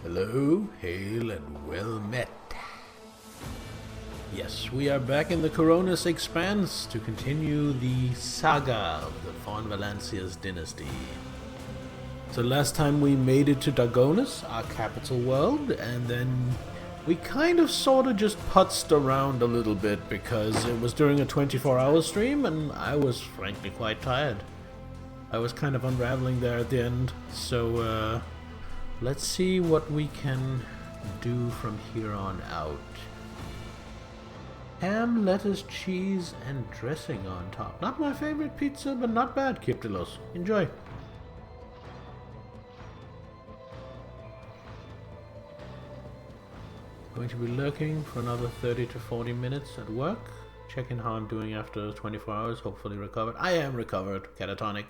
Hello, hail, and well met. Yes, we are back in the Coronis Expanse to continue the saga of the Von Valancia's dynasty. So last time we made it to Dagonis, our capital world, and then we kind of sort of just putzed around a little bit because it was during a 24-hour stream and I was frankly quite tired. I was kind of unraveling there at the end, so let's see what we can do from here on out. Ham, lettuce, cheese, and dressing on top. Not my favorite pizza, but not bad, Kiptilos. Enjoy. Going to be lurking for another 30 to 40 minutes at work. Checking how I'm doing after 24 hours, hopefully recovered. I am recovered, catatonic.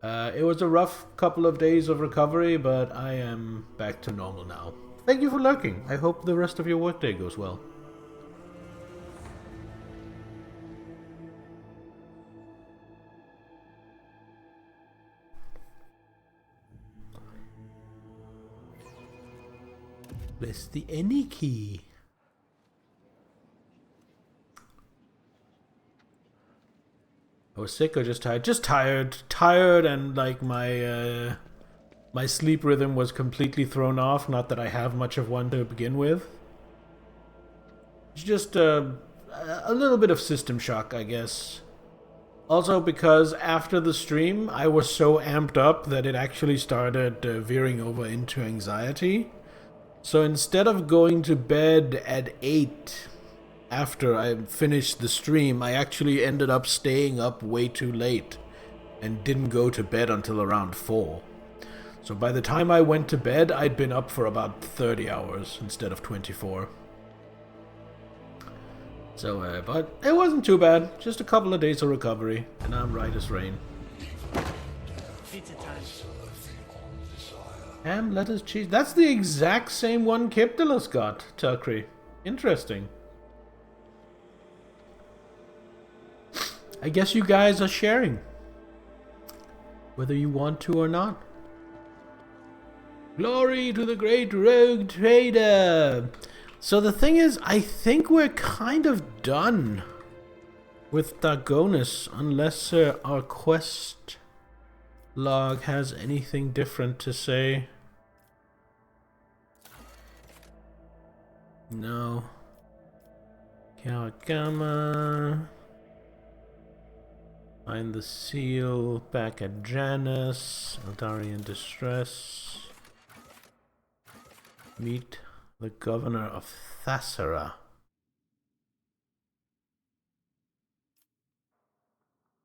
It was a rough couple of days of recovery, but I am back to normal now. Thank you for lurking. I hope the rest of your workday goes well. Press the any key. I was sick or just tired? Just tired. Tired, and like my sleep rhythm was completely thrown off. Not that I have much of one to begin with. It's just a little bit of system shock, I guess. Also because after the stream, I was so amped up that it actually started veering over into anxiety. So instead of going to bed at 8 after I finished the stream, I actually ended up staying up way too late and didn't go to bed until around 4. So by the time I went to bed, I'd been up for about 30 hours instead of 24. So, but it wasn't too bad. Just a couple of days of recovery, and I'm right as rain. Pizza time. Ham, lettuce, cheese. That's the exact same one Kiptilos got, Telkri. Interesting. I guess you guys are sharing. Whether you want to or not. Glory to the great rogue trader! So the thing is, I think we're kind of done with Dagonis, unless our quest log has anything different to say. No. Kawagama. Find the seal back at Janus. Eldarian distress. Meet the governor of Thassara.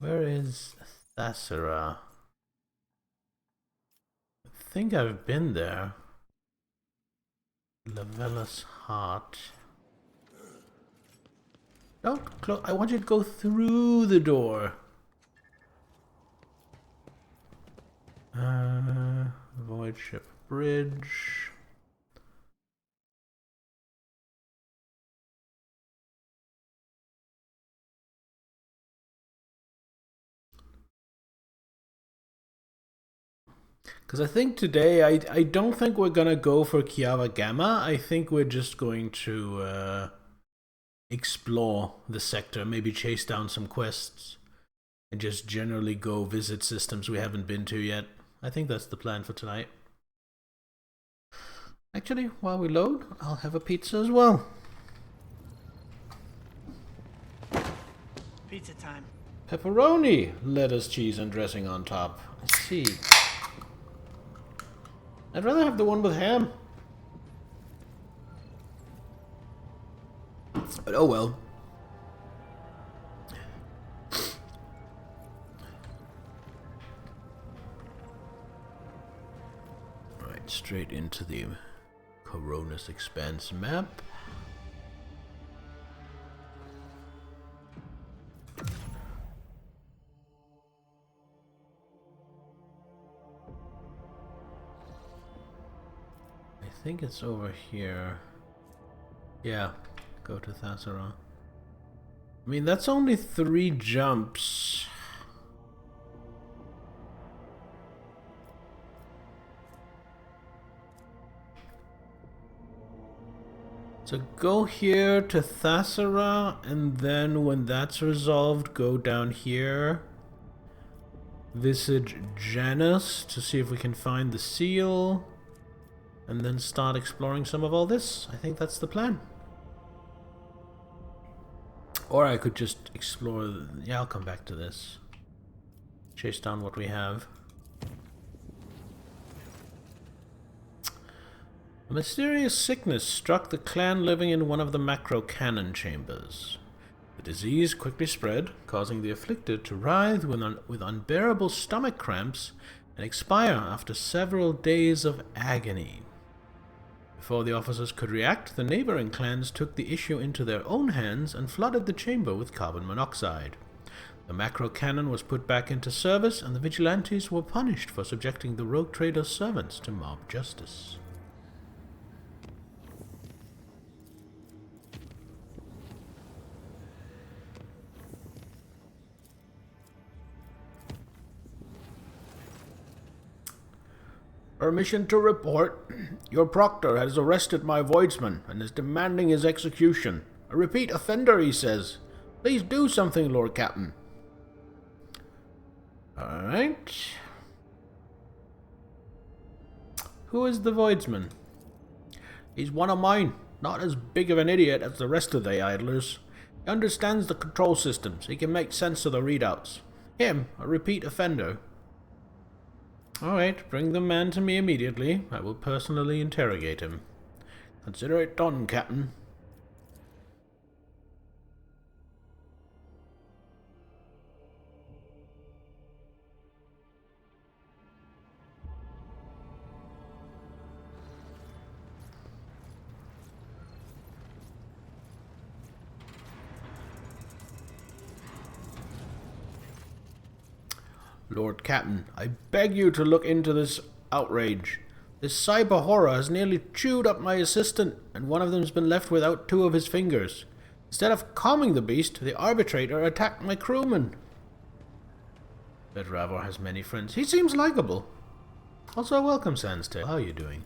Where is Thassara? I think I've been there. Lavella's heart. Don't close. I want you to go through the door. Void ship bridge. Because I think today, I don't think we're gonna go for Kiava Gamma. I think we're just going to explore the sector, maybe chase down some quests, and just generally go visit systems we haven't been to yet. I think that's the plan for tonight. Actually, while we load, I'll have a pizza as well. Pizza time. Pepperoni, lettuce, cheese, and dressing on top. I see. I'd rather have the one with ham. But oh well. Right, straight into the Coronis Expanse map. I think it's over here. Yeah, go to Thassara. I mean, that's only 3 jumps. So go here to Thassara, and then when that's resolved, go down here. Visage Janus to see if we can find the seal. And then start exploring some of all this. I think that's the plan. Or I could just explore... Yeah, I'll come back to this. Chase down what we have. A mysterious sickness struck the clan living in one of the macro cannon chambers. The disease quickly spread, causing the afflicted to writhe with unbearable stomach cramps and expire after several days of agony. Before the officers could react, the neighboring clans took the issue into their own hands and flooded the chamber with carbon monoxide. The macro cannon was put back into service, and the vigilantes were punished for subjecting the rogue trader's servants to mob justice. Permission to report. Your proctor has arrested my voidsman and is demanding his execution. A repeat offender, he says. Please do something, Lord Captain. Alright. Who is the voidsman? He's one of mine. Not as big of an idiot as the rest of the idlers. He understands the control systems. He can make sense of the readouts. Him, a repeat offender. Alright, bring the man to me immediately. I will personally interrogate him. Consider it done, Captain. Lord Captain, I beg you to look into this outrage. This cyber horror has nearly chewed up my assistant, and one of them's been left without 2 of his fingers. Instead of calming the beast, the arbitrator attacked my crewman. Bet Ravor has many friends. He seems likable. Also, welcome, Sanstail. How are you doing?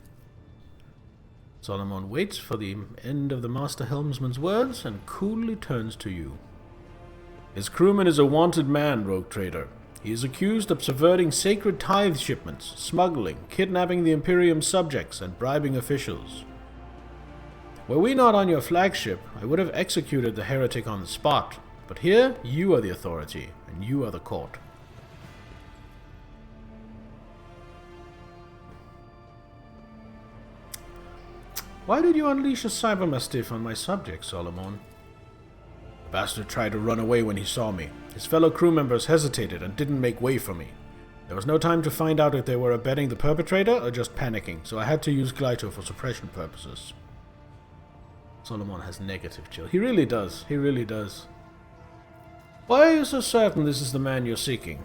Solomon waits for the end of the Master Helmsman's words and coolly turns to you. His crewman is a wanted man, rogue trader. He is accused of subverting sacred tithe shipments, smuggling, kidnapping the Imperium's subjects, and bribing officials. Were we not on your flagship, I would have executed the heretic on the spot, but here you are the authority, and you are the court. Why did you unleash a cybermastiff on my subject, Solomon? The bastard tried to run away when he saw me. His fellow crew members hesitated and didn't make way for me. There was no time to find out if they were abetting the perpetrator or just panicking, so I had to use Glyto for suppression purposes. Solomon has negative chill. He really does. He really does. Why are you so certain this is the man you're seeking?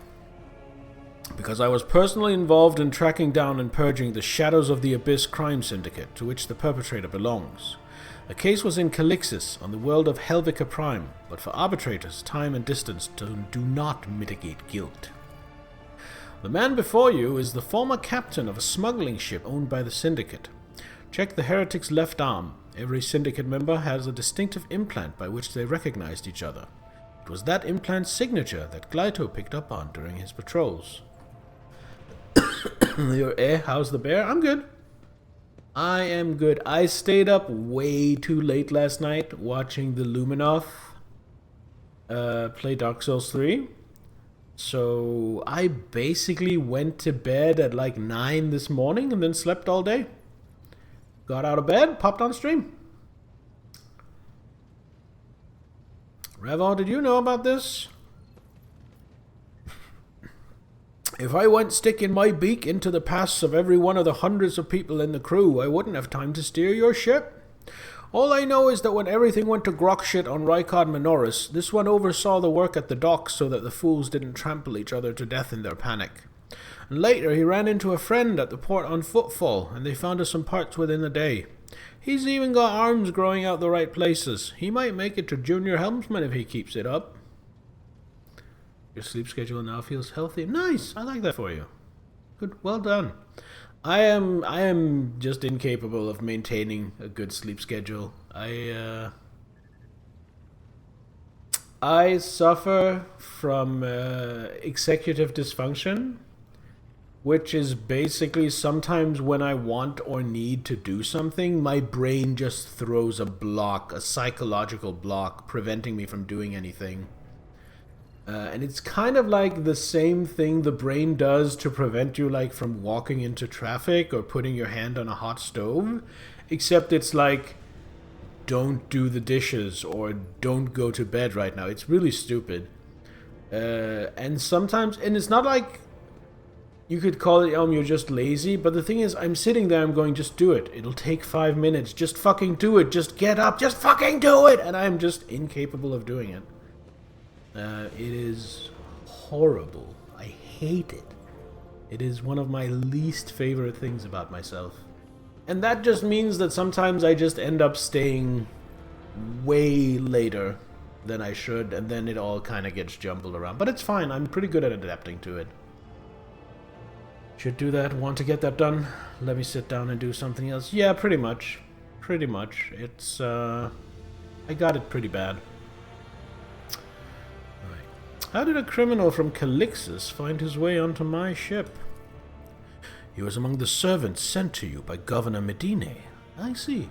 Because I was personally involved in tracking down and purging the Shadows of the Abyss crime syndicate, to which the perpetrator belongs. The case was in Calixis, on the world of Helvica Prime, but for arbitrators, time and distance do not mitigate guilt. The man before you is the former captain of a smuggling ship owned by the Syndicate. Check the heretic's left arm. Every Syndicate member has a distinctive implant by which they recognized each other. It was that implant's signature that Glyto picked up on during his patrols. How's the bear? I'm good. I am good. I stayed up way too late last night watching the Luminoth play Dark Souls 3. So I basically went to bed at like 9 this morning and then slept all day. Got out of bed, popped on stream. Revon, did you know about this? If I went sticking my beak into the pasts of every one of the hundreds of people in the crew, I wouldn't have time to steer your ship. All I know is that when everything went to grok shit on Rykard Minoris, this one oversaw the work at the docks so that the fools didn't trample each other to death in their panic. And later he ran into a friend at the port on Footfall, and they found us some parts within a day. He's even got arms growing out the right places. He might make it to junior helmsman if he keeps it up. Your sleep schedule now feels healthy. Nice! I like that for you. Good. Well done. I am just incapable of maintaining a good sleep schedule. I suffer from executive dysfunction, which is basically sometimes when I want or need to do something, my brain just throws a block, a psychological block, preventing me from doing anything. And it's kind of like the same thing the brain does to prevent you like from walking into traffic or putting your hand on a hot stove, except it's like, don't do the dishes or don't go to bed right now. It's really stupid. And sometimes, and it's not like you could call it, you're just lazy, but the thing is, I'm sitting there, I'm going, just do it. It'll take 5 minutes. Just fucking do it. Just get up. Just fucking do it. And I'm just incapable of doing it. It is horrible. I hate it. It is one of my least favorite things about myself. And that just means that sometimes I just end up staying way later than I should, and then it all kind of gets jumbled around. But it's fine. I'm pretty good at adapting to it. Should do that. Want to get that done? Let me sit down and do something else. Yeah, pretty much. Pretty much. It's, I got it pretty bad. How did a criminal from Calixus find his way onto my ship? He was among the servants sent to you by Governor Medine. I see.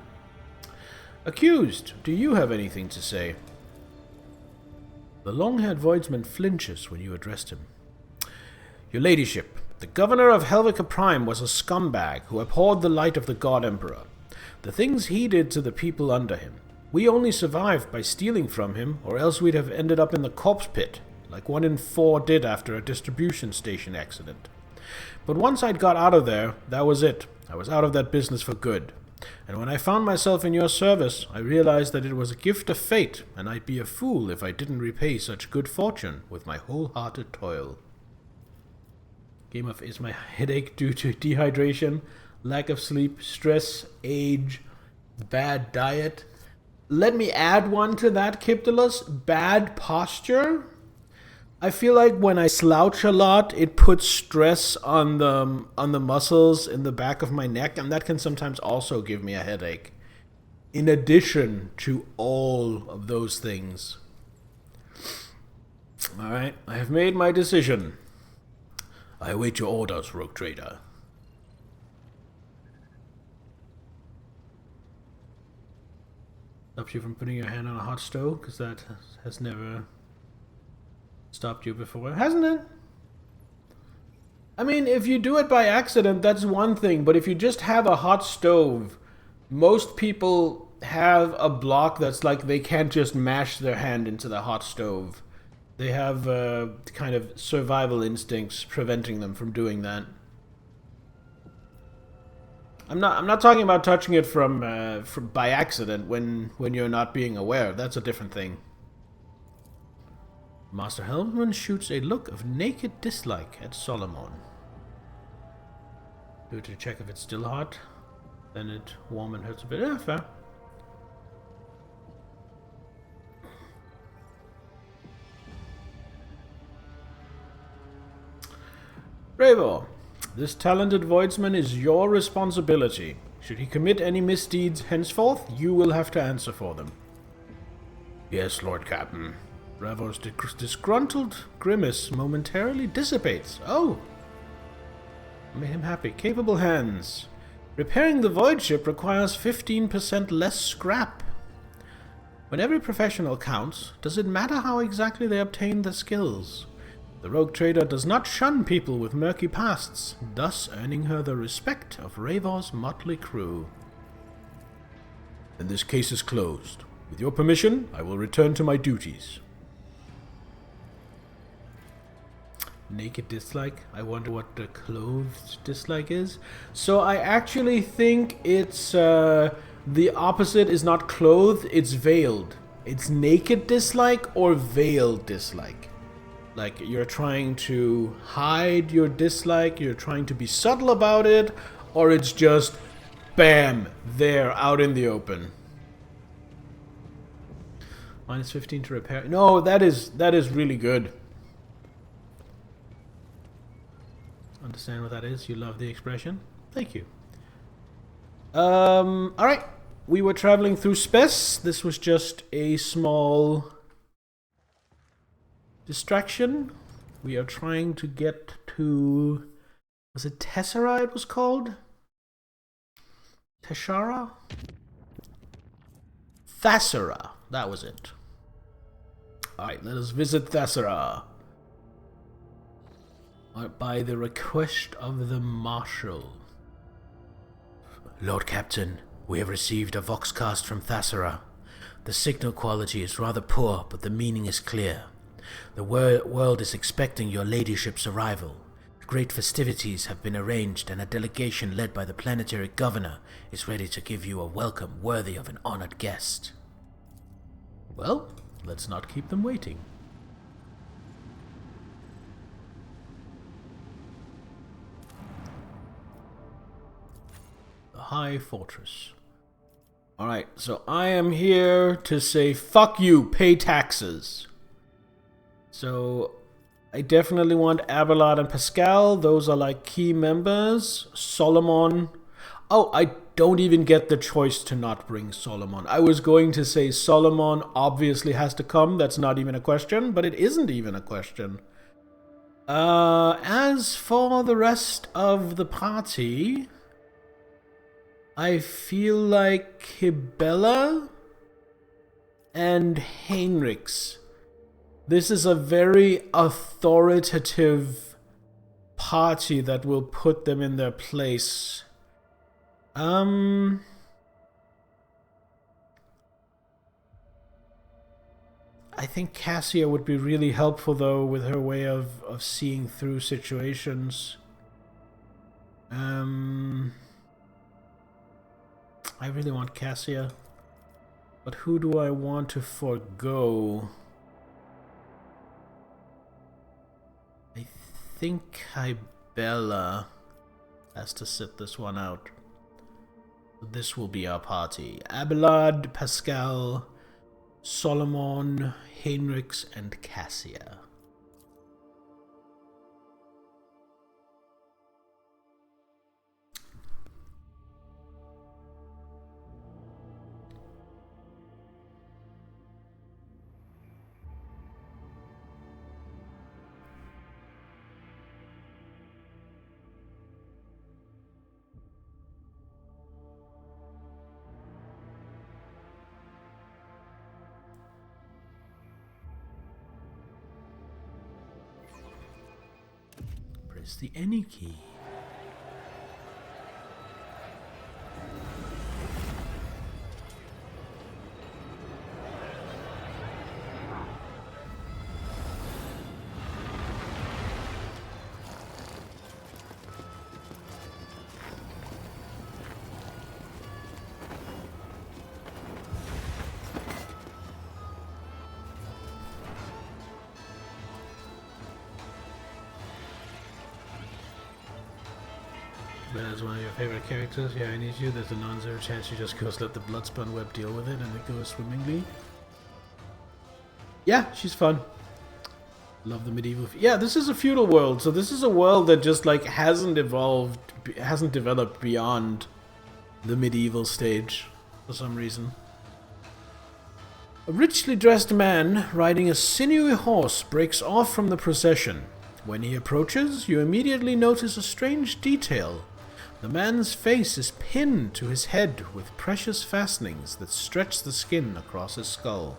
Accused, do you have anything to say? The long-haired voidsman flinches when you addressed him. Your ladyship, the governor of Helvica Prime was a scumbag who abhorred the light of the God Emperor. The things he did to the people under him. We only survived by stealing from him, or else we'd have ended up in the corpse pit, like 1 in 4 did after a distribution station accident. But once I'd got out of there, that was it. I was out of that business for good. And when I found myself in your service, I realized that it was a gift of fate, and I'd be a fool if I didn't repay such good fortune with my wholehearted toil. Game of is my headache due to dehydration, lack of sleep, stress, age, bad diet. Let me add one to that, Kiptulus. Bad posture. I feel like when I slouch a lot, it puts stress on the muscles in the back of my neck, and that can sometimes also give me a headache. In addition to all of those things. Alright, I have made my decision. I await your orders, Rogue Trader. Stops you from putting your hand on a hot stove, because that has never stopped you before, hasn't it? I mean, if you do it by accident, that's one thing, but if you just have a hot stove, most people have a block that's like they can't just mash their hand into the hot stove. They have kind of survival instincts preventing them from doing that. I'm not talking about touching it from by accident when you're not being aware. That's a different thing. Master Helmsman shoots a look of naked dislike at Solomon. Do it to check if it's still hot. Then it warm and hurts a bit. Yeah, fair. Bravor, this talented voidsman is your responsibility. Should he commit any misdeeds henceforth, you will have to answer for them. Yes, Lord Captain. Bravor's disgruntled grimace momentarily dissipates. Oh! Made him happy. Capable hands. Repairing the void ship requires 15% less scrap. When every professional counts, does it matter how exactly they obtain the skills? The rogue trader does not shun people with murky pasts, thus earning her the respect of Ravor's motley crew. Then this case is closed. With your permission, I will return to my duties. Naked dislike. I wonder what the clothed dislike is. So I actually think it's the opposite is not clothed, it's veiled. It's naked dislike or veiled dislike. Like you're trying to hide your dislike, you're trying to be subtle about it, or it's just bam, there, out in the open. Minus 15 to repair. No, that is really good. Understand what that is? You love the expression? Thank you. Alright. We were traveling through space. This was just a small distraction. We are trying to get to... Was it Tessera it was called? Teshara? Thassera. That was it. Alright, let us visit Thassera. By the request of the Marshal. Lord Captain, we have received a voxcast from Thassera. The signal quality is rather poor, but the meaning is clear. The world is expecting your ladyship's arrival. Great festivities have been arranged, and a delegation led by the planetary governor is ready to give you a welcome worthy of an honored guest. Well, let's not keep them waiting. The High Fortress. Alright, so I am here to say fuck you, pay taxes. So I definitely want Abelard and Pascal. Those are like key members. Solomon. Oh, I don't even get the choice to not bring Solomon. I was going to say Solomon obviously has to come. That's not even a question, but it isn't even a question. As for the rest of the party, I feel like Hibella and Heinrichs. This is a very authoritative party that will put them in their place. I think Cassia would be really helpful though with her way of seeing through situations. I really want Cassia. But who do I want to forego? I think Hibella has to sit this one out. This will be our party. Abelard, Pascal, Solomon, Heinrichs, and Cassia. Press the any key. As one of your favorite characters, yeah, I need you. There's a non-zero chance you just ghost let the Bloodspun web deal with it and it goes swimmingly. Yeah, she's fun. Love the medieval. Yeah, this is a feudal world, so this is a world that just like hasn't evolved, hasn't developed beyond the medieval stage for some reason. A richly dressed man riding a sinewy horse breaks off from the procession. When he approaches, you immediately notice a strange detail. The man's face is pinned to his head with precious fastenings that stretch the skin across his skull.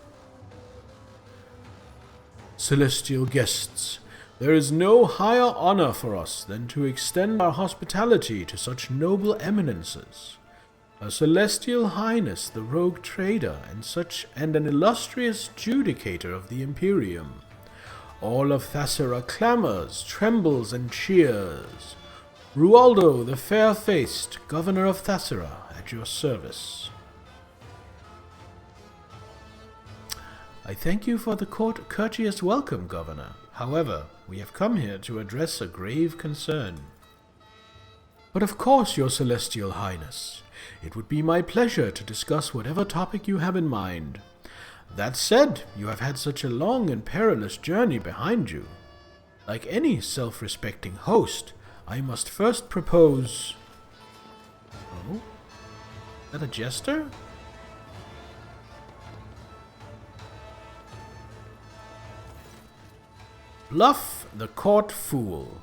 Celestial guests, there is no higher honor for us than to extend our hospitality to such noble eminences. A celestial highness, the rogue trader, and an illustrious judicator of the Imperium. All of Thassera clamors, trembles, and cheers. Rualdo, the fair-faced, governor of Thassera, at your service. I thank you for the courteous welcome, Governor. However, we have come here to address a grave concern. But of course, your celestial highness. It would be my pleasure to discuss whatever topic you have in mind. That said, you have had such a long and perilous journey behind you. Like any self-respecting host, I must first propose Oh? Is that a jester? Bluff the court fool.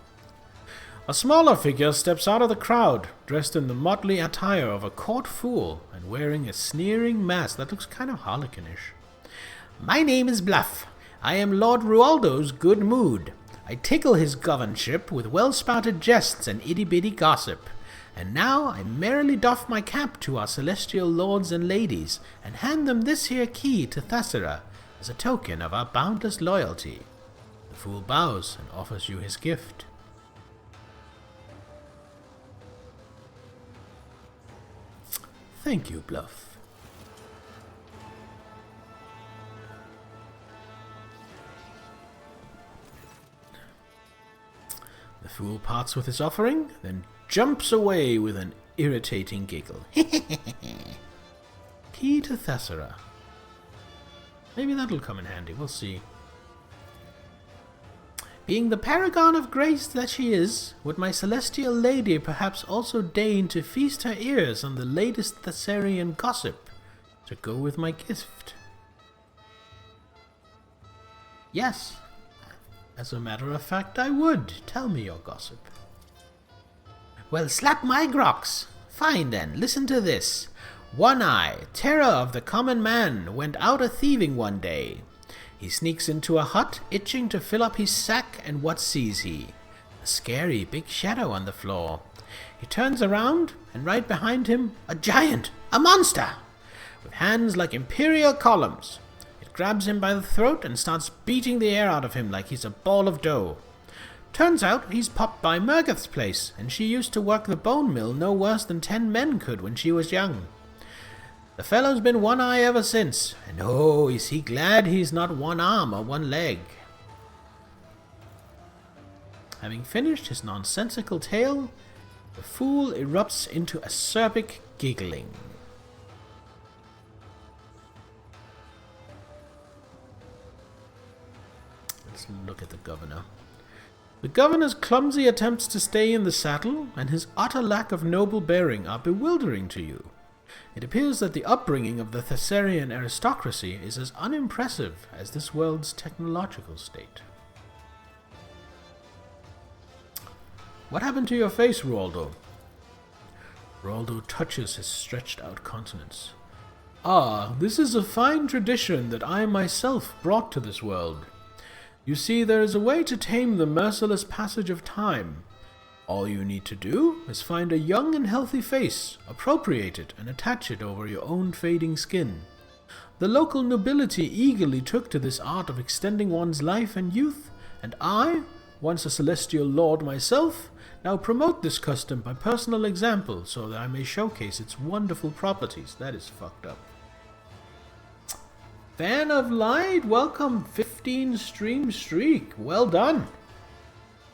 A smaller figure steps out of the crowd, dressed in the motley attire of a court fool and wearing a sneering mask that looks kind of harlequinish. My name is Bluff. I am Lord Rualdo's good mood. I tickle his governship with well-spouted jests and itty-bitty gossip. And now I merrily doff my cap to our celestial lords and ladies, and hand them this here key to Thessera, as a token of our boundless loyalty. The fool bows and offers you his gift. Thank you, Bluff. The fool parts with his offering, then jumps away with an irritating giggle. Key to Thessera. Maybe that'll come in handy, we'll see. Being the paragon of grace that she is, would my celestial lady perhaps also deign to feast her ears on the latest Thessarian gossip to go with my gift? Yes, as a matter of fact I would. Tell me your gossip. Well, slap my grox. Fine then, listen to this. One Eye, terror of the common man, went out a-thieving one day. He sneaks into a hut, itching to fill up his sack, and what sees he? A scary big shadow on the floor. He turns around, and right behind him, a giant, a monster, with hands like imperial columns. It grabs him by the throat and starts beating the air out of him like he's a ball of dough. Turns out he's popped by Murgath's place, and she used to work the bone mill no worse than 10 men could when she was young. The fellow's been One Eye ever since, and oh, is he glad he's not one arm or one leg. Having finished his nonsensical tale, the fool erupts into acerbic giggling. Let's look at the governor. The governor's clumsy attempts to stay in the saddle and his utter lack of noble bearing are bewildering to you. It appears that the upbringing of the Thessarian aristocracy is as unimpressive as this world's technological state. What happened to your face, Rualdo? Rualdo touches his stretched-out countenance. Ah, this is a fine tradition that I myself brought to this world. You see, there is a way to tame the merciless passage of time. All you need to do is find a young and healthy face, appropriate it, and attach it over your own fading skin. The local nobility eagerly took to this art of extending one's life and youth, and I, once a celestial lord myself, now promote this custom by personal example so that I may showcase its wonderful properties. That is fucked up. Fan of Light, welcome, 15 stream streak. Well done.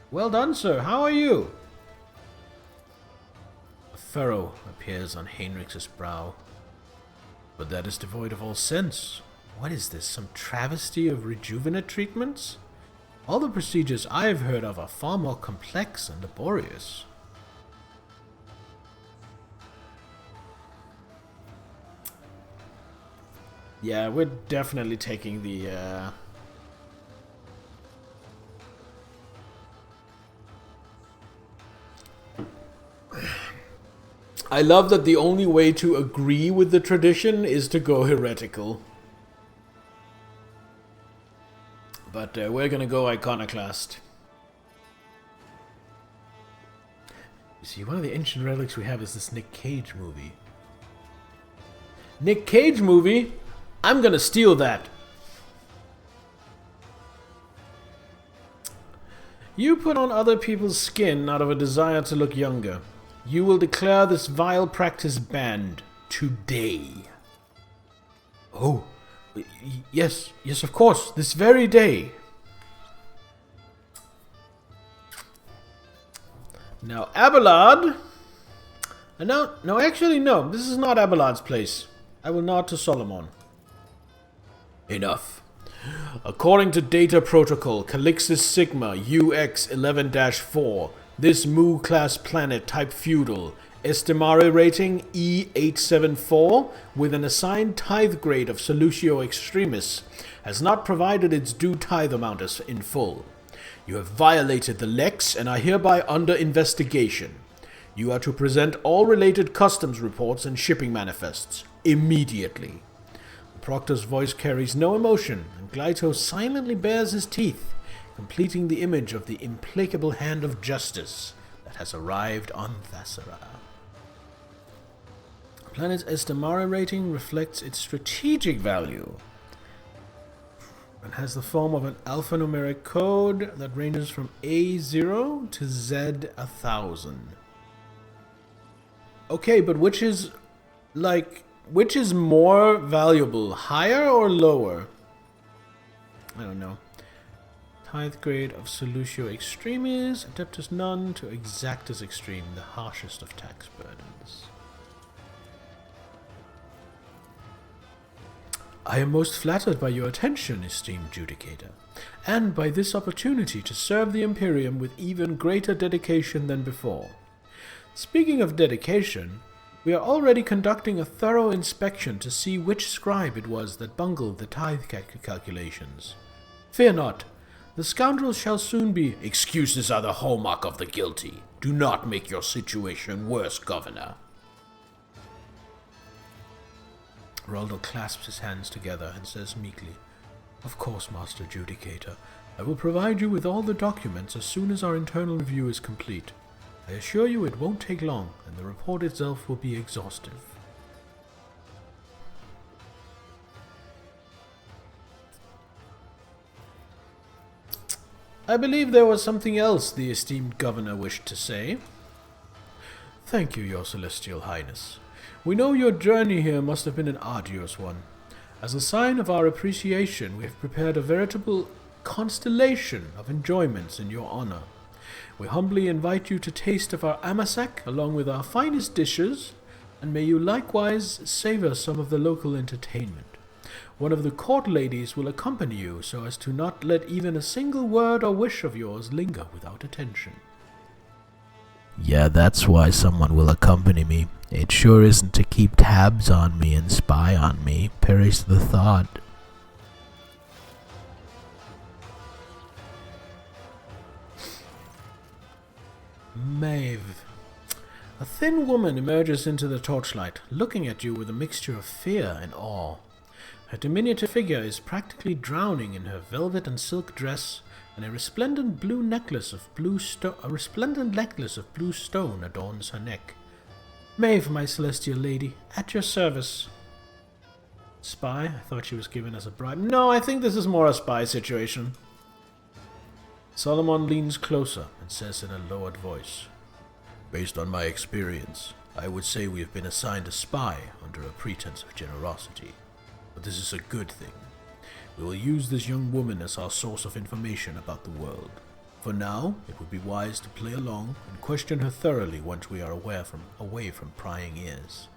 Well done, sir. How are you? A furrow appears on Heinrich's brow. But that is devoid of all sense. What is this, some travesty of rejuvenate treatments? All the procedures I've heard of are far more complex and laborious. Yeah, we're definitely taking the, I love that the only way to agree with the tradition is to go heretical. But we're gonna go iconoclast. You see, one of the ancient relics we have is this Nick Cage movie. Nick Cage movie? I'm gonna steal that. You put on other people's skin out of a desire to look younger. You will declare this vile practice banned today. Oh, yes, of course, this very day. Now, Abelard... No, actually, no, this is not Abelard's place. I will nod to Solomon. Enough. According to Data Protocol, Calixis Sigma UX11-4, this Mu-class planet type feudal, Estimare rating E874 with an assigned tithe grade of Solutio Extremis has not provided its due tithe amount in full. You have violated the Lex and are hereby under investigation. You are to present all related customs reports and shipping manifests immediately. The Proctor's voice carries no emotion, and Glyto silently bares his teeth, completing the image of the implacable hand of justice that has arrived on Thasera. The planet's Estimare rating reflects its strategic value and has the form of an alphanumeric code that ranges from A0 to Z1000. Okay, but which is more valuable, higher or lower? I don't know. Tithe grade of Solutio Extremis, Adeptus None to Exactus Extreme, the harshest of tax burdens. I am most flattered by your attention, esteemed Judicator, and by this opportunity to serve the Imperium with even greater dedication than before. Speaking of dedication, we are already conducting a thorough inspection to see which scribe it was that bungled the tithe calculations. Fear not, the scoundrels shall soon be— Excuses are the hallmark of the guilty. Do not make your situation worse, Governor. Roldo clasps his hands together and says meekly, Of course, Master Judicator. I will provide you with all the documents as soon as our internal review is complete. I assure you it won't take long, and the report itself will be exhaustive. I believe there was something else the esteemed governor wished to say. Thank you, your celestial highness. We know your journey here must have been an arduous one. As a sign of our appreciation, we have prepared a veritable constellation of enjoyments in your honor. We humbly invite you to taste of our amasak along with our finest dishes, and may you likewise savor some of the local entertainment. One of the court ladies will accompany you so as to not let even a single word or wish of yours linger without attention. Yeah, that's why someone will accompany me. It sure isn't to keep tabs on me and spy on me. Perish the thought. Maeve. A thin woman emerges into the torchlight, looking at you with a mixture of fear and awe. Her diminutive figure is practically drowning in her velvet and silk dress, and a resplendent necklace of blue stone adorns her neck. Maeve, my celestial lady, at your service. Spy? I thought she was given as a bribe. No, I think this is more a spy situation. Solomon leans closer and says in a lowered voice, Based on my experience, I would say we have been assigned a spy under a pretense of generosity. But this is a good thing. We will use this young woman as our source of information about the world. For now, it would be wise to play along and question her thoroughly once we are away from prying ears.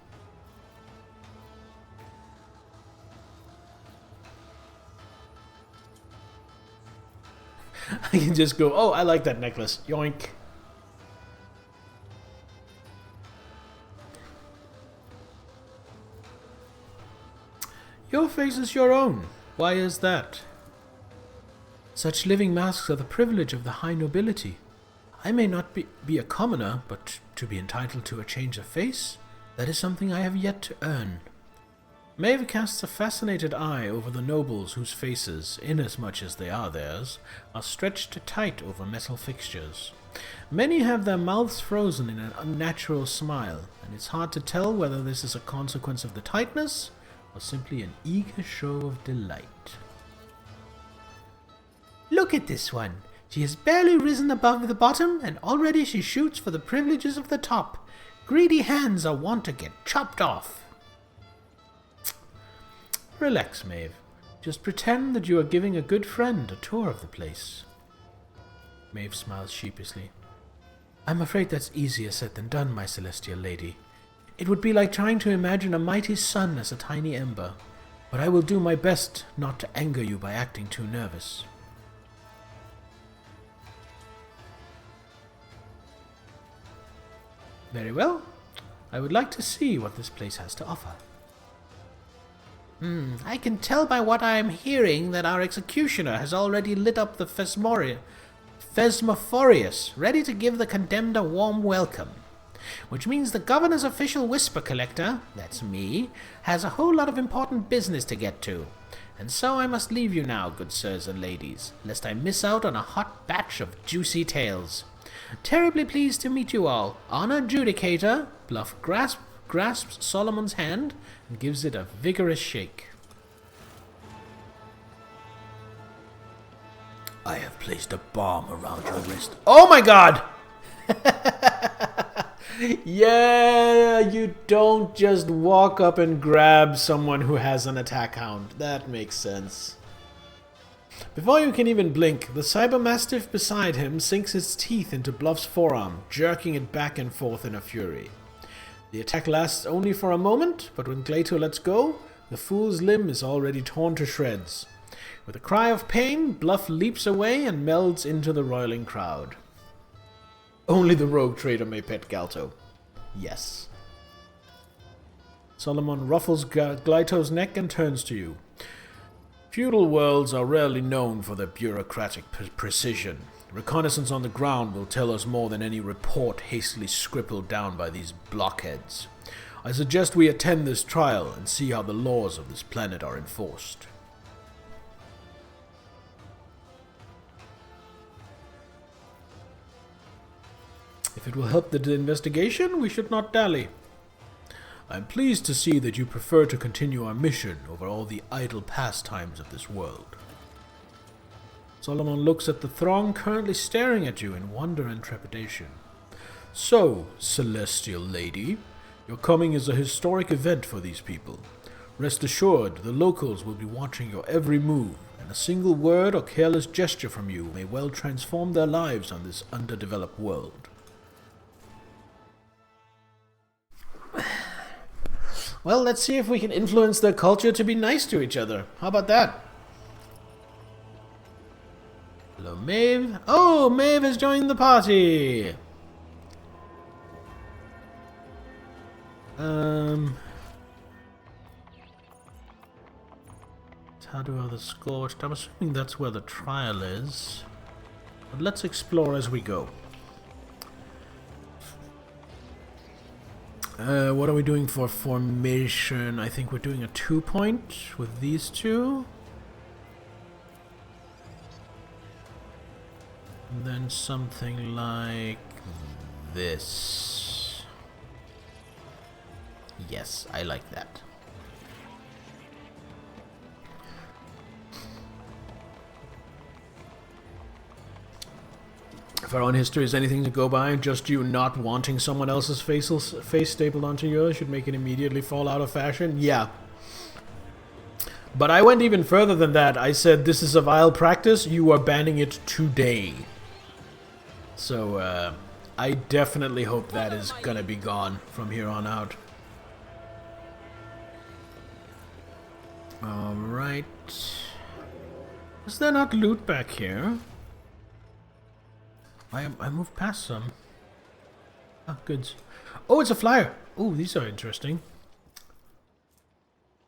I can just go, oh, I like that necklace. Yoink. Your face is your own. Why is that? Such living masks are the privilege of the high nobility. I may not be a commoner, but to be entitled to a change of face, that is something I have yet to earn. Maeve casts a fascinated eye over the nobles whose faces, inasmuch as they are theirs, are stretched tight over metal fixtures. Many have their mouths frozen in an unnatural smile, and it's hard to tell whether this is a consequence of the tightness or simply an eager show of delight. Look at this one. She has barely risen above the bottom, and already she shoots for the privileges of the top. Greedy hands are wont to get chopped off. Relax, Maeve. Just pretend that you are giving a good friend a tour of the place. Maeve smiles sheepishly. I'm afraid that's easier said than done, my celestial lady. It would be like trying to imagine a mighty sun as a tiny ember, but I will do my best not to anger you by acting too nervous. Very well. I would like to see what this place has to offer. I can tell by what I am hearing that our executioner has already lit up the Phasmophorius, ready to give the condemned a warm welcome. Which means the governor's official whisper collector, that's me, has a whole lot of important business to get to. And so I must leave you now, good sirs and ladies, lest I miss out on a hot batch of juicy tales. Terribly pleased to meet you all. Honor Judicator. Bluff grasps Solomon's hand and gives it a vigorous shake. I have placed a bomb around your wrist. Oh my god! Yeah, you don't just walk up and grab someone who has an attack hound. That makes sense. Before you can even blink, the cybermastiff beside him sinks its teeth into Bluff's forearm, jerking it back and forth in a fury. The attack lasts only for a moment, but when Glato lets go, the fool's limb is already torn to shreds. With a cry of pain, Bluff leaps away and melds into the roiling crowd. Only the rogue trader may pet Galto. Yes. Solomon ruffles Glyto's neck and turns to you. Feudal worlds are rarely known for their bureaucratic precision. Reconnaissance on the ground will tell us more than any report hastily scribbled down by these blockheads. I suggest we attend this trial and see how the laws of this planet are enforced. If it will help the investigation, we should not dally. I am pleased to see that you prefer to continue our mission over all the idle pastimes of this world. Solomon looks at the throng currently staring at you in wonder and trepidation. So, Celestial Lady, your coming is a historic event for these people. Rest assured, the locals will be watching your every move, and a single word or careless gesture from you may well transform their lives on this underdeveloped world. Well, let's see if we can influence their culture to be nice to each other. How about that? Hello, Maeve. Oh, Maeve has joined the party. Tattoo of the Scorched. I'm assuming that's where the trial is. But let's explore as we go. What are we doing for formation? I think we're doing a 2-point with these two. And then something like this. Yes, I like that. If our own history is anything to go by, just you not wanting someone else's face stapled onto yours should make it immediately fall out of fashion? Yeah. But I went even further than that. I said, this is a vile practice, you are banning it today. So, I definitely hope that is gonna be gone from here on out. Alright. Is there not loot back here? I moved past some. Ah, goods. Oh, it's a flyer. Oh, these are interesting.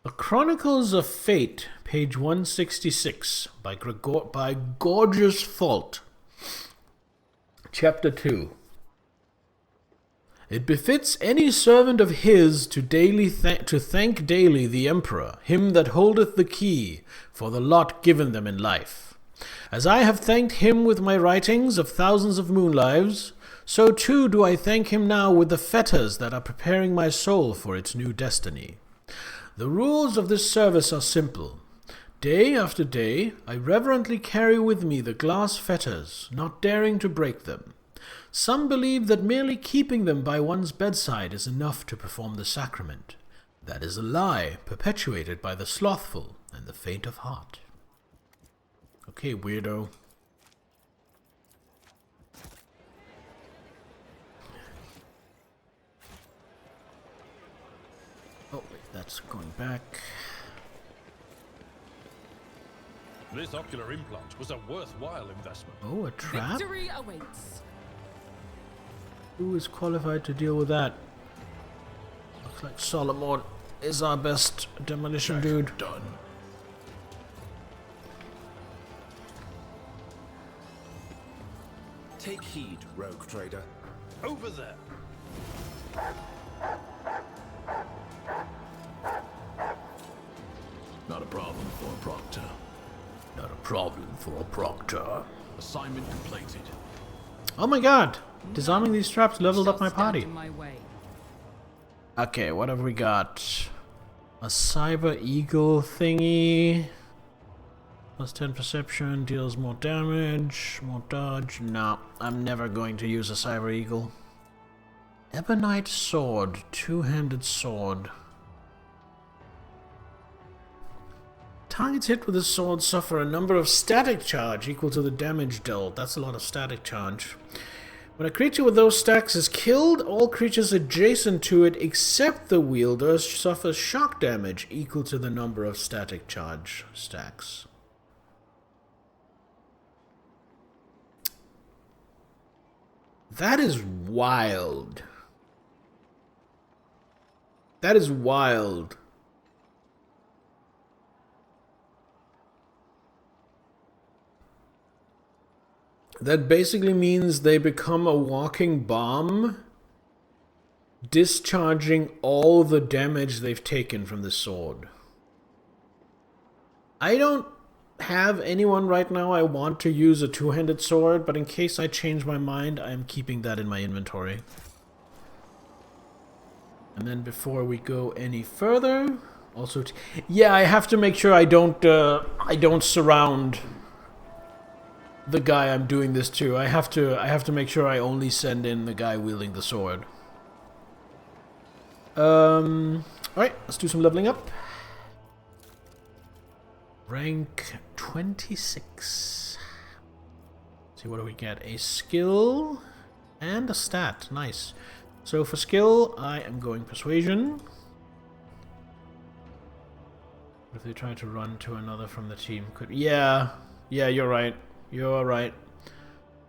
The Chronicles of Fate, page 166, by Gorgeous Fault. Chapter 2. It befits any servant of his to thank daily the Emperor, him that holdeth the key, for the lot given them in life. As I have thanked him with my writings of thousands of moon lives, so too do I thank him now with the fetters that are preparing my soul for its new destiny. The rules of this service are simple. Day after day, I reverently carry with me the glass fetters, not daring to break them. Some believe that merely keeping them by one's bedside is enough to perform the sacrament. That is a lie, perpetuated by the slothful and the faint of heart. Okay, weirdo. Oh, wait, that's going back. This ocular implant was a worthwhile investment. Oh, a trap? Victory awaits. Who is qualified to deal with that? Looks like Solomon is our best demolition dude. Done. Take heed, rogue trader. Over there. Not a problem for a proctor. Not a problem for a proctor. Assignment completed. Oh my god! Disarming these traps leveled up my party. My way. Okay, what have we got? A Cyber Eagle thingy. Plus 10 perception, deals more damage, more dodge. No, I'm never going to use a Cyber Eagle. Ebonite Sword, two-handed sword. Targets hit with the sword suffer a number of static charge equal to the damage dealt. That's a lot of static charge. When a creature with those stacks is killed, all creatures adjacent to it except the wielder suffer shock damage equal to the number of static charge stacks. That is wild. That is wild. That basically means they become a walking bomb, discharging all the damage they've taken from the sword. I don't have anyone right now I want to use a two-handed sword, but in case I change my mind, I'm keeping that in my inventory. And then before we go any further, also, yeah, I have to make sure I don't surround the guy I'm doing this to. I have to make sure I only send in the guy wielding the sword. Alright, let's do some leveling up. Rank 26. See, what do we get? A skill and a stat. Nice. So for skill, I am going Persuasion. What if they try to run to another from the team? Yeah, you're right. You're right.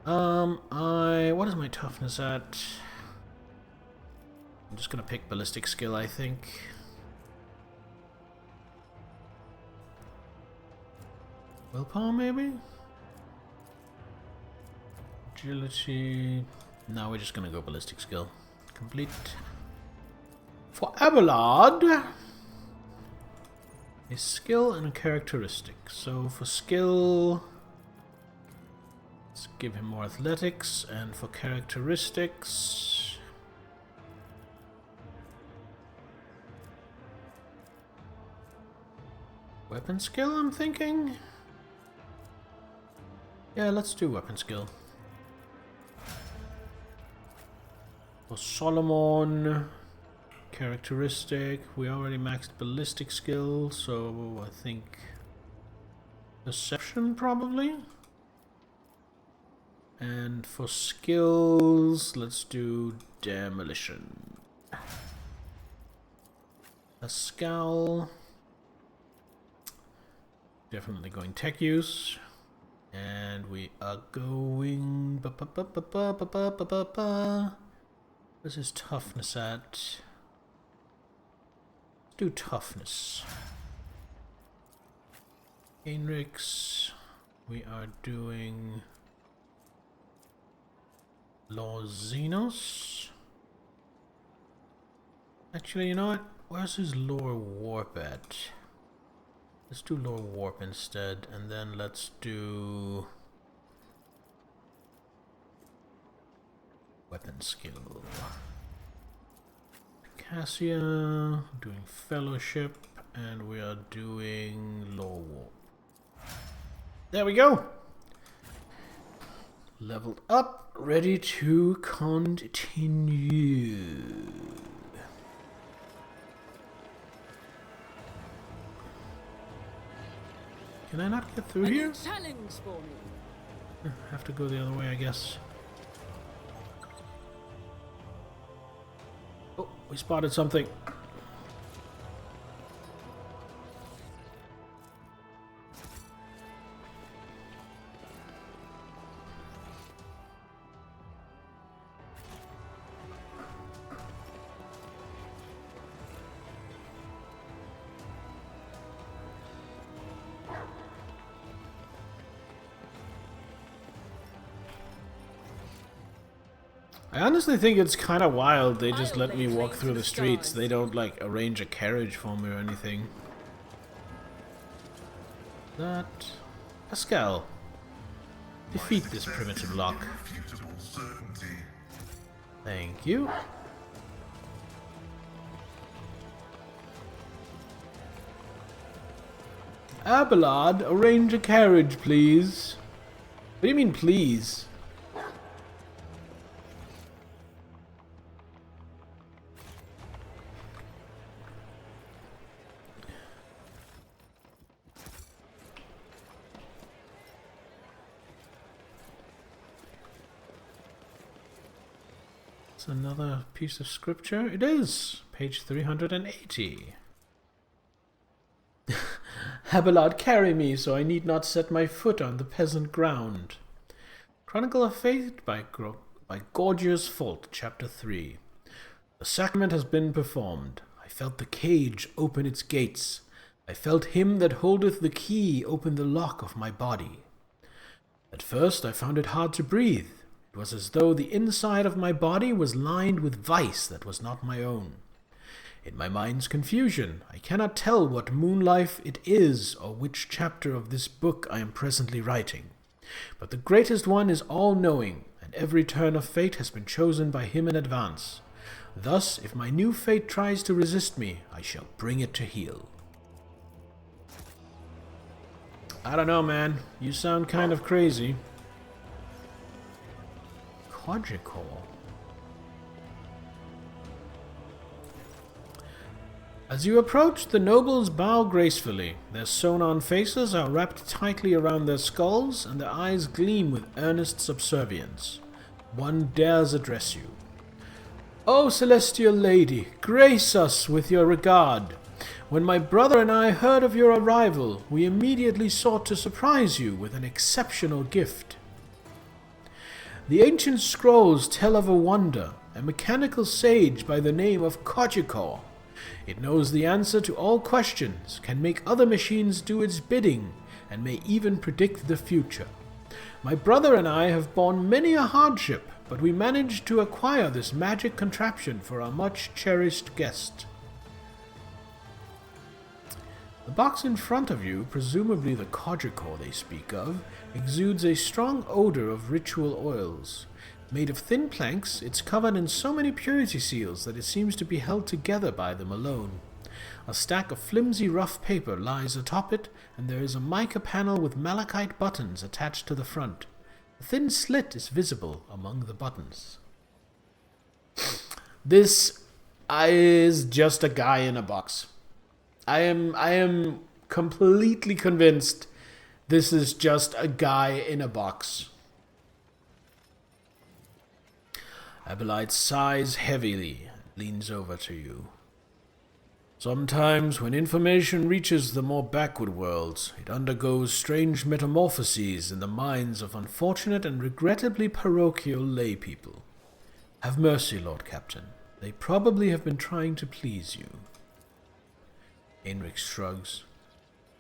What is my toughness at? I'm just gonna pick ballistic skill, I think. Willpower, maybe? Agility. No, we're just gonna go ballistic skill. Complete. For Abelard, a skill and a characteristic. So for skill, let's give him more athletics, and for characteristics, weapon skill, I'm thinking. Yeah, let's do weapon skill. For Solomon, characteristic, we already maxed ballistic skill, so I think perception probably. And for skills, let's do demolition. A scowl. Definitely going tech use. And we are going... Where's his toughness at? Let's do toughness. Heinrichs. We are doing... Lorzinos. Actually, you know what? Where's his lore warp at? Let's do lore warp instead, and then let's do weapon skill. Cassia, doing fellowship, and we are doing lore warp. There we go. Leveled up, ready to continue. Can I not get through here? Challenge for me. Have to go the other way, I guess. Oh, we spotted something. I honestly think it's kind of wild. They just I'll let me lay walk claim through to the the streets. stars. They don't, like, arrange a carriage for me or anything. That... Pascal. Defeat this primitive lock. Thank you. Abelard, arrange a carriage, please. What do you mean, please? It's another piece of scripture. It is. Page 380. Abelard, carry me, so I need not set my foot on the peasant ground. Chronicle of Faith by Gorgias Fault, Chapter 3. The sacrament has been performed. I felt the cage open its gates. I felt him that holdeth the key open the lock of my body. At first I found it hard to breathe. It was as though the inside of my body was lined with vice that was not my own. In my mind's confusion, I cannot tell what moon life it is or which chapter of this book I am presently writing. But the greatest one is all-knowing, and every turn of fate has been chosen by him in advance. Thus, if my new fate tries to resist me, I shall bring it to heel. I don't know, man. You sound kind of crazy. Quadricore. As you approach, the nobles bow gracefully. Their sewn-on faces are wrapped tightly around their skulls, and their eyes gleam with earnest subservience. One dares address you. O celestial lady, grace us with your regard. When my brother and I heard of your arrival, we immediately sought to surprise you with an exceptional gift. The ancient scrolls tell of a wonder, a mechanical sage by the name of Kojikor. It knows the answer to all questions, can make other machines do its bidding, and may even predict the future. My brother and I have borne many a hardship, but we managed to acquire this magic contraption for our much-cherished guest. The box in front of you, presumably the Kojikor they speak of, exudes a strong odor of ritual oils. Made of thin planks, it's covered in so many purity seals that it seems to be held together by them alone. A stack of flimsy rough paper lies atop it, and there is a mica panel with malachite buttons attached to the front. A thin slit is visible among the buttons. This is just a guy in a box. I am completely convinced this is just a guy in a box. Abelite sighs heavily and leans over to you. Sometimes, when information reaches the more backward worlds, it undergoes strange metamorphoses in the minds of unfortunate and regrettably parochial lay people. Have mercy, Lord Captain. They probably have been trying to please you. Heinrich shrugs.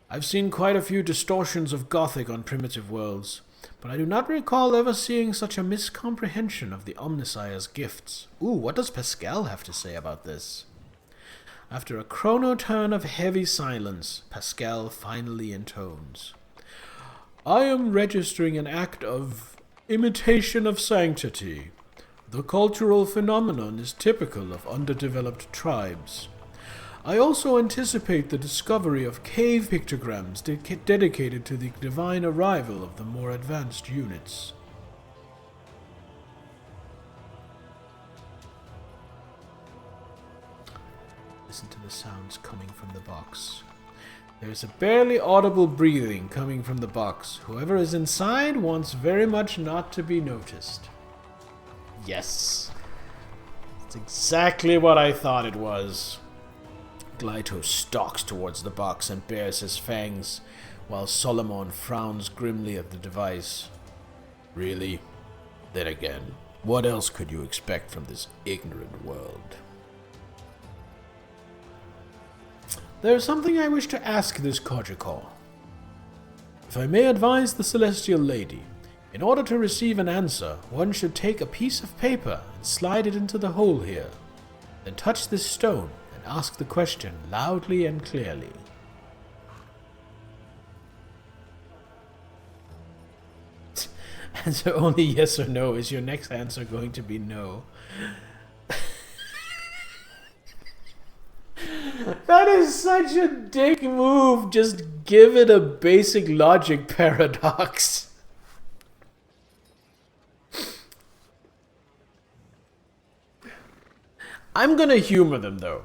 I've seen quite a few distortions of Gothic on primitive worlds, but I do not recall ever seeing such a miscomprehension of the Omnissiah's gifts. Ooh, what does Pascal have to say about this? After a chrono-turn of heavy silence, Pascal finally intones. I am registering an act of imitation of sanctity. The cultural phenomenon is typical of underdeveloped tribes. I also anticipate the discovery of cave pictograms dedicated to the divine arrival of the more advanced units. Listen to the sounds coming from the box. There is a barely audible breathing coming from the box. Whoever is inside wants very much not to be noticed. Yes. That's exactly what I thought it was. Glyto stalks towards the box and bares his fangs, while Solomon frowns grimly at the device. Really? Then again, what else could you expect from this ignorant world? There is something I wish to ask this Kojikor. If I may advise the Celestial Lady, In order to receive an answer, one should take a piece of paper and slide it into the hole here. Then touch this stone and ask the question loudly and clearly. Answer only yes or no. Is your next answer going to be no? That is such a dick move. Just give it a basic logic paradox. I'm gonna humor them though.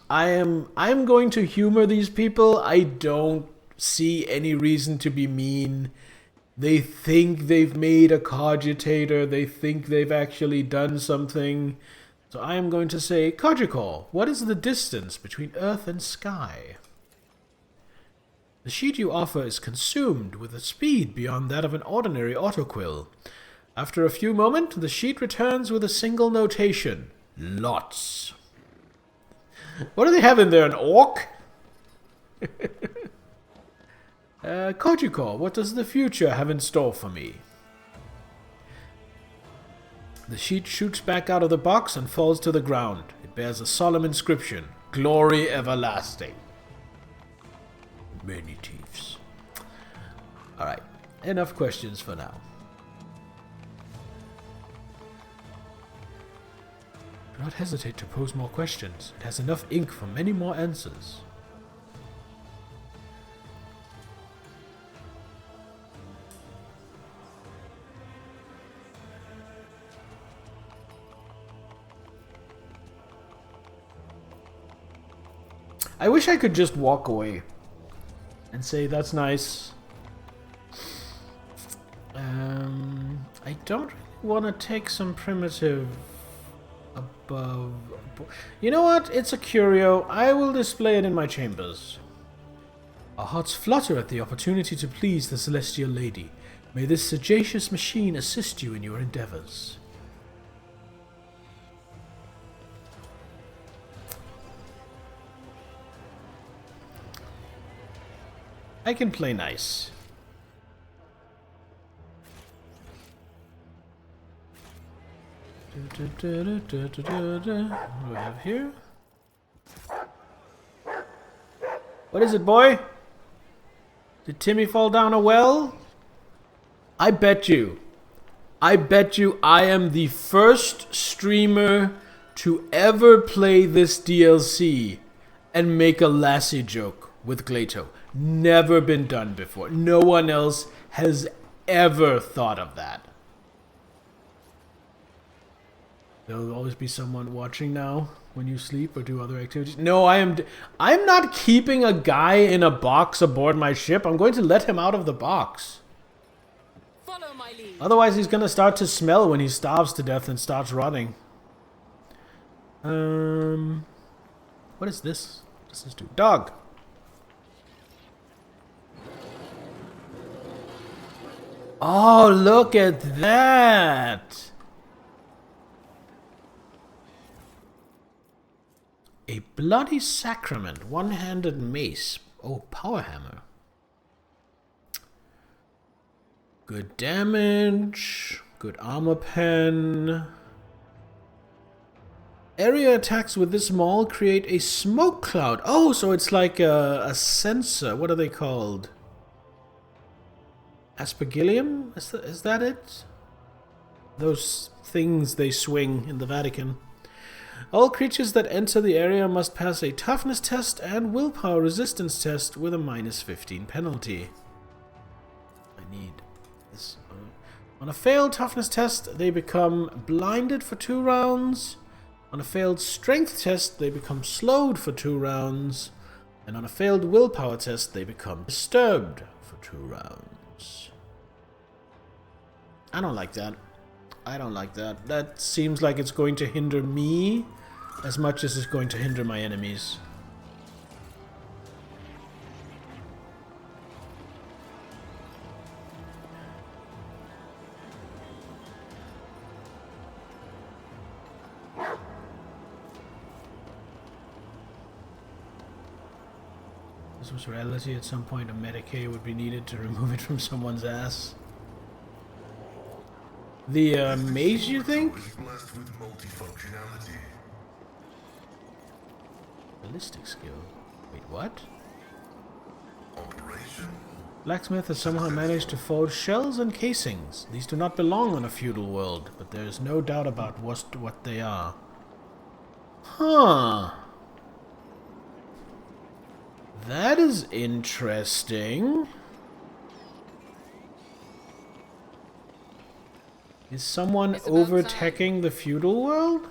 I'm going to humor these people. I don't see any reason to be mean. They think they've made a cogitator. They think they've actually done something. So I am going to say, Cogicor, what is the distance between Earth and sky? The sheet you offer is consumed with a speed beyond that of an ordinary autoquill. After a few moments, the sheet returns with a single notation. Lots. What do they have in there, an orc? Cogicor, what does the future have in store for me? The sheet shoots back out of the box and falls to the ground. It bears a solemn inscription. Glory everlasting. Many thieves. Alright, enough questions for now. Do not hesitate to pose more questions. It has enough ink for many more answers. I wish I could just walk away and say, that's nice. I don't really want to take some primitive above. You know what? It's a curio. I will display it in my chambers. Our hearts flutter at the opportunity to please the celestial lady. May this sagacious machine assist you in your endeavors. I can play nice. What do we have here? What is it, boy? Did Timmy fall down a well? I bet you I am the first streamer to ever play this DLC and make a Lassie joke with Glato. Never been done before. No one else has ever thought of that. There'll always be someone watching now when you sleep or do other activities. No, I'm not keeping a guy in a box aboard my ship. I'm going to let him out of the box. Follow my lead. Otherwise, he's going to start to smell when he starves to death and starts rotting. What is this? What does this do? Dog. Oh, look at that! A bloody sacrament, one-handed mace. Oh, power hammer. Good damage. Good armor pen. Area attacks with this maul create a smoke cloud. Oh, so it's like a sensor. What are they called? Aspergillium? Is that it? Those things they swing in the Vatican. All creatures that enter the area must pass a toughness test and willpower resistance test with a -15 penalty. I need this. On a failed toughness test, they become blinded for 2 rounds. On a failed strength test, they become slowed for 2 rounds. And on a failed willpower test, they become disturbed for 2 rounds. I don't like that. I don't like that. That seems like it's going to hinder me as much as it's going to hinder my enemies. This was reality. At some point, a Medicaid would be needed to remove it from someone's ass. The mage, you think? Blessed with multifunctionality. Ballistic skill. Wait, what? Operation. Blacksmith has somehow managed to forge shells and casings. These do not belong on a feudal world, but there is no doubt about what they are. Huh. That is interesting. Is someone It's about overtaking the feudal world?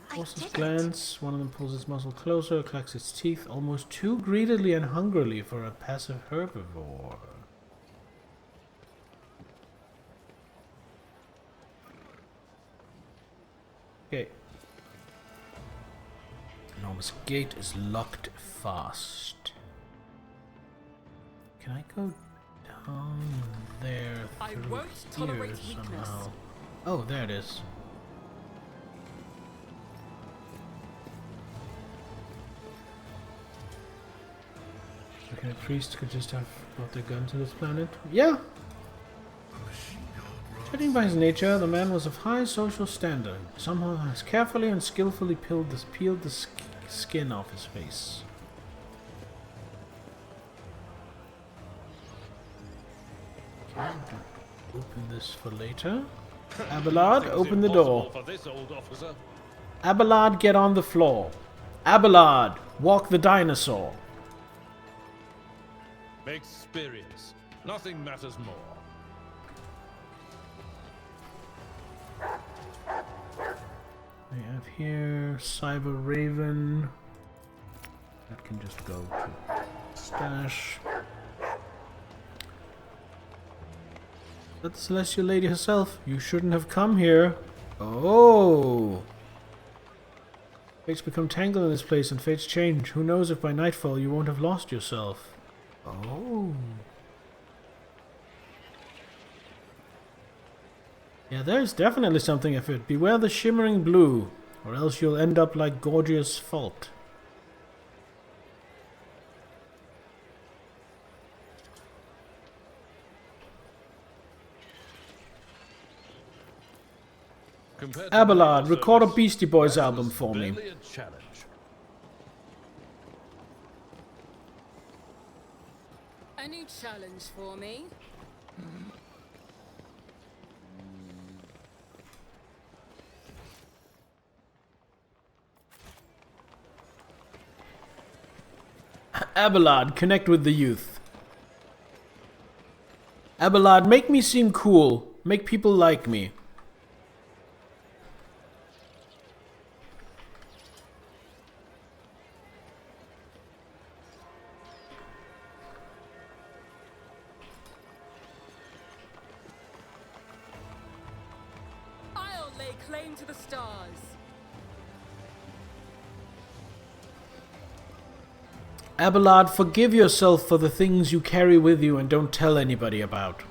Horses glance, one of them pulls its muzzle closer, cracks its teeth almost too greedily and hungrily for a passive herbivore. Okay. Enormous gate is locked fast. Can I go down there I through won't here tolerate weakness. somehow? Oh, there it is. Okay, a priest could just have brought their gun to this planet. Yeah! Judging by his nature, the man was of high social standard. Somehow has carefully and skillfully peeled the skin off his face. Okay, open this for later. Abelard, open the door. For this old officer. Abelard, get on the floor. Abelard, walk the dinosaur. Experience. Nothing matters more. We have here Cyber Raven. That can just go to stash. But the Celestial Lady herself, you shouldn't have come here. Oh! Fates become tangled in this place and fates change. Who knows if by nightfall you won't have lost yourself. Oh. Yeah, there's definitely something afoot. Beware the shimmering blue, or else you'll end up like Gorgias' fault. Compared to Abelard, my record a service, Beastie Boys that album was for me. barely a challenge. Any challenge for me? Abelard, connect with the youth. Abelard, make me seem cool. Make people like me. I'll lay claim to the stars. Abelard, forgive yourself for the things you carry with you and don't tell anybody about.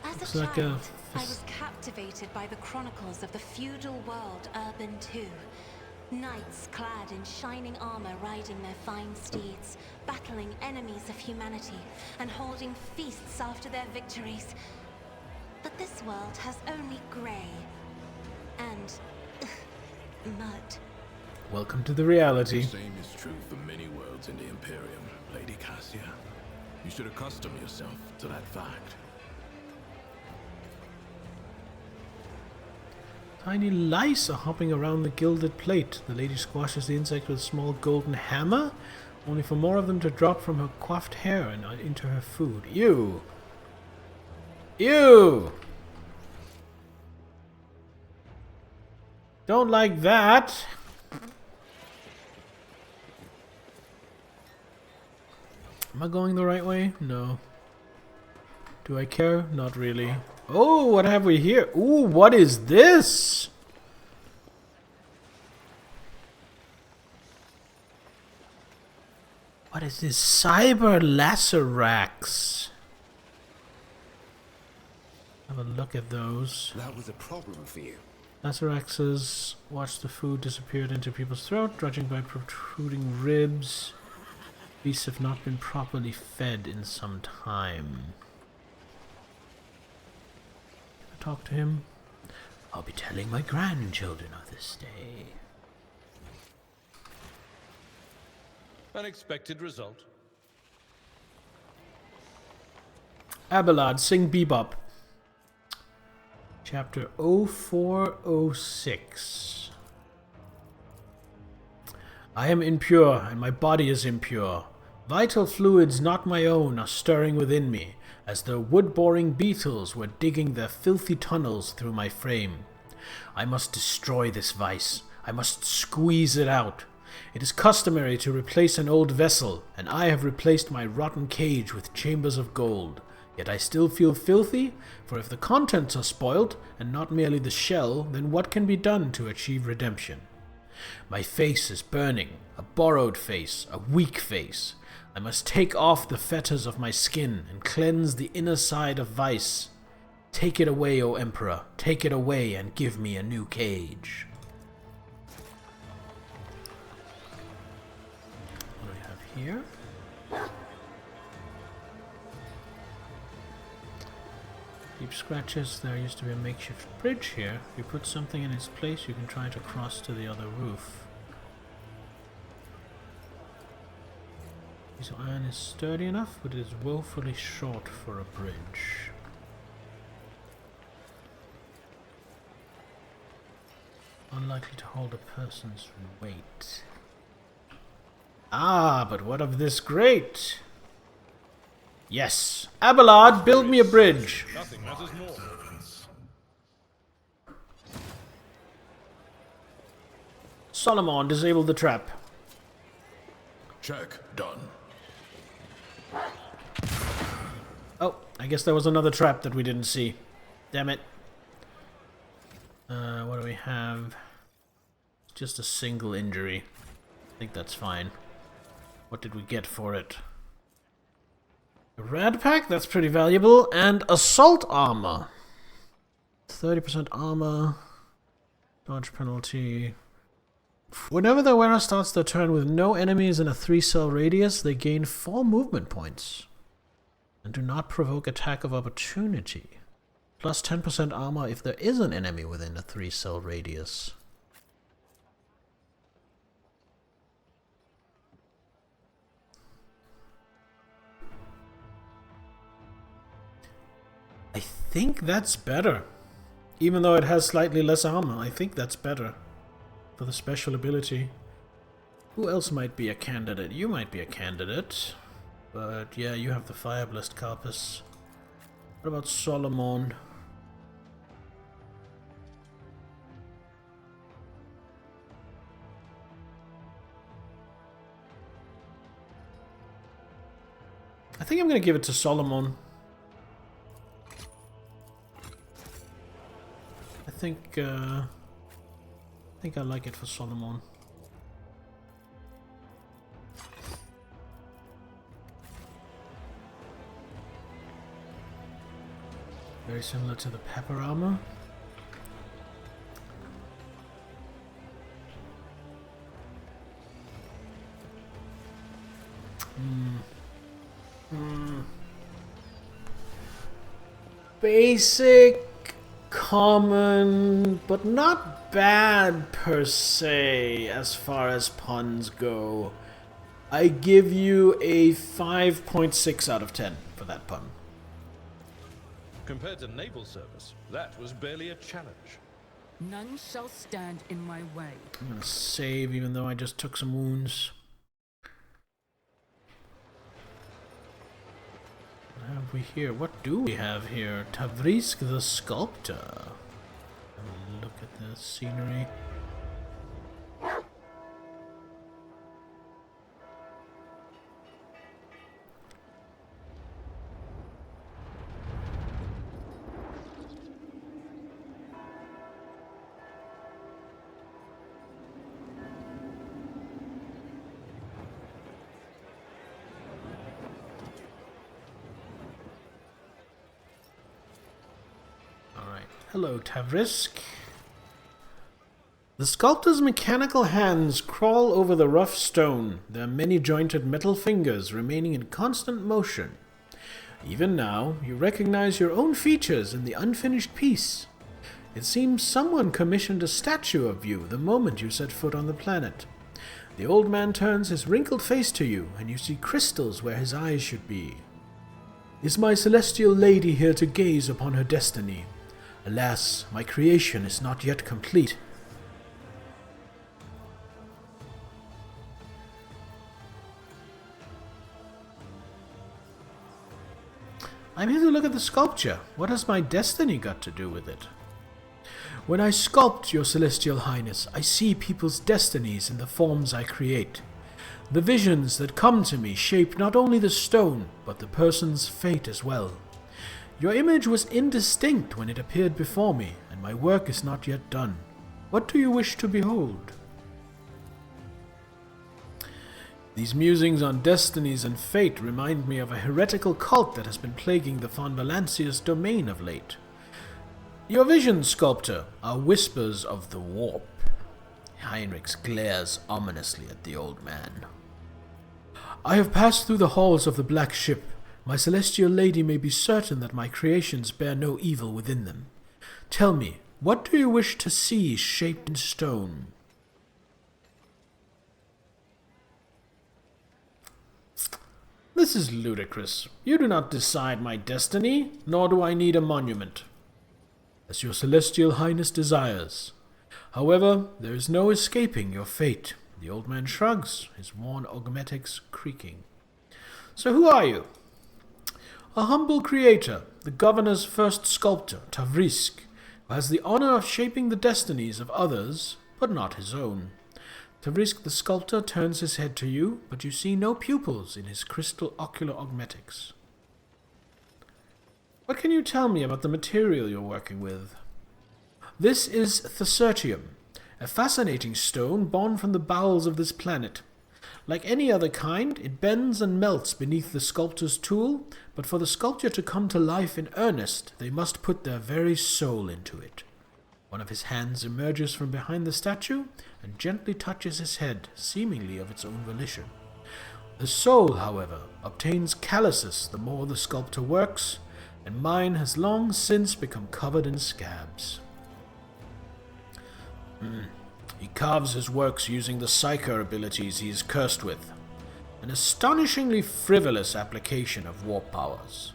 As Looks a like child, a I was captivated by the chronicles of the feudal world Urban II. Knights clad in shining armor riding their fine steeds, battling enemies of humanity, and holding feasts after their victories. But this world has only grey and mud. Welcome to the reality. The same is true for many worlds in the Imperium, Lady Cassia. You should accustom yourself to that fact. Tiny lice are hopping around the gilded plate. The lady squashes the insect with a small golden hammer, only for more of them to drop from her coiffed hair and into her food. Ew! Ew! Don't like that! Am I going the right way? No. Do I care? Not really. Oh, what have we here? Ooh, what is this? What is this? Cyber Lacerax. Have a look at those. That was a problem for you. Laceraxes watch the food disappear into people's throat, judging by protruding ribs. Beasts have not been properly fed in some time. Can I talk to him? I'll be telling my grandchildren of this day. Unexpected result. Abelard, sing bebop. Chapter 0406. I am impure, and my body is impure. Vital fluids not my own are stirring within me, as though wood-boring beetles were digging their filthy tunnels through my frame. I must destroy this vice. I must squeeze it out. It is customary to replace an old vessel, and I have replaced my rotten cage with chambers of gold. Yet I still feel filthy, for if the contents are spoilt, and not merely the shell, then what can be done to achieve redemption? My face is burning, a borrowed face, a weak face. I must take off the fetters of my skin and cleanse the inner side of vice. Take it away, O Emperor, take it away and give me a new cage. What do we have here? Deep scratches. There used to be a makeshift bridge here. If you put something in its place, you can try to cross to the other roof. This iron is sturdy enough, but it is woefully short for a bridge. Unlikely to hold a person's weight. Ah, but what of this grate? Yes. Abelard, build me a bridge. Nothing matters more. Solomon, disable the trap. Check. Done. Oh, I guess there was another trap that we didn't see. Damn it. What do we have? Just a single injury. I think that's fine. What did we get for it? A rad pack, that's pretty valuable, and assault armor. 30% armor, dodge penalty. Whenever the wearer starts their turn with no enemies in a 3-cell radius, they gain 4 movement points. And do not provoke attack of opportunity. Plus 10% armor if there is an enemy within a 3-cell radius. I think that's better. Even though it has slightly less armor, I think that's better. For the special ability. Who else might be a candidate? You might be a candidate. But yeah, you have the Fire Blessed Carpus. What about Solomon? I think I'm gonna give it to Solomon. I think I like it for Solomon. Very similar to the pepper armor. Basic, common, but not bad per se as far as puns go. I give you a 5.6 out of 10 for that pun. Compared to naval service, that was barely a challenge. None shall stand in my way. I'm gonna save even though I just took some wounds. What have we here? What do we have here? Tavrisk the Sculptor. Have a look at the scenery. Hello, Tavrisk. The sculptor's mechanical hands crawl over the rough stone, their many-jointed metal fingers remaining in constant motion. Even now, you recognize your own features in the unfinished piece. It seems someone commissioned a statue of you the moment you set foot on the planet. The old man turns his wrinkled face to you, and you see crystals where his eyes should be. Is my celestial lady here to gaze upon her destiny? Alas, my creation is not yet complete. I'm here to look at the sculpture. What has my destiny got to do with it? When I sculpt, your celestial highness, I see people's destinies in the forms I create. The visions that come to me shape not only the stone, but the person's fate as well. Your image was indistinct when it appeared before me, and my work is not yet done. What do you wish to behold? These musings on destinies and fate remind me of a heretical cult that has been plaguing the Von Valancius domain of late. Your visions, sculptor, are whispers of the warp. Heinrichs glares ominously at the old man. I have passed through the halls of the Black Ship. My celestial lady may be certain that my creations bear no evil within them. Tell me, what do you wish to see shaped in stone? This is ludicrous. You do not decide my destiny, nor do I need a monument. As your celestial highness desires. However, there is no escaping your fate. The old man shrugs, his worn augmetics creaking. So who are you? A humble creator, the governor's first sculptor, Tavrisk, who has the honor of shaping the destinies of others, but not his own. Tavrisk the sculptor turns his head to you, but you see no pupils in his crystal ocular augmetics. What can you tell me about the material you're working with? This is Thercertium, a fascinating stone born from the bowels of this planet. Like any other kind, it bends and melts beneath the sculptor's tool, but for the sculpture to come to life in earnest, they must put their very soul into it. One of his hands emerges from behind the statue and gently touches his head, seemingly of its own volition. The soul, however, obtains calluses the more the sculptor works, and mine has long since become covered in scabs. He carves his works using the psyker abilities he is cursed with, an astonishingly frivolous application of warp powers.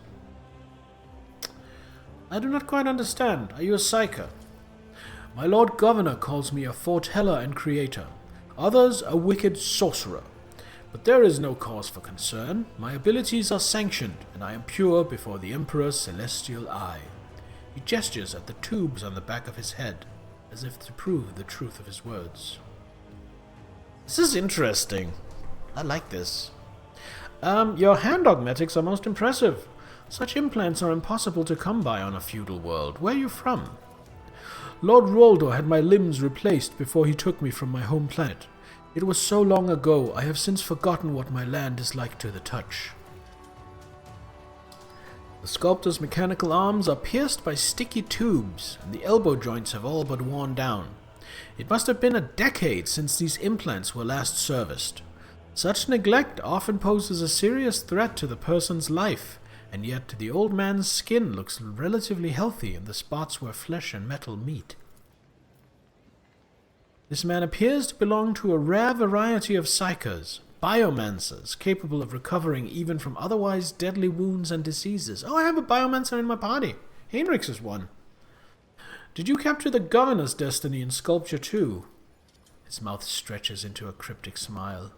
I do not quite understand. Are you a psyker? My Lord Governor calls me a foreteller and creator, others a wicked sorcerer. But there is no cause for concern. My abilities are sanctioned, and I am pure before the Emperor's celestial eye. He gestures at the tubes on the back of his head, as if to prove the truth of his words. This is interesting. I like this. Your hand augmetics are most impressive. Such implants are impossible to come by on a feudal world. Where are you from? Lord Roldo had my limbs replaced before he took me from my home planet. It was so long ago, I have since forgotten what my land is like to the touch. The sculptor's mechanical arms are pierced by sticky tubes, and the elbow joints have all but worn down. It must have been a decade since these implants were last serviced. Such neglect often poses a serious threat to the person's life, and yet the old man's skin looks relatively healthy in the spots where flesh and metal meet. This man appears to belong to a rare variety of psychers, biomancers, capable of recovering even from otherwise deadly wounds and diseases. Oh, I have a biomancer in my party. Heinrichs is one. Did you capture the governor's destiny in sculpture too? His mouth stretches into a cryptic smile.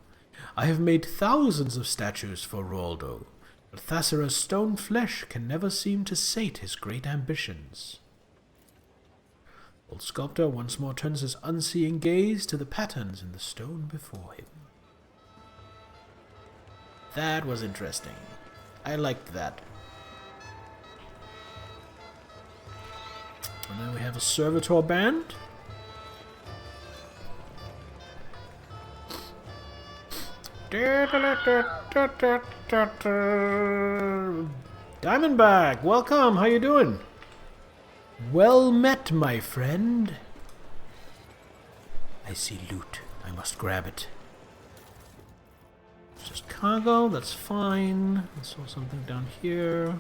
I have made thousands of statues for Roldo, but Thassa's stone flesh can never seem to sate his great ambitions. Old sculptor once more turns his unseeing gaze to the patterns in the stone before him. That was interesting. I liked that. And then we have a servitor band. Diamondback, welcome. How you doing? Well met, my friend. I see loot. I must grab it. It's just cargo, that's fine. I saw something down here.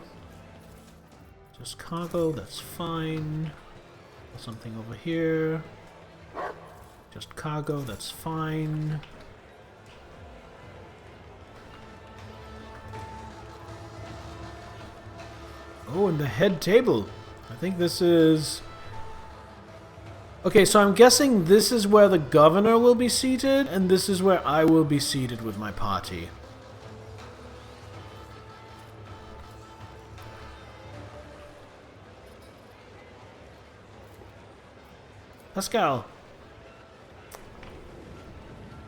Just cargo, that's fine. Something over here. Just cargo, that's fine. Oh, and the head table. I think this is... Okay, so I'm guessing this is where the governor will be seated, and this is where I will be seated with my party. Pascal.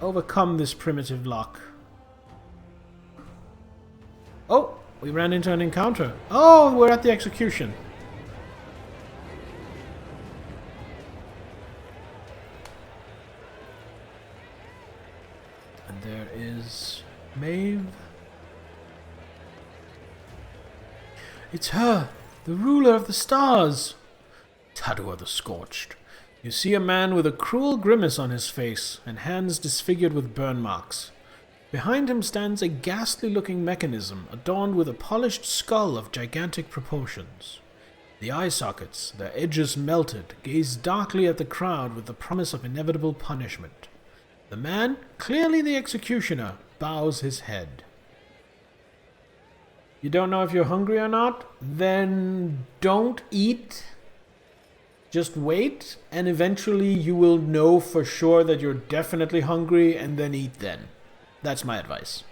Overcome this primitive lock. Oh, we ran into an encounter. Oh, we're at the execution. And there is Maeve. It's her, the ruler of the stars. Tadua the Scorched. You see a man with a cruel grimace on his face and hands disfigured with burn marks. Behind him stands a ghastly-looking mechanism adorned with a polished skull of gigantic proportions. The eye sockets, their edges melted, gaze darkly at the crowd with the promise of inevitable punishment. The man, clearly the executioner, bows his head. You don't know if you're hungry or not? Then don't eat. Just wait, and eventually you will know for sure that you're definitely hungry, and then eat then. That's my advice.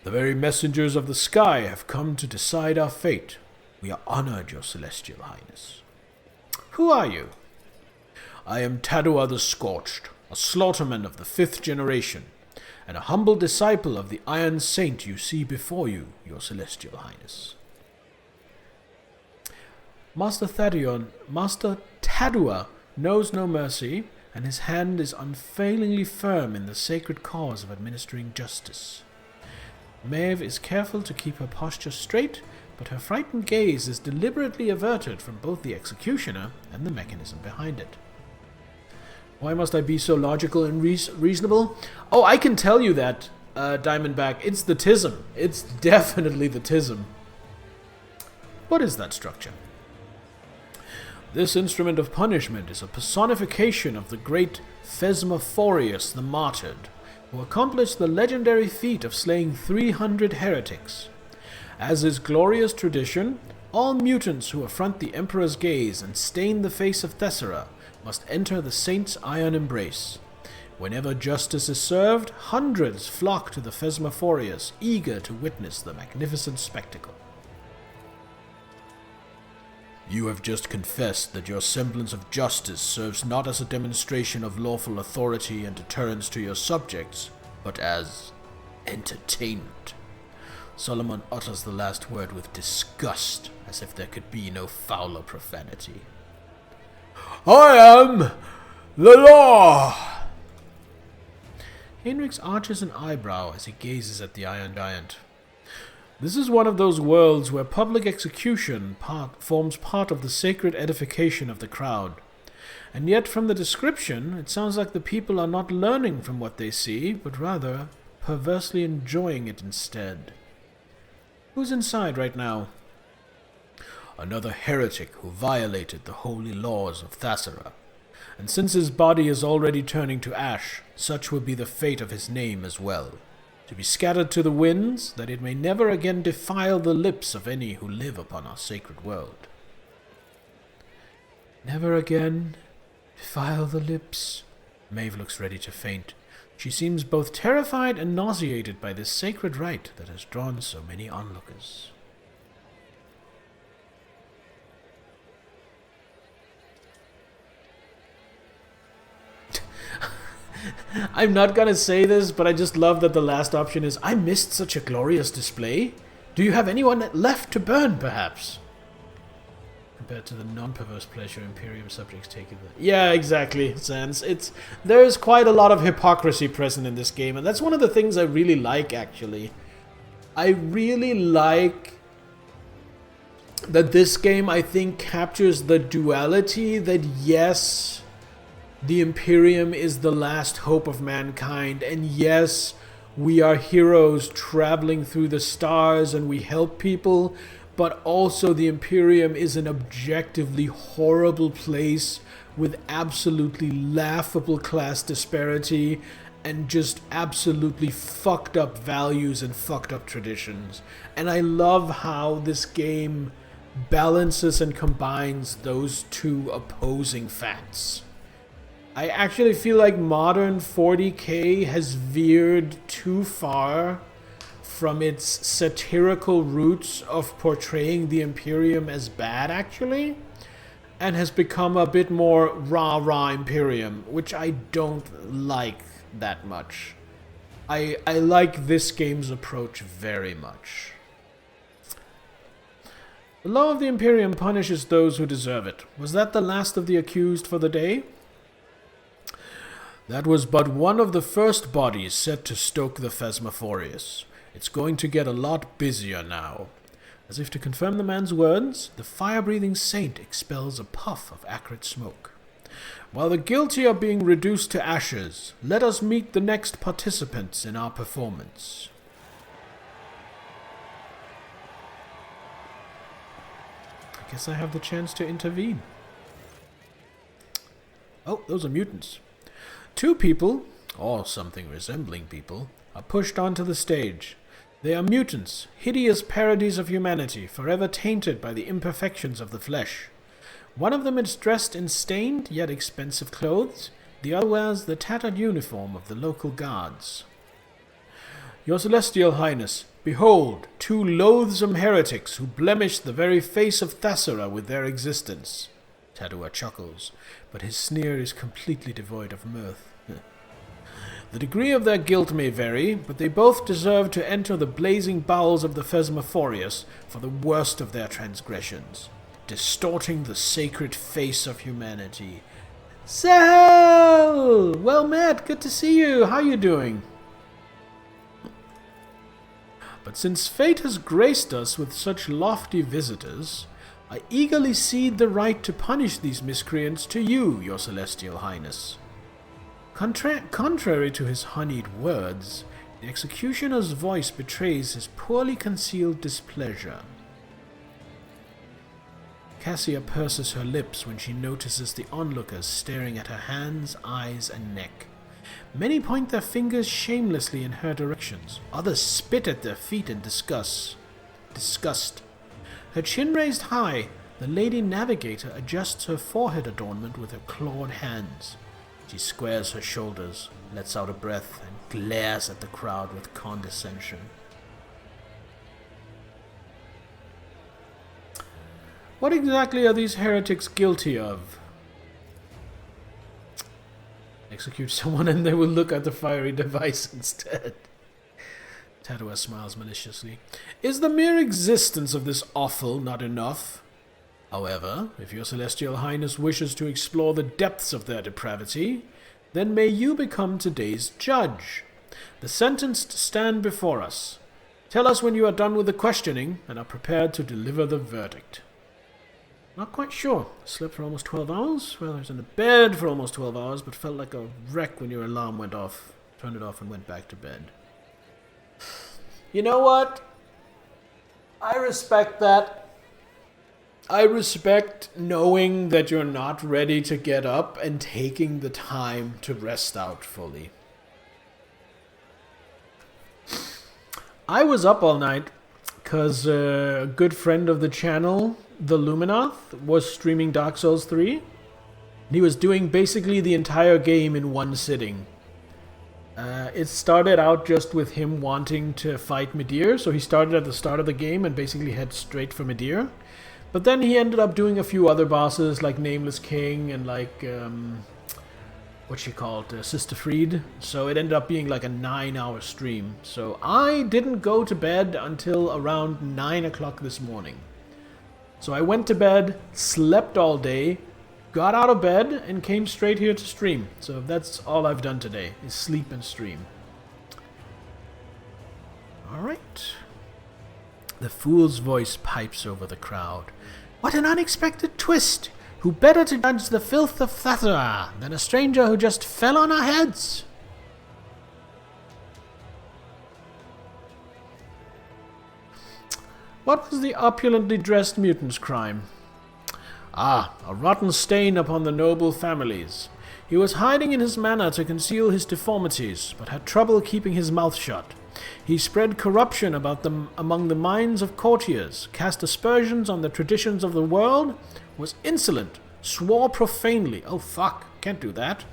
The very messengers of the sky have come to decide our fate. We are honored, your celestial highness. Who are you? I am Tadua the Scorched, a slaughterman of the 5th generation, and a humble disciple of the Iron Saint you see before you, your celestial highness. Master Tadua knows no mercy, and his hand is unfailingly firm in the sacred cause of administering justice. Maeve is careful to keep her posture straight, but her frightened gaze is deliberately averted from both the executioner and the mechanism behind it. Why must I be so logical and reasonable? Oh, I can tell you that, Diamondback. It's the Tism. It's definitely the Tism. What is that structure? This instrument of punishment is a personification of the great Thesmophorius the Martyred, who accomplished the legendary feat of slaying 300 heretics. As is glorious tradition, all mutants who affront the Emperor's gaze and stain the face of Thessera must enter the Saint's iron embrace. Whenever justice is served, hundreds flock to the Thesmophorius, eager to witness the magnificent spectacle. You have just confessed that your semblance of justice serves not as a demonstration of lawful authority and deterrence to your subjects, but as entertainment. Solomon utters the last word with disgust, as if there could be no fouler profanity. I am the law! Heinrichs arches an eyebrow as he gazes at the Iron Giant. This is one of those worlds where public execution forms part of the sacred edification of the crowd. And yet from the description, it sounds like the people are not learning from what they see, but rather perversely enjoying it instead. Who's inside right now? Another heretic who violated the holy laws of Thessera. And since his body is already turning to ash, such will be the fate of his name as well. To be scattered to the winds, that it may never again defile the lips of any who live upon our sacred world. Never again defile the lips. Maeve looks ready to faint. She seems both terrified and nauseated by this sacred rite that has drawn so many onlookers. I'm not gonna say this, but I just love that the last option is, I missed such a glorious display. Do you have anyone left to burn, perhaps? Compared to the non-perverse pleasure Imperium subjects take. Yeah, exactly, Sans. There's quite a lot of hypocrisy present in this game, and that's one of the things I really like, actually. I really like that this game, I think, captures the duality that, yes, the Imperium is the last hope of mankind, and yes, we are heroes traveling through the stars and we help people, but also the Imperium is an objectively horrible place with absolutely laughable class disparity and just absolutely fucked up values and fucked up traditions. And I love how this game balances and combines those two opposing facts. I actually feel like modern 40k has veered too far from its satirical roots of portraying the Imperium as bad, actually, and has become a bit more rah-rah Imperium, which I don't like that much. I like this game's approach very much. The law of the Imperium punishes those who deserve it. Was that the last of the accused for the day? That was but one of the first bodies set to stoke the Phasmophorius. It's going to get a lot busier now. As if to confirm the man's words, the fire-breathing saint expels a puff of acrid smoke. While the guilty are being reduced to ashes, let us meet the next participants in our performance. I guess I have the chance to intervene. Oh, those are mutants. 2 people, or something resembling people, are pushed onto the stage. They are mutants, hideous parodies of humanity, forever tainted by the imperfections of the flesh. One of them is dressed in stained yet expensive clothes. The other wears the tattered uniform of the local guards. Your Celestial Highness, behold, 2 loathsome heretics who blemish the very face of Thasura with their existence. Tadua chuckles, but his sneer is completely devoid of mirth. The degree of their guilt may vary, but they both deserve to enter the blazing bowels of the Phasmophorius for the worst of their transgressions, distorting the sacred face of humanity. Sal! Well met, good to see you. How you doing? But since fate has graced us with such lofty visitors, I eagerly cede the right to punish these miscreants to you, your Celestial Highness. Contrary to his honeyed words, the executioner's voice betrays his poorly concealed displeasure. Cassia purses her lips when she notices the onlookers staring at her hands, eyes, and neck. Many point their fingers shamelessly in her directions. Others spit at their feet in disgust. Her chin raised high, the Lady Navigator adjusts her forehead adornment with her clawed hands. She squares her shoulders, lets out a breath, and glares at the crowd with condescension. What exactly are these heretics guilty of? Execute someone and they will look at the fiery device instead. Tadua smiles maliciously. Is the mere existence of this offal not enough? However, if your Celestial Highness wishes to explore the depths of their depravity, then may you become today's judge. The sentenced stand before us. Tell us when you are done with the questioning and are prepared to deliver the verdict. Not quite sure. Slept for almost 12 hours. Well, I was in a bed for almost 12 hours, but felt like a wreck when your alarm went off. Turned it off and went back to bed. You know what? I respect that. I respect knowing that you're not ready to get up and taking the time to rest out fully. I was up all night because a good friend of the channel, the Luminath, was streaming Dark Souls 3. And he was doing basically the entire game in one sitting. It started out just with him wanting to fight Midir, so he started at the start of the game and basically head straight for Midir. But then he ended up doing a few other bosses like Nameless King and like, Sister Freed. So it ended up being like a 9-hour stream. So I didn't go to bed until around 9 o'clock this morning. So I went to bed, slept all day, got out of bed, and came straight here to stream. So that's all I've done today, is sleep and stream. Alright. The fool's voice pipes over the crowd. What an unexpected twist! Who better to judge the filth of Thathara than a stranger who just fell on our heads? What was the opulently dressed mutant's crime? Ah, a rotten stain upon the noble families. He was hiding in his manor to conceal his deformities, but had trouble keeping his mouth shut. He spread corruption among the minds of courtiers, cast aspersions on the traditions of the world, was insolent, swore profanely. Oh fuck, can't do that.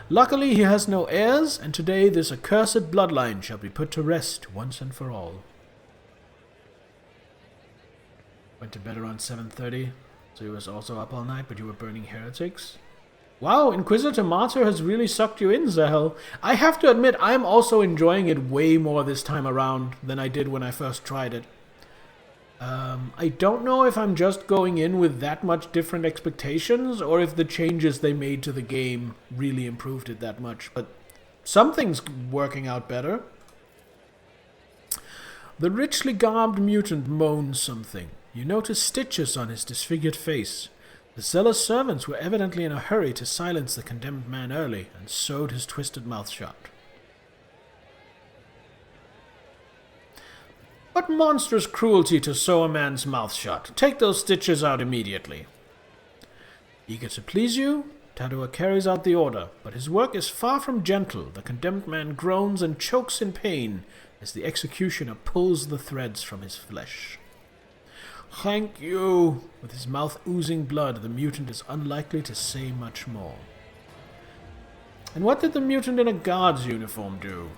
Luckily he has no heirs, and today this accursed bloodline shall be put to rest once and for all. Went to bed around 7:30, so he was also up all night, but you were burning heretics. Wow, Inquisitor Martyr has really sucked you in, Zahel. I have to admit, I'm also enjoying it way more this time around than I did when I first tried it. I don't know if I'm just going in with that much different expectations, or if the changes they made to the game really improved it that much, but something's working out better. The richly garbed mutant moans something. You notice stitches on his disfigured face. The zealous servants were evidently in a hurry to silence the condemned man early, and sewed his twisted mouth shut. What monstrous cruelty to sew a man's mouth shut. Take those stitches out immediately. Eager to please you, Tadua carries out the order, but his work is far from gentle. The condemned man groans and chokes in pain as the executioner pulls the threads from his flesh. Thank you. With his mouth oozing blood, the mutant is unlikely to say much more. And what did the mutant in a guard's uniform do?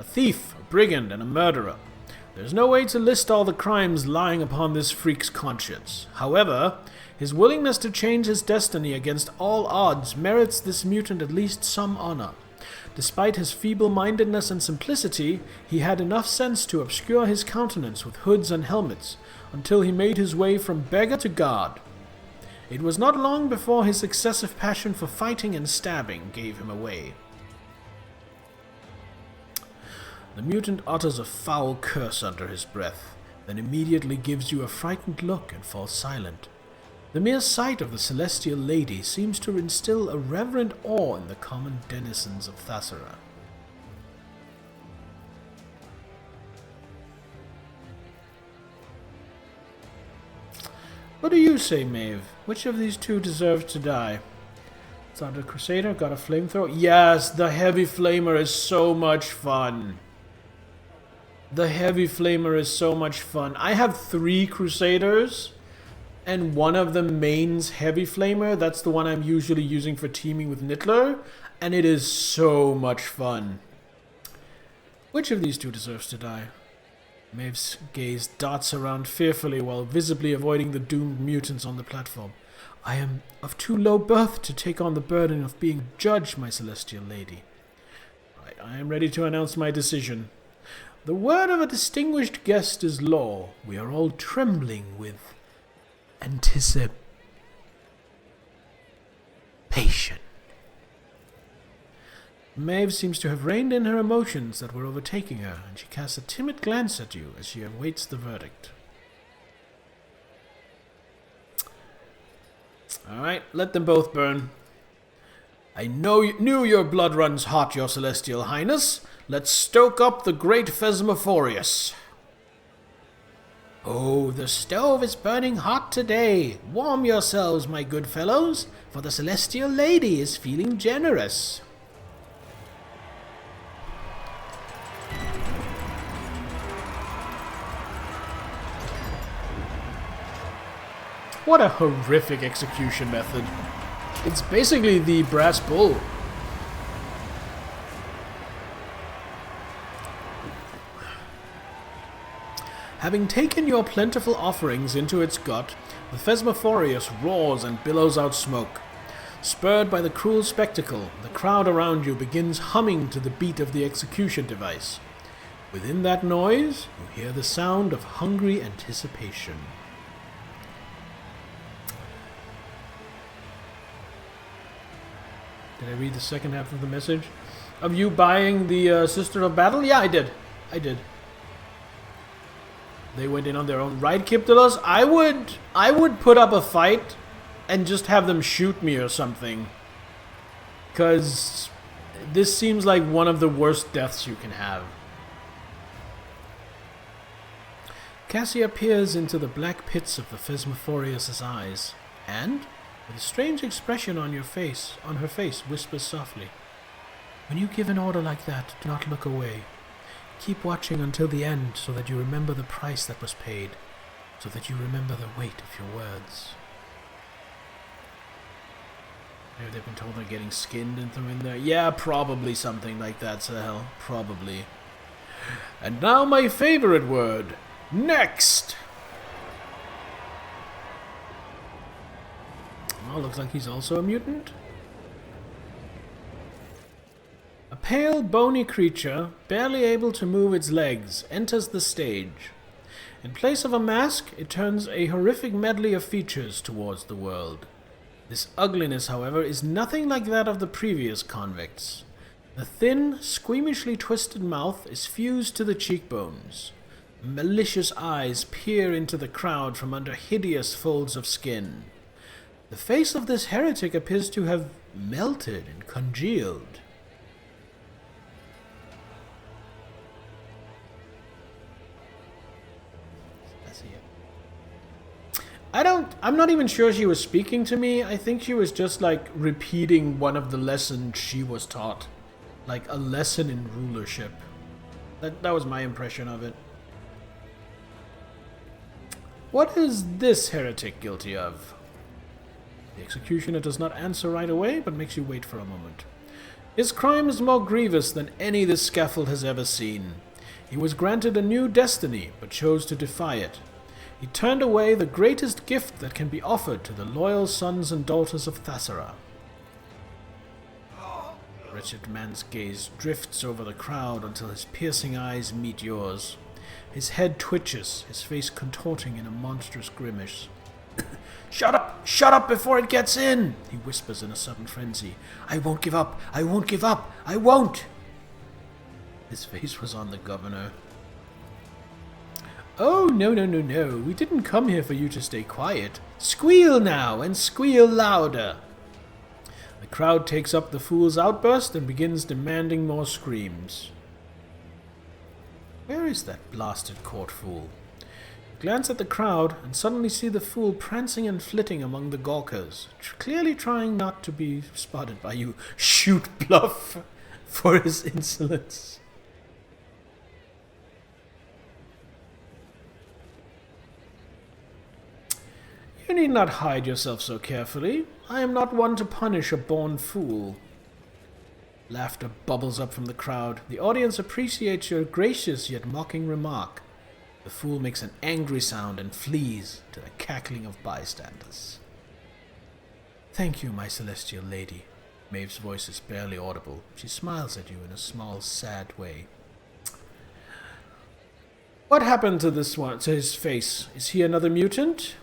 A thief, a brigand, and a murderer. There's no way to list all the crimes lying upon this freak's conscience. However, his willingness to change his destiny against all odds merits this mutant at least some honor. Despite his feeble-mindedness and simplicity, he had enough sense to obscure his countenance with hoods and helmets, until he made his way from beggar to god. It was not long before his excessive passion for fighting and stabbing gave him away. The mutant utters a foul curse under his breath, then immediately gives you a frightened look and falls silent. The mere sight of the celestial lady seems to instill a reverent awe in the common denizens of Thathara. What do you say, Maeve? Which of these two deserves to die? Thought a Crusader got a flamethrower? Yes, the Heavy Flamer is so much fun. The Heavy Flamer is so much fun. I have 3 Crusaders, and one of them mains Heavy Flamer. That's the one I'm usually using for teaming with Nittler, and it is so much fun. Which of these two deserves to die? Maeve's gaze darts around fearfully while visibly avoiding the doomed mutants on the platform. I am of too low birth to take on the burden of being judged, my celestial lady. Right, I am ready to announce my decision. The word of a distinguished guest is law. We are all trembling with anticipation. Maeve seems to have reined in her emotions that were overtaking her, and she casts a timid glance at you as she awaits the verdict. Alright, let them both burn. I knew your blood runs hot, your celestial highness. Let's stoke up the great Phasmophorius. Oh, the stove is burning hot today. Warm yourselves, my good fellows, for the celestial lady is feeling generous. What a horrific execution method. It's basically the brass bull. Having taken your plentiful offerings into its gut, the Phasmophorius roars and billows out smoke. Spurred by the cruel spectacle, the crowd around you begins humming to the beat of the execution device. Within that noise, you hear the sound of hungry anticipation. Did I read the second half of the message? Of you buying the Sister of Battle? Yeah, I did. They went in on their own right, Kiptolos. I would put up a fight and just have them shoot me or something. Because this seems like one of the worst deaths you can have. Cassia peers into the black pits of the Phasmophorius' eyes, and, with a strange expression on her face, whispers softly, "When you give an order like that, do not look away. Keep watching until the end so that you remember the price that was paid, so that you remember the weight of your words." Maybe they've been told they're getting skinned and thrown in there. Yeah, probably something like that, Sahel. Probably. And now my favorite word. Next! Oh, looks like he's also a mutant. A pale, bony creature, barely able to move its legs, enters the stage. In place of a mask, it turns a horrific medley of features towards the world. This ugliness, however, is nothing like that of the previous convicts. The thin, squeamishly twisted mouth is fused to the cheekbones. Malicious eyes peer into the crowd from under hideous folds of skin. The face of this heretic appears to have melted and congealed. I'm not even sure she was speaking to me. I think she was just like repeating one of the lessons she was taught. Like a lesson in rulership. That was my impression of it. What is this heretic guilty of? The executioner does not answer right away, but makes you wait for a moment. His crime is more grievous than any this scaffold has ever seen. He was granted a new destiny, but chose to defy it. He turned away the greatest gift that can be offered to the loyal sons and daughters of Thassara. The wretched man's gaze drifts over the crowd until his piercing eyes meet yours. His head twitches, his face contorting in a monstrous grimace. "Shut up! Shut up before it gets in!" he whispers in a sudden frenzy. "I won't give up! I won't give up! I won't!" His face was on the governor. "Oh, no, no, no, no. We didn't come here for you to stay quiet. Squeal now, and squeal louder." The crowd takes up the fool's outburst and begins demanding more screams. Where is that blasted court fool? You glance at the crowd and suddenly see the fool prancing and flitting among the gawkers, clearly trying not to be spotted by you. Shoot bluff for his insolence. You need not hide yourself so carefully. I am not one to punish a born fool. Laughter bubbles up from the crowd. The audience appreciates your gracious yet mocking remark. The fool makes an angry sound and flees to the cackling of bystanders. "Thank you, my celestial lady." Maeve's voice is barely audible. She smiles at you in a small, sad way. "What happened to this one, to his face? Is he another mutant?"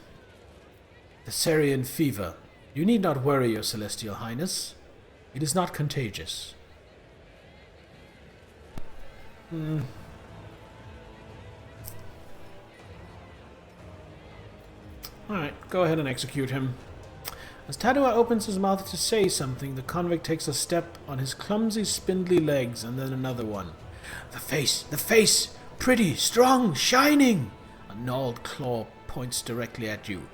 "The Syrian fever. You need not worry, your celestial highness. It is not contagious." Alright, go ahead and execute him. As Tadua opens his mouth to say something, the convict takes a step on his clumsy, spindly legs, and then another one. The face! Pretty, strong, shining! A gnarled claw points directly at you.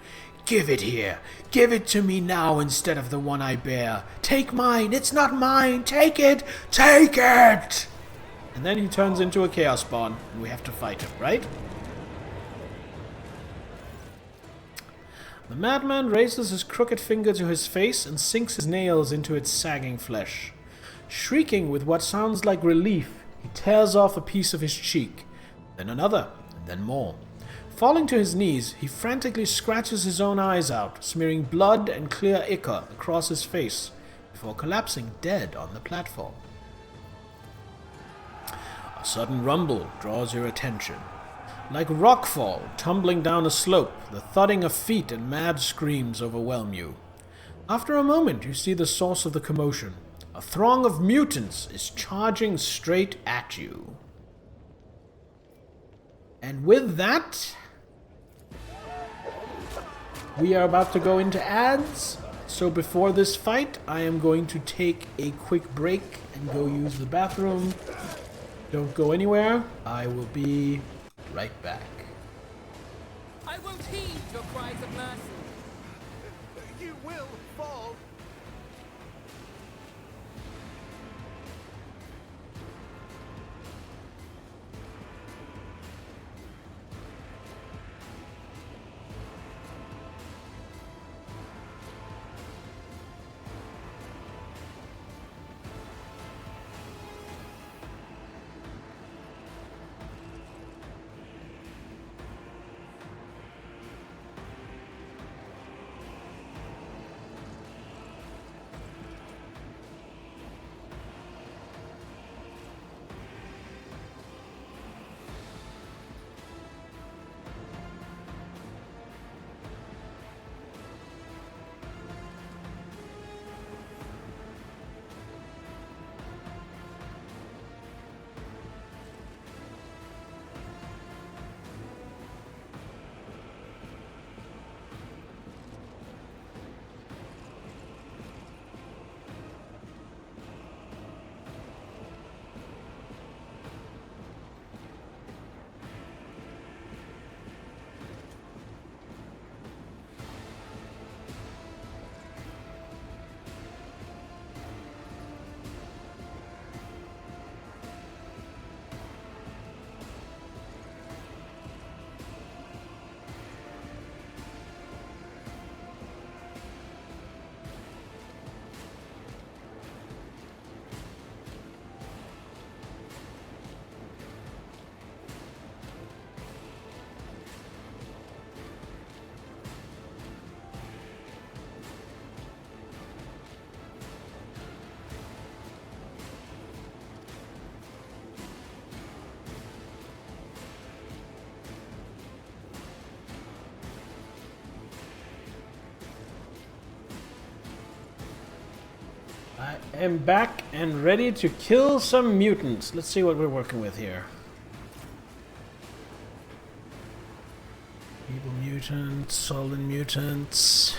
"Give it here! Give it to me now instead of the one I bear! Take mine! It's not mine! Take it! Take it!" And then he turns into a chaos spawn, and we have to fight him, right? The madman raises his crooked finger to his face and sinks his nails into its sagging flesh. Shrieking with what sounds like relief, he tears off a piece of his cheek, then another, and then more. Falling to his knees, he frantically scratches his own eyes out, smearing blood and clear ichor across his face, before collapsing dead on the platform. A sudden rumble draws your attention. Like rockfall tumbling down a slope, the thudding of feet and mad screams overwhelm you. After a moment, you see the source of the commotion. A throng of mutants is charging straight at you. And with that, we are about to go into ads. So before this fight, I am going to take a quick break and go use the bathroom. Don't go anywhere. I will be right back. I won't heed your cries of mercy. You will fall. I am back and ready to kill some mutants. Let's see what we're working with here. Evil mutants, sullen mutants,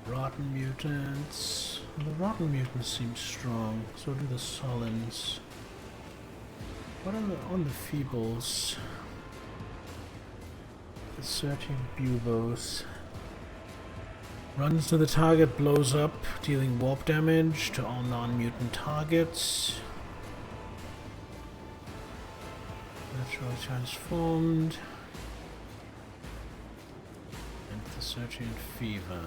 rotten mutants. Well, the rotten mutants seem strong, so do the sullens. What are on the feebles? The searching buboes. Runs to the target, blows up, dealing warp damage to all non-mutant targets. Naturally transformed. And the searching fever.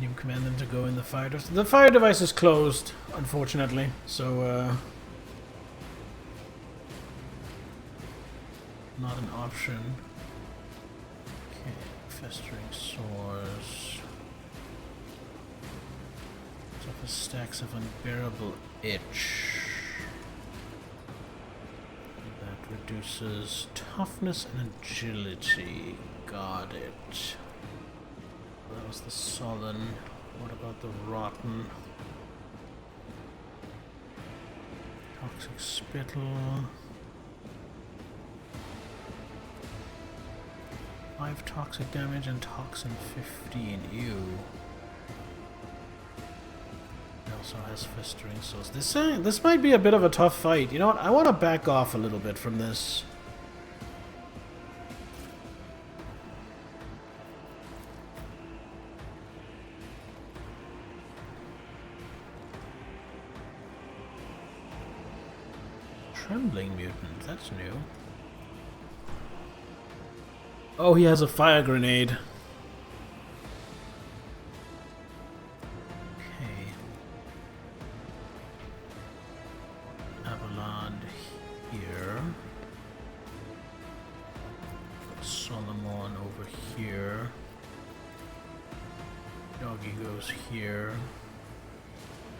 You command them to go in the fire device. The fire device is closed, unfortunately, so not an option. Okay, festering sores. Suffer stacks of unbearable itch. That reduces toughness and agility. Got it. That was the sullen. What about the rotten? Toxic spittle. 5 toxic damage and toxin 15. Ew. It also has festering souls. This might be a bit of a tough fight. You know what? I want to back off a little bit from this. Trembling mutant. That's new. Oh, he has a fire grenade. Okay. Avalon here. Solomon over here. Doggy goes here.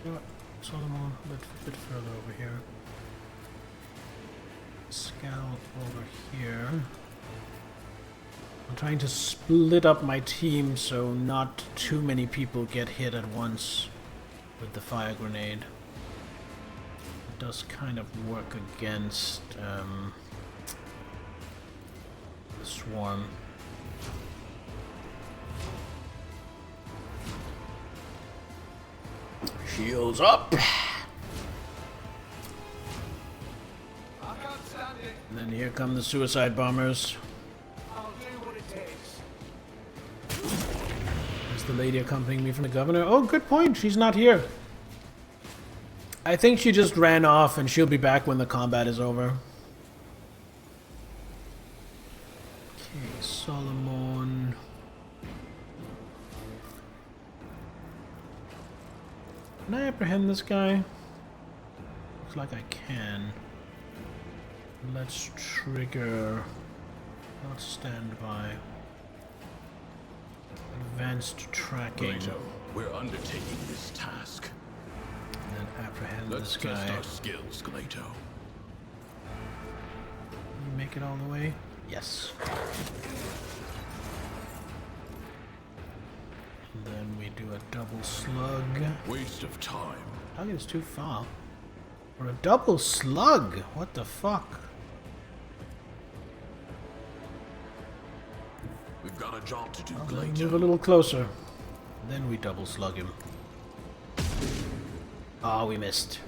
You know what? Solomon a bit further over here. Scout over here. I'm trying to split up my team so not too many people get hit at once with the fire grenade. It does kind of work against the swarm. Shields up! I can't stand it. And then here come the suicide bombers. I'll do what it takes. There's the lady accompanying me from the governor. Oh, good point. She's not here. I think she just ran off and she'll be back when the combat is over. Okay, Solomon. Can I apprehend this guy? Looks like I can. Let's trigger. Not standby. Advanced tracking. Plato, we're undertaking this task. And then apprehend Let's this test guy. our skills, Glato. Make it all the way? Yes. And then we do a double slug. Waste of time. Target is too far. Or a double slug! What the fuck? We've got a job to do, Let me Glato. move a little closer. Then we double slug him. Ah, we missed.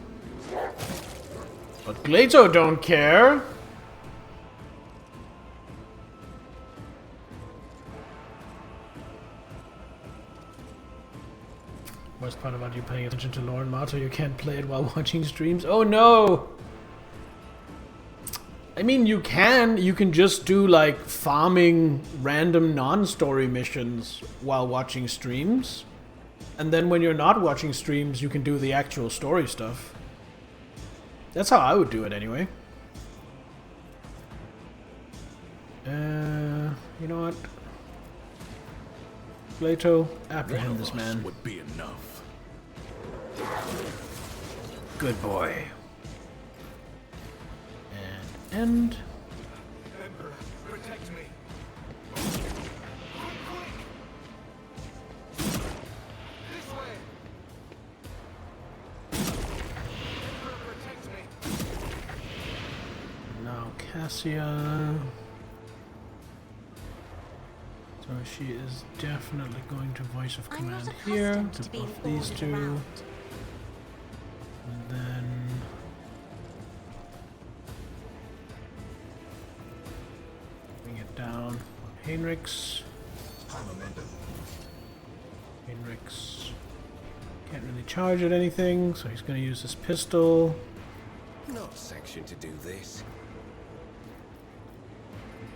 But Glato don't care! Worst part about you paying attention to lore and motto, you can't play it while watching streams. Oh no! I mean, you can just do like farming random non-story missions while watching streams. And then when you're not watching streams, you can do the actual story stuff. That's how I would do it anyway. You know what? Plato, apprehend this man. Would be enough. Good boy. And end. Emperor, protect me. This way. Emperor, protect me. Now Cassia. So she is definitely going to voice of I'm command not here accustomed to to being buff these ordered two. around. And then bring it down on Heinrichs. Heinrichs can't really charge at anything, so he's going to use his pistol. Not sanctioned to do this.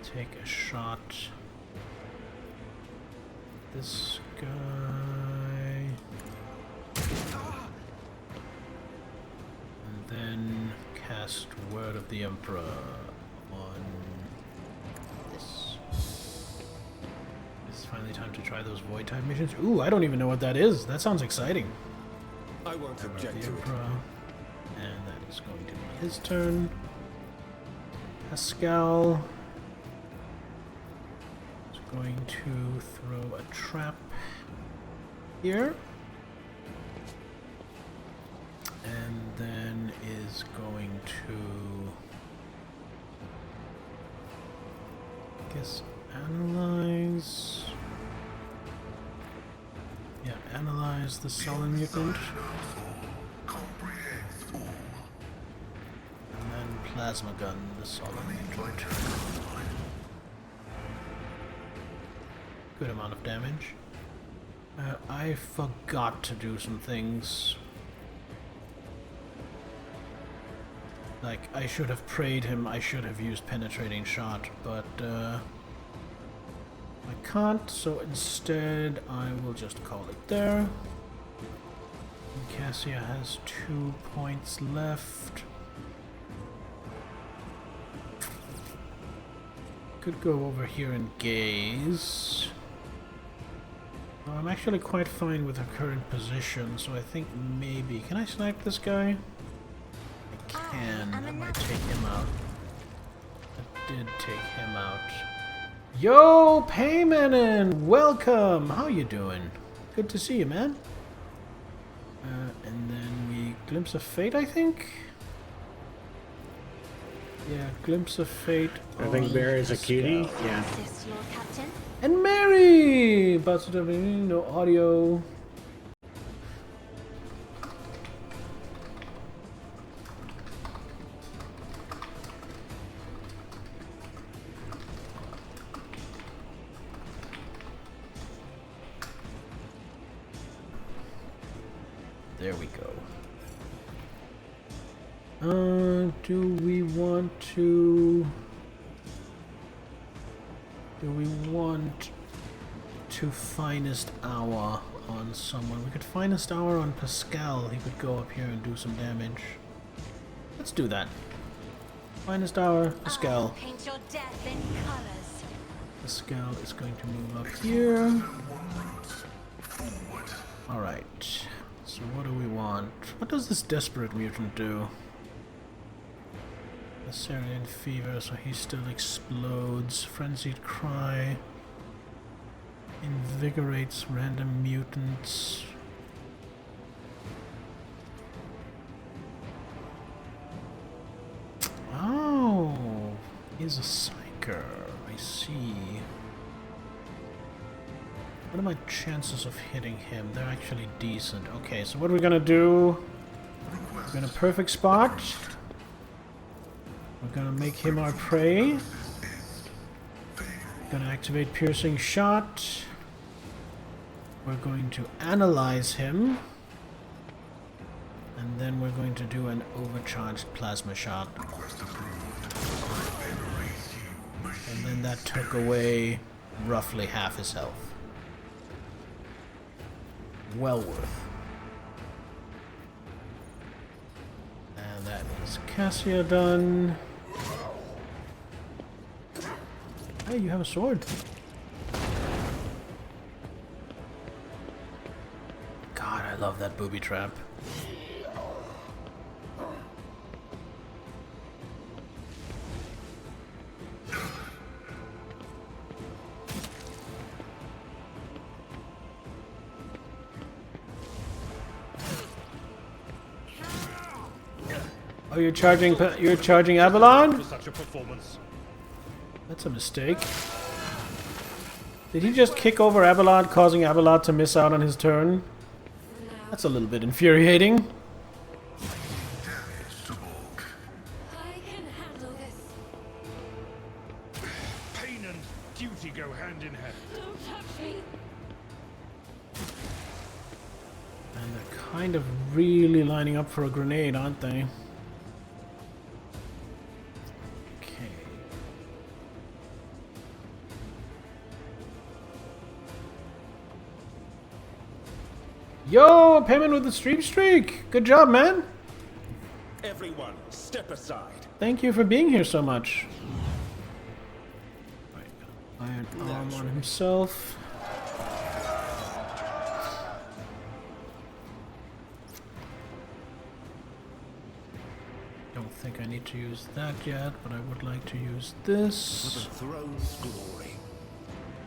Take a shot. This guy. And then cast Word of the Emperor on this. It's finally time to try those void type missions. Ooh, I don't even know what that is. That sounds exciting. I won't Word of object the to it. Emperor. And that is going to be his turn. Pascal is going to throw a trap here. And then is going to, I guess, analyze. Yeah, analyze the sullen mutant. And then plasma gun the sullen mutant. Good amount of damage. I forgot to do some things. Like, I should have prayed him, I should have used penetrating shot, but I can't, so instead I will just call it there. And Cassia has 2 points left. Could go over here and gaze. I'm actually quite fine with her current position, so I think maybe... Can I snipe this guy? I can. That might take him out. That did take him out. Yo, Payman, welcome. How you doing? Good to see you, man. And then we glimpse of fate, I think. Yeah, glimpse of fate. I think Bear is a cutie. Yeah. Assist, Lord Captain. And Mary! But no audio. There we go. Do we want to... Do we want to finest hour on someone? We could finest hour on Pascal. He could go up here and do some damage. Let's do that. Finest hour, Pascal. Paint your death in colors. Pascal is going to move up here. Alright. So what do we want? What does this desperate mutant do? Assyrian fever, so he still explodes. Frenzied cry. Invigorates random mutants. Oh, he's a psyker. I see. What are my chances of hitting him? They're actually decent. Okay, so what are we gonna do? We're gonna perfect spot. We're gonna make him our prey. Gonna activate piercing shot. We're going to analyze him. And then we're going to do an overcharged plasma shot. And then that took away roughly half his health. Well worth. And that is Cassia done. Hey, you have a sword. God, I love that booby trap. Oh, you're charging Avalon? For such a performance. That's a mistake. Did he just kick over Avalon, causing Avalon to miss out on his turn? That's a little bit infuriating. I can handle this. Pain and duty go hand in hand. Don't touch me. And they're kind of really lining up for a grenade, aren't they? Okay. Yo, Payman with the stream streak! Good job, man! Everyone, step aside. Thank you for being here so much. Right. Iron arm on himself. Don't think I need to use that yet, but I would like to use this. For the throne's glory.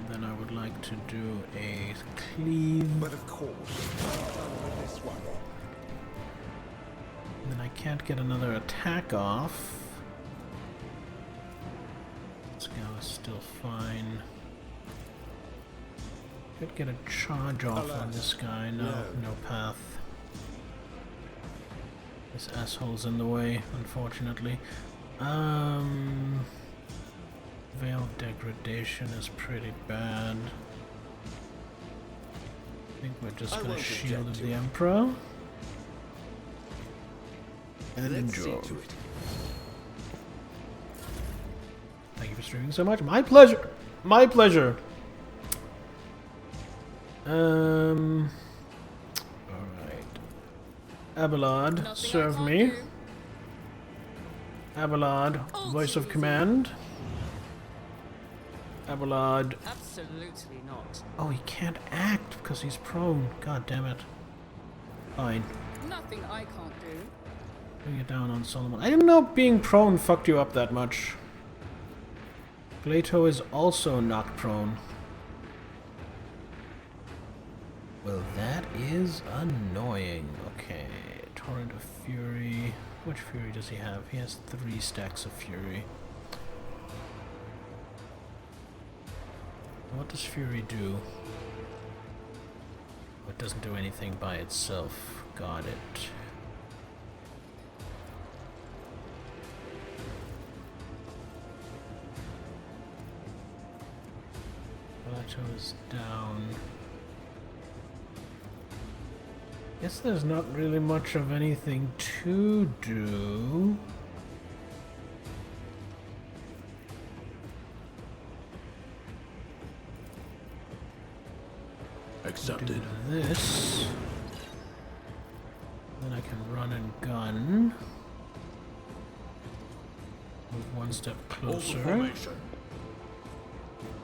Then I would like to do a cleave. But of course, with this one. And then I can't get another attack off. This guy is still fine. Could get a charge off on this guy. No path. This asshole's in the way, unfortunately. Veil degradation is pretty bad. I think we're just gonna shield the Emperor. And enjoy. Thank you for streaming so much. My pleasure. My pleasure. Alright. Abelard, Nothing serve I me. can't do. Abelard, voice of command. Abelard. Absolutely not. Oh, he can't act because he's prone. God damn it. Fine. Nothing I can't do. Bring it down on Solomon. I didn't know being prone fucked you up that much. Glato is also knocked prone. Well, that is annoying. Okay, Torrent of Fury. Which Fury does he have? He has 3 stacks of Fury. What does Fury do? It doesn't do anything by itself. Got it. Plateau is down. Guess there's not really much of anything to do. Accepted. Do this. Then I can run and gun. Move one step closer. Formation.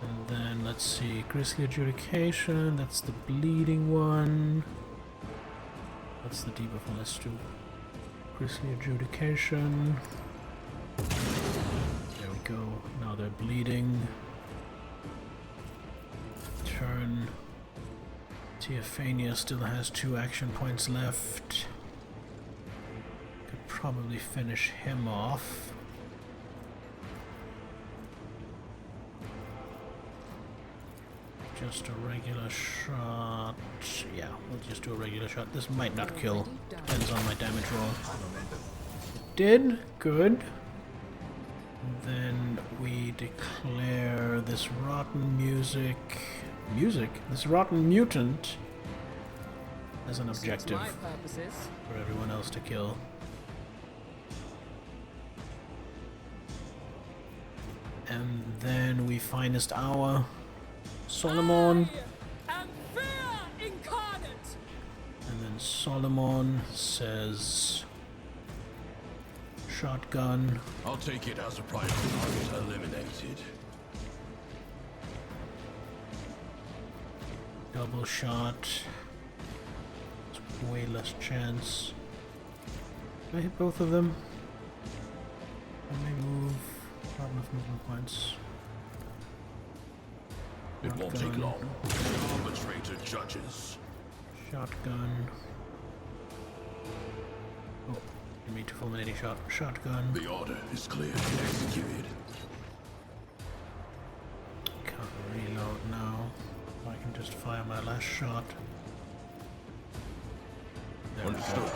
And then let's see, Grisly Adjudication, that's the bleeding one. That's the debuff one, let's do Grisly Adjudication. There we go, now they're bleeding. Turn. Teophania still has 2 action points left. Could probably finish him off. Just a regular shot. Yeah, we'll just do a regular shot. This might not kill. Depends on my damage roll. It did. Good. Then we declare this rotten this rotten mutant as an objective for everyone else to kill. And then we finest hour Solomon. And fear incarnate. And then Solomon says shotgun. I'll take it as a priority target eliminated. Double shot. It's way less chance. Did I hit both of them? Let me move. Not enough movement points. It won't take long. Arbitrator judges. Shotgun. Oh, give me 2 fulminating shot. Shotgun. The order is clear. Executed. Can't reload now. I can just fire my last shot. There Understood. we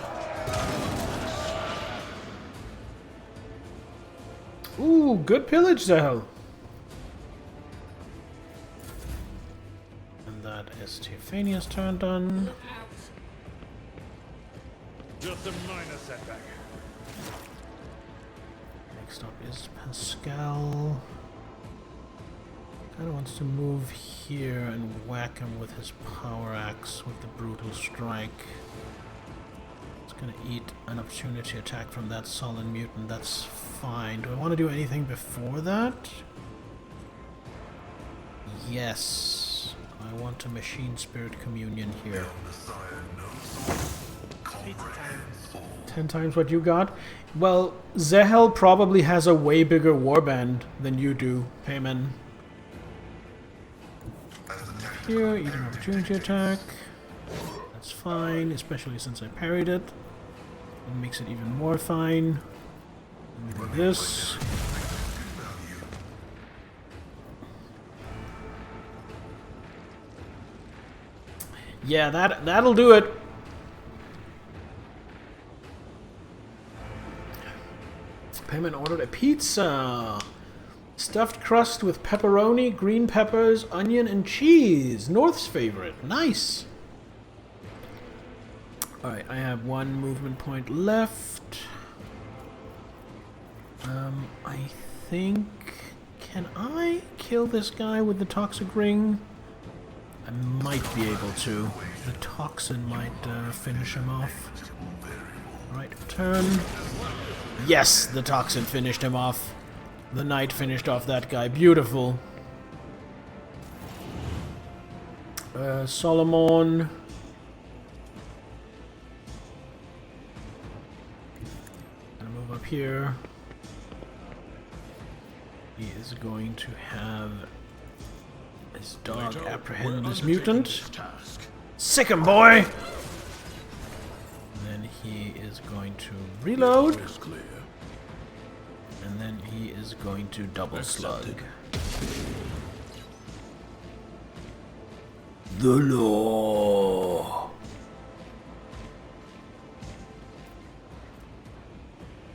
go. Ooh, good pillage, Zahel. And that is Teophania's turn done. Just a minor setback. Next up is Pascal. Kinda wants to move here and whack him with his power axe with the brutal strike. It's gonna eat an opportunity attack from that sullen mutant. That's fine. Do I want to do anything before that? Yes. I want a machine spirit communion here. 10 times what you got? Well, Zahel probably has a way bigger warband than you do, Payman. Here, eat an opportunity attack. That's fine, especially since I parried it. It makes it even more fine. Let me do this. Yeah, that'll do it. Payman ordered a pizza. Stuffed crust with pepperoni, green peppers, onion, and cheese. North's favorite. Nice. Alright, I have 1 movement point left. I think... Can I kill this guy with the toxic ring? I might be able to. The toxin might finish him off. Alright, turn. Yes, the toxin finished him off. The knight finished off that guy. Beautiful. Solomon. Gonna move up here. He is going to have his dog Plato, apprehend we're this undertaking mutant. this task. Sick him, boy! And then he is going to reload. It's clear. And then he is going to double slug. The law.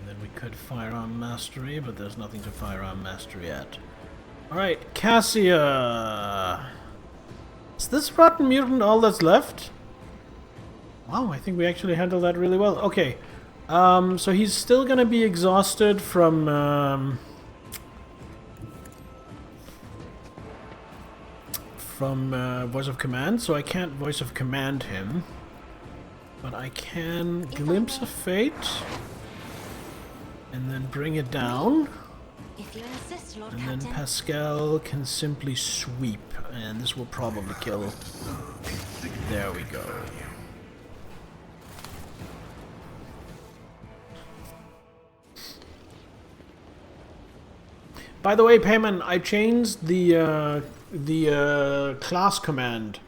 And then we could firearm mastery, but there's nothing to firearm mastery at. Alright, Cassia. Is this rotten mutant all that's left? Wow, I think we actually handled that really well. Okay. So he's still gonna be exhausted from Voice of Command, so I can't Voice of Command him. But I can Glimpse of Fate, and then bring it down. If you insist, Lord And then Captain. Pascal can simply sweep, and this will probably kill. There we go. By the way, Payman, I changed the class command.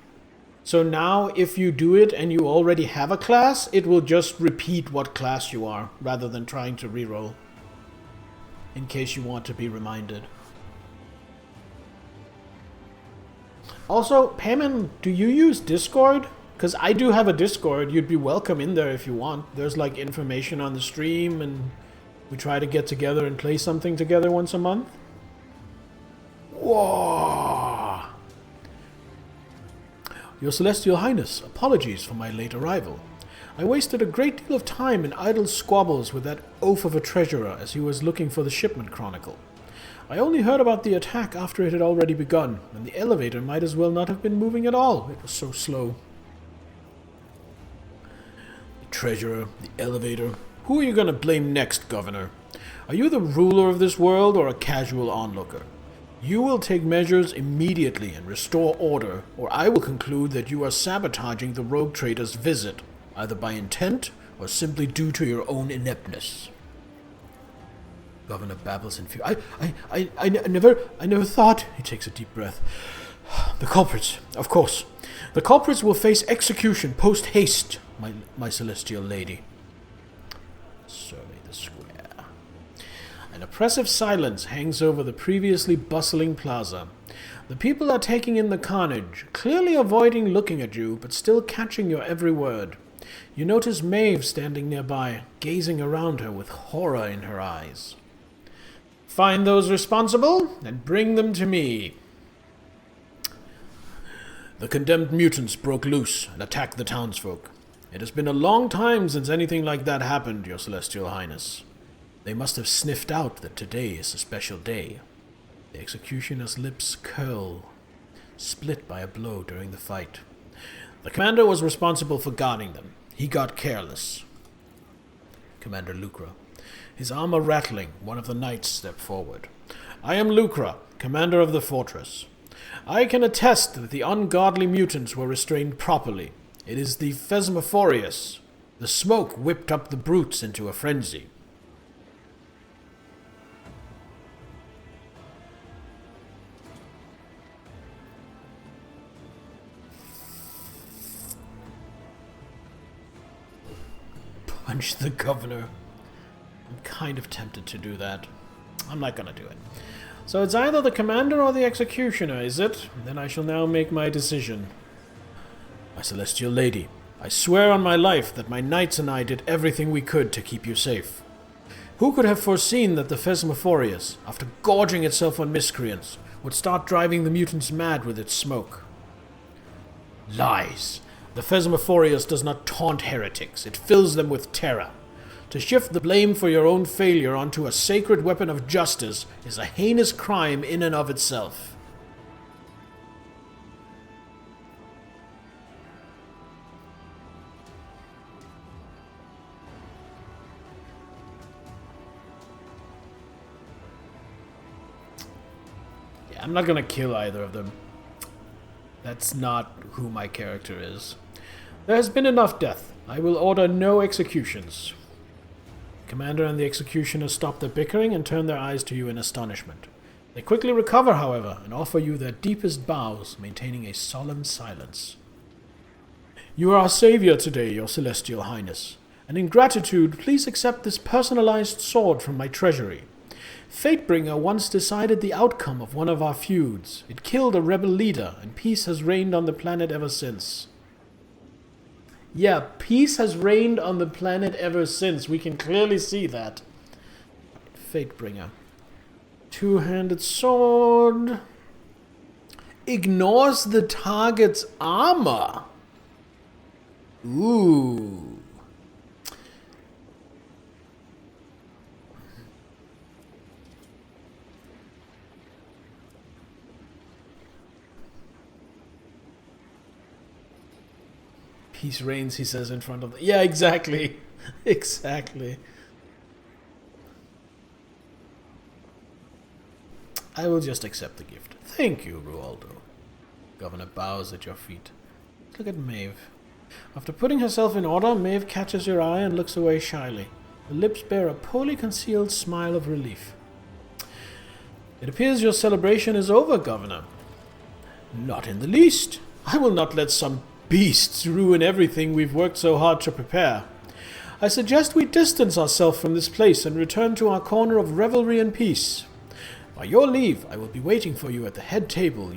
So now if you do it and you already have a class, it will just repeat what class you are, rather than trying to reroll. In case you want to be reminded. Also, Payman, do you use Discord? Because I do have a Discord. You'd be welcome in there if you want. There's like information on the stream, and we try to get together and play something together once a month. Whoa! Your Celestial Highness, apologies for my late arrival. I wasted a great deal of time in idle squabbles with that oaf of a treasurer as he was looking for the shipment chronicle. I only heard about the attack after it had already begun, and the elevator might as well not have been moving at all. It was so slow. The treasurer, the elevator. Who are you going to blame next, Governor? Are you the ruler of this world or a casual onlooker? You will take measures immediately and restore order, or I will conclude that you are sabotaging the rogue trader's visit, either by intent or simply due to your own ineptness. Governor babbles in fear. I never thought. He takes a deep breath. The culprits, of course. The culprits will face execution post haste, my celestial lady. Survey the square. An oppressive silence hangs over the previously bustling plaza. The people are taking in the carnage, clearly avoiding looking at you, but still catching your every word. You notice Maeve standing nearby, gazing around her with horror in her eyes. Find those responsible and bring them to me. The condemned mutants broke loose and attacked the townsfolk. It has been a long time since anything like that happened, Your Celestial Highness. They must have sniffed out that today is a special day. The executioner's lips curl, split by a blow during the fight. The commander was responsible for guarding them. He got careless. Commander Lucra. His armor rattling, one of the knights stepped forward. I am Lucra, commander of the fortress. I can attest that the ungodly mutants were restrained properly. It is the Phasmophorius. The smoke whipped up the brutes into a frenzy. Punch the governor. I'm kind of tempted to do that. I'm not gonna do it. So it's either the commander or the executioner, is it? Then I shall now make my decision. My celestial lady, I swear on my life that my knights and I did everything we could to keep you safe. Who could have foreseen that the Phasmophorius, after gorging itself on miscreants, would start driving the mutants mad with its smoke? Lies. The Phasmophorius does not taunt heretics, it fills them with terror. To shift the blame for your own failure onto a sacred weapon of justice is a heinous crime in and of itself. Yeah, I'm not gonna kill either of them. That's not who my character is. There has been enough death. I will order no executions. The commander and the executioner stop their bickering and turn their eyes to you in astonishment. They quickly recover, however, and offer you their deepest bows, maintaining a solemn silence. You are our savior today, your celestial highness, and in gratitude, please accept this personalized sword from my treasury. Fatebringer once decided the outcome of one of our feuds. It killed a rebel leader, and peace has reigned on the planet ever since. Yeah, peace has reigned on the planet ever since. We can clearly see that. Fatebringer. Two-handed sword. Ignores the target's armor. Ooh. Peace reigns, he says in front of the... Yeah, exactly. Exactly. I will just accept the gift. Thank you, Rualdo. Governor bows at your feet. Look at Maeve. After putting herself in order, Maeve catches your eye and looks away shyly. Her lips bear a poorly concealed smile of relief. It appears your celebration is over, Governor. Not in the least. I will not let some beasts ruin everything we've worked so hard to prepare. I suggest we distance ourselves from this place and return to our corner of revelry and peace. By your leave, I will be waiting for you at the head table.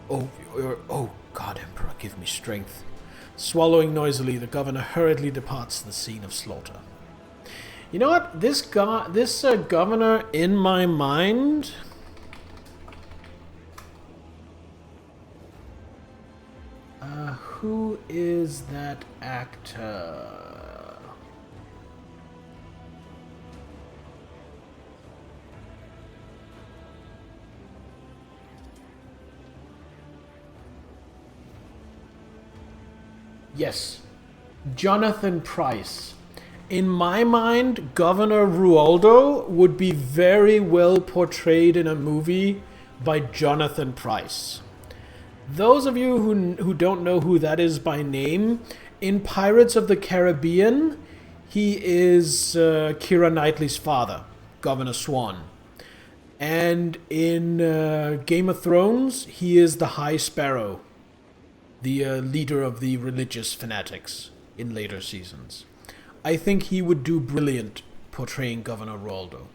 Oh, God, Emperor, give me strength. Swallowing noisily, the governor hurriedly departs the scene of slaughter. You know what? This governor, in my mind... who is that actor? Yes, Jonathan Pryce. In my mind, Governor Rualdo would be very well portrayed in a movie by Jonathan Pryce. Those of you who don't know who that is by name, in Pirates of the Caribbean, he is Keira Knightley's father, Governor Swan. And in Game of Thrones, he is the High Sparrow, the leader of the religious fanatics in later seasons. I think he would do brilliant portraying Governor Rualdo.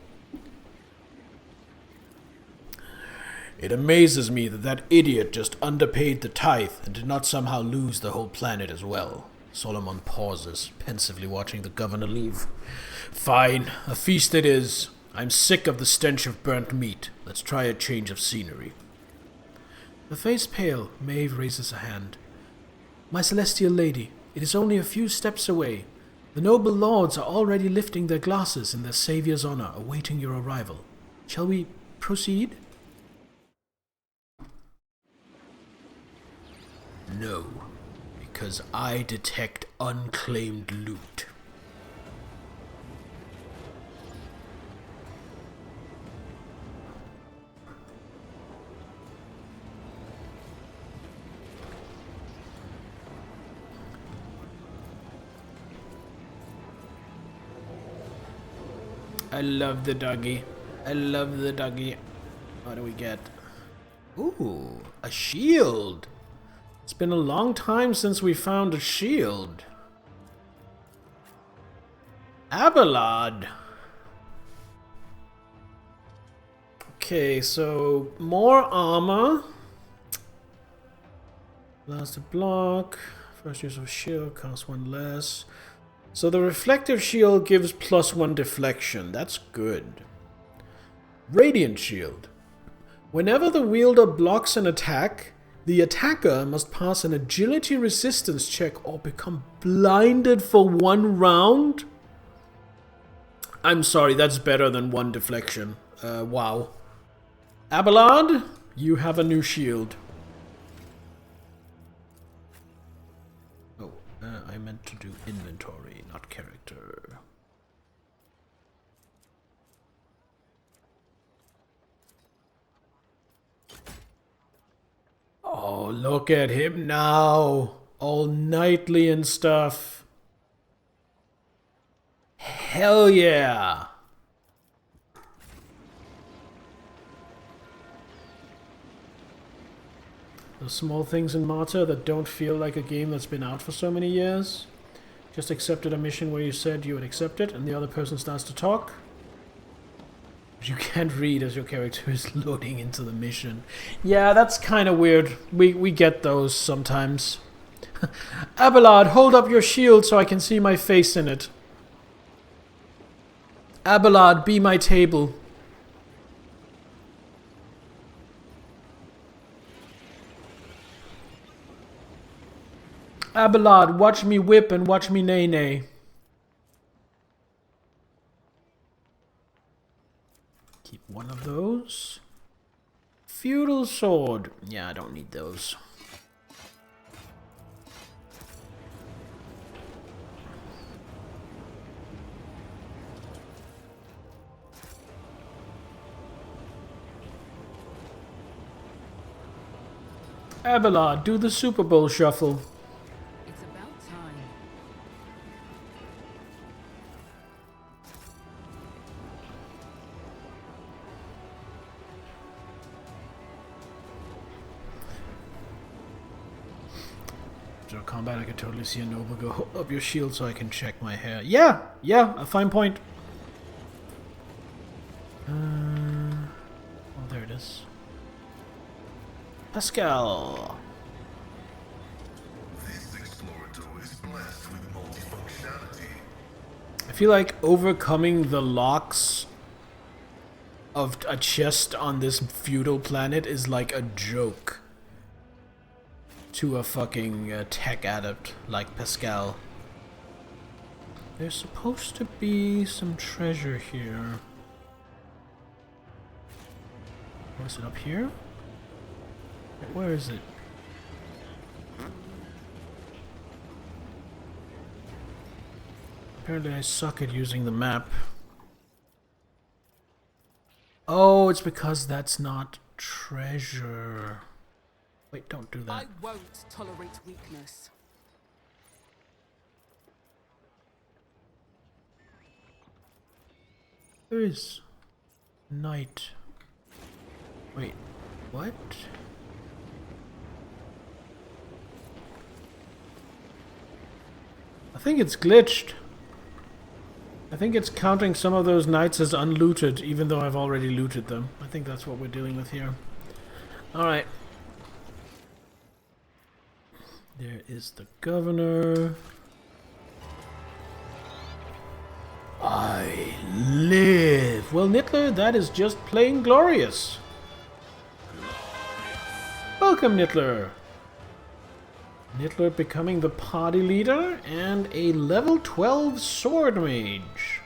It amazes me that idiot just underpaid the tithe and did not somehow lose the whole planet as well. Solomon pauses, pensively watching the governor leave. Fine, a feast it is. I'm sick of the stench of burnt meat. Let's try a change of scenery. The face pale, Maeve raises a hand. My celestial lady, it is only a few steps away. The noble lords are already lifting their glasses in their savior's honor, awaiting your arrival. Shall we proceed? No, because I detect unclaimed loot. I love the doggy. I love the doggy. What do we get? Ooh, a shield. It's been a long time since we found a shield. Abelard. Okay, so more armor. Blast a block. First use of shield costs one less. So the reflective shield gives +1 deflection. That's good. Radiant shield. Whenever the wielder blocks an attack, the attacker must pass an agility resistance check or become blinded for 1 round. I'm sorry, that's better than 1 deflection. Wow. Abelard, you have a new shield. Oh, I meant to do inventory, not character. Oh, look at him now. All knightly and stuff. Hell yeah. The small things in Martyr that don't feel like a game that's been out for so many years. Just accepted a mission where you said you would accept it, and the other person starts to talk. But you can't read as your character is loading into the mission. Yeah, that's kind of weird. We get those sometimes. Abelard, hold up your shield so I can see my face in it. Abelard, be my table. Abelard, watch me whip and watch me nay-nay. Keep one of those. Feudal sword. Yeah, I don't need those. Abelard, do the Super Bowl shuffle. It's about time. After combat, I could totally see a noble go, hold up your shield so I can check my hair. Yeah, a fine point. Oh, there it is. Pascal. This explorator is blessed with multifunctionality. I feel like overcoming the locks of a chest on this feudal planet is like a joke to a fucking tech adept like Pascal. There's supposed to be some treasure here. Was it up here? Where is it? Apparently I suck at using the map. Oh, it's because that's not treasure. Wait, don't do that. I won't tolerate weakness. There is night. Wait, what? I think it's glitched. I think it's counting some of those knights as unlooted, even though I've already looted them. I think that's what we're dealing with here. Alright. There is the governor. I live! Well, Nittler, that is just plain glorious. Welcome, Nittler! Nittler becoming the party leader and a level 12 sword mage.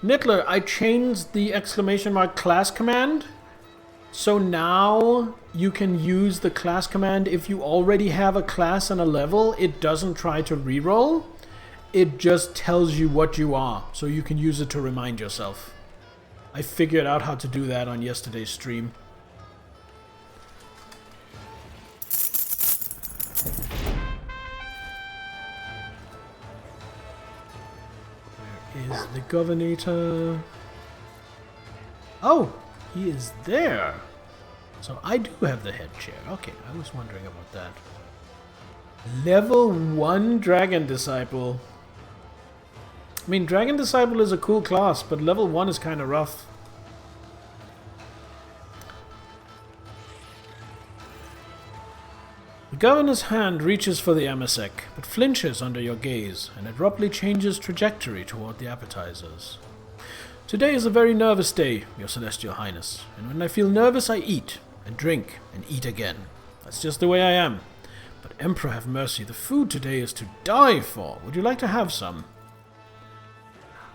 Nittler, I changed the exclamation mark class command. So now you can use the class command if you already have a class and a level. It doesn't try to reroll. It just tells you what you are, so you can use it to remind yourself. I figured out how to do that on yesterday's stream. Where is the governor? Oh, he is there. So I do have the head chair. Okay, I was wondering about that. Level 1 Dragon Disciple. I mean, Dragon Disciple is a cool class, but level 1 is kind of rough. The governor's hand reaches for the amasec, but flinches under your gaze, and abruptly changes trajectory toward the appetizers. Today is a very nervous day, Your Celestial Highness, and when I feel nervous I eat, and drink, and eat again. That's just the way I am. But Emperor have mercy, the food today is to die for. Would you like to have some?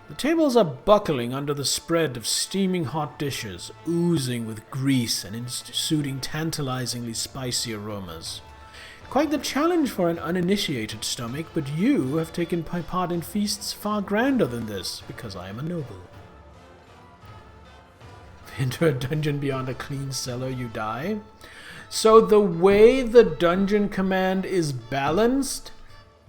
The tables are buckling under the spread of steaming hot dishes, oozing with grease and exuding tantalizingly spicy aromas. Quite the challenge for an uninitiated stomach, but you have taken part in feasts far grander than this, because I am a noble. Enter a dungeon beyond a clean cellar, you die. So the way the dungeon command is balanced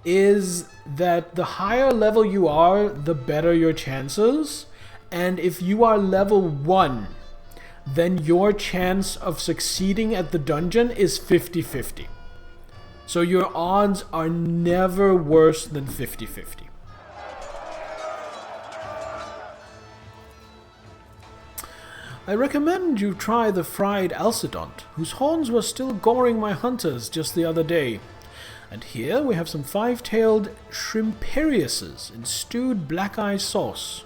is that the higher level you are, the better your chances. And if you are level 1, then your chance of succeeding at the dungeon is 50-50. So your odds are never worse than 50-50. I recommend you try the fried alcedont, whose horns were still goring my hunters just the other day. And here we have some 5-tailed shrimperiuses in stewed black-eye sauce.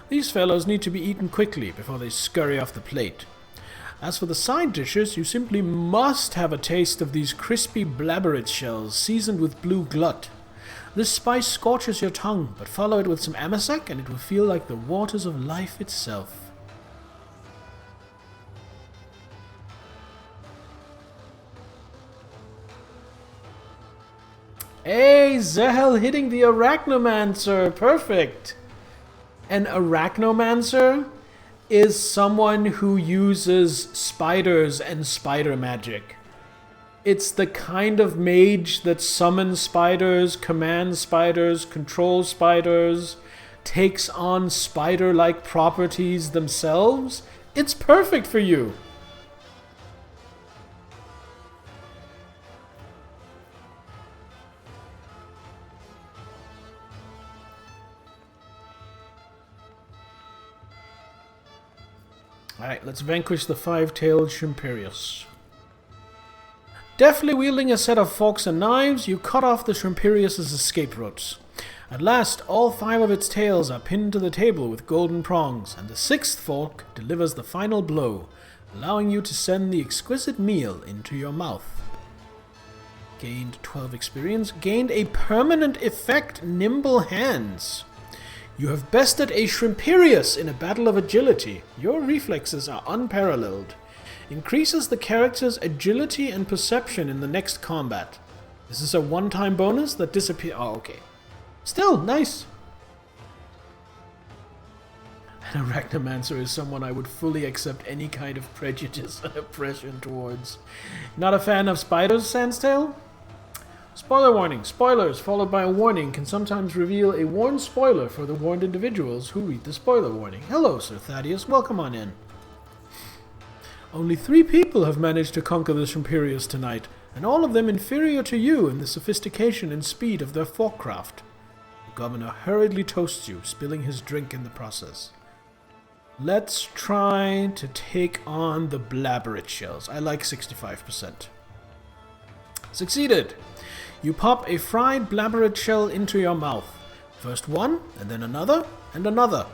These fellows need to be eaten quickly before they scurry off the plate. As for the side dishes, you simply must have a taste of these crispy blabberit shells seasoned with blue glut. This spice scorches your tongue, but follow it with some amasec and it will feel like the waters of life itself. Hey, Zehel hitting the Arachnomancer! Perfect! An Arachnomancer is someone who uses spiders and spider magic. It's the kind of mage that summons spiders, commands spiders, controls spiders, takes on spider-like properties themselves. It's perfect for you! Alright, let's vanquish the 5-tailed Shrimperius. Deftly wielding a set of forks and knives, you cut off the Shrimperius's escape routes. At last, all 5 of its tails are pinned to the table with golden prongs, and the 6th fork delivers the final blow, allowing you to send the exquisite meal into your mouth. Gained 12 experience. Gained a permanent effect, Nimble Hands. You have bested a Shrimperius in a battle of agility. Your reflexes are unparalleled. Increases the character's agility and perception in the next combat. This is a one-time bonus that disappears. Oh, okay. Still, nice. An Arachnomancer is someone I would fully accept any kind of prejudice and oppression towards. Not a fan of spiders, Sandstail? Spoiler warning. Spoilers followed by a warning can sometimes reveal a warned spoiler for the warned individuals who read the spoiler warning. Hello, Sir Thaddeus. Welcome on in. Only 3 people have managed to conquer the Shrimperius tonight, and all of them inferior to you in the sophistication and speed of their forkcraft. The governor hurriedly toasts you, spilling his drink in the process. Let's try to take on the blabberit shells. I like 65%. Succeeded! You pop a fried blabberit shell into your mouth. First one, and then another, and another.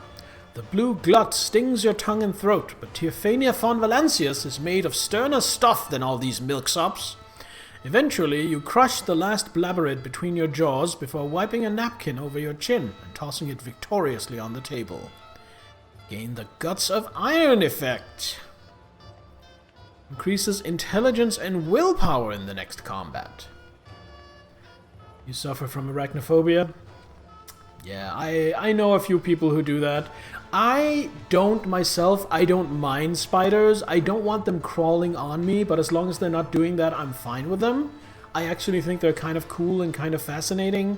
The blue glut stings your tongue and throat, but Teophania von Valancius is made of sterner stuff than all these milksops. Eventually, you crush the last blabberit between your jaws before wiping a napkin over your chin and tossing it victoriously on the table. Gain the Guts of Iron effect. Increases intelligence and willpower in the next combat. You suffer from arachnophobia? Yeah, I know a few people who do that. I don't myself. I don't mind spiders. I don't want them crawling on me, but as long as they're not doing that, I'm fine with them. I actually think they're kind of cool and kind of fascinating.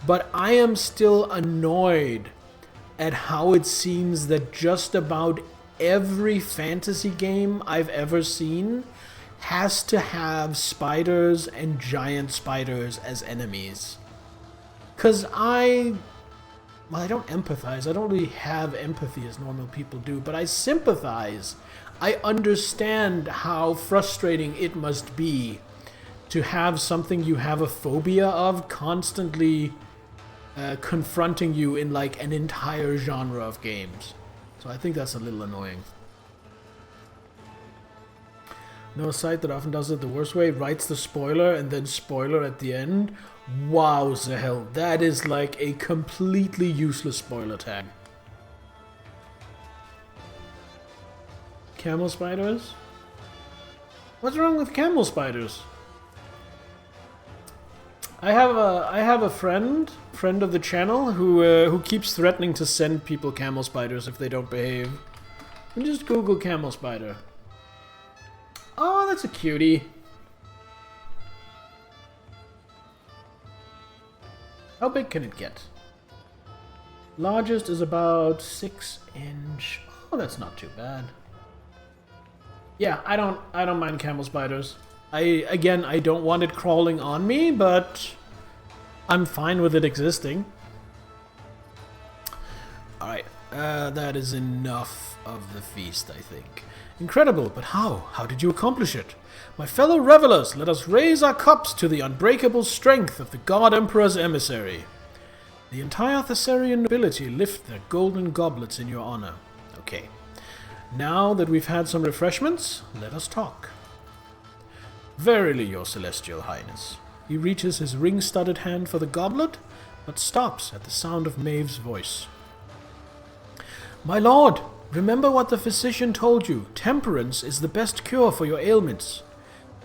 But I am still annoyed at how it seems that just about every fantasy game I've ever seen has to have spiders and giant spiders as enemies. 'Cause I don't empathize. I don't really have empathy as normal people do, but I sympathize. I understand how frustrating it must be to have something you have a phobia of constantly confronting you in like an entire genre of games. So I think that's a little annoying. No site that often does it the worst way, writes the spoiler and then spoiler at the end. Wow, Zahel, that is like a completely useless spoiler tag. Camel spiders? What's wrong with camel spiders? I have a friend of the channel who keeps threatening to send people camel spiders if they don't behave. And just Google camel spider. Oh, that's a cutie. How big can it get? Largest is about 6 inch. Oh, that's not too bad. Yeah, I don't mind camel spiders. I don't want it crawling on me, but I'm fine with it existing. Alright, that is enough of the feast, I think. Incredible, but how? How did you accomplish it? My fellow revelers, let us raise our cups to the unbreakable strength of the God Emperor's emissary. The entire Thessarian nobility lift their golden goblets in your honor. Okay. Now that we've had some refreshments, let us talk. Verily, your celestial highness. He reaches his ring-studded hand for the goblet, but stops at the sound of Maeve's voice. My lord, remember what the physician told you. Temperance is the best cure for your ailments.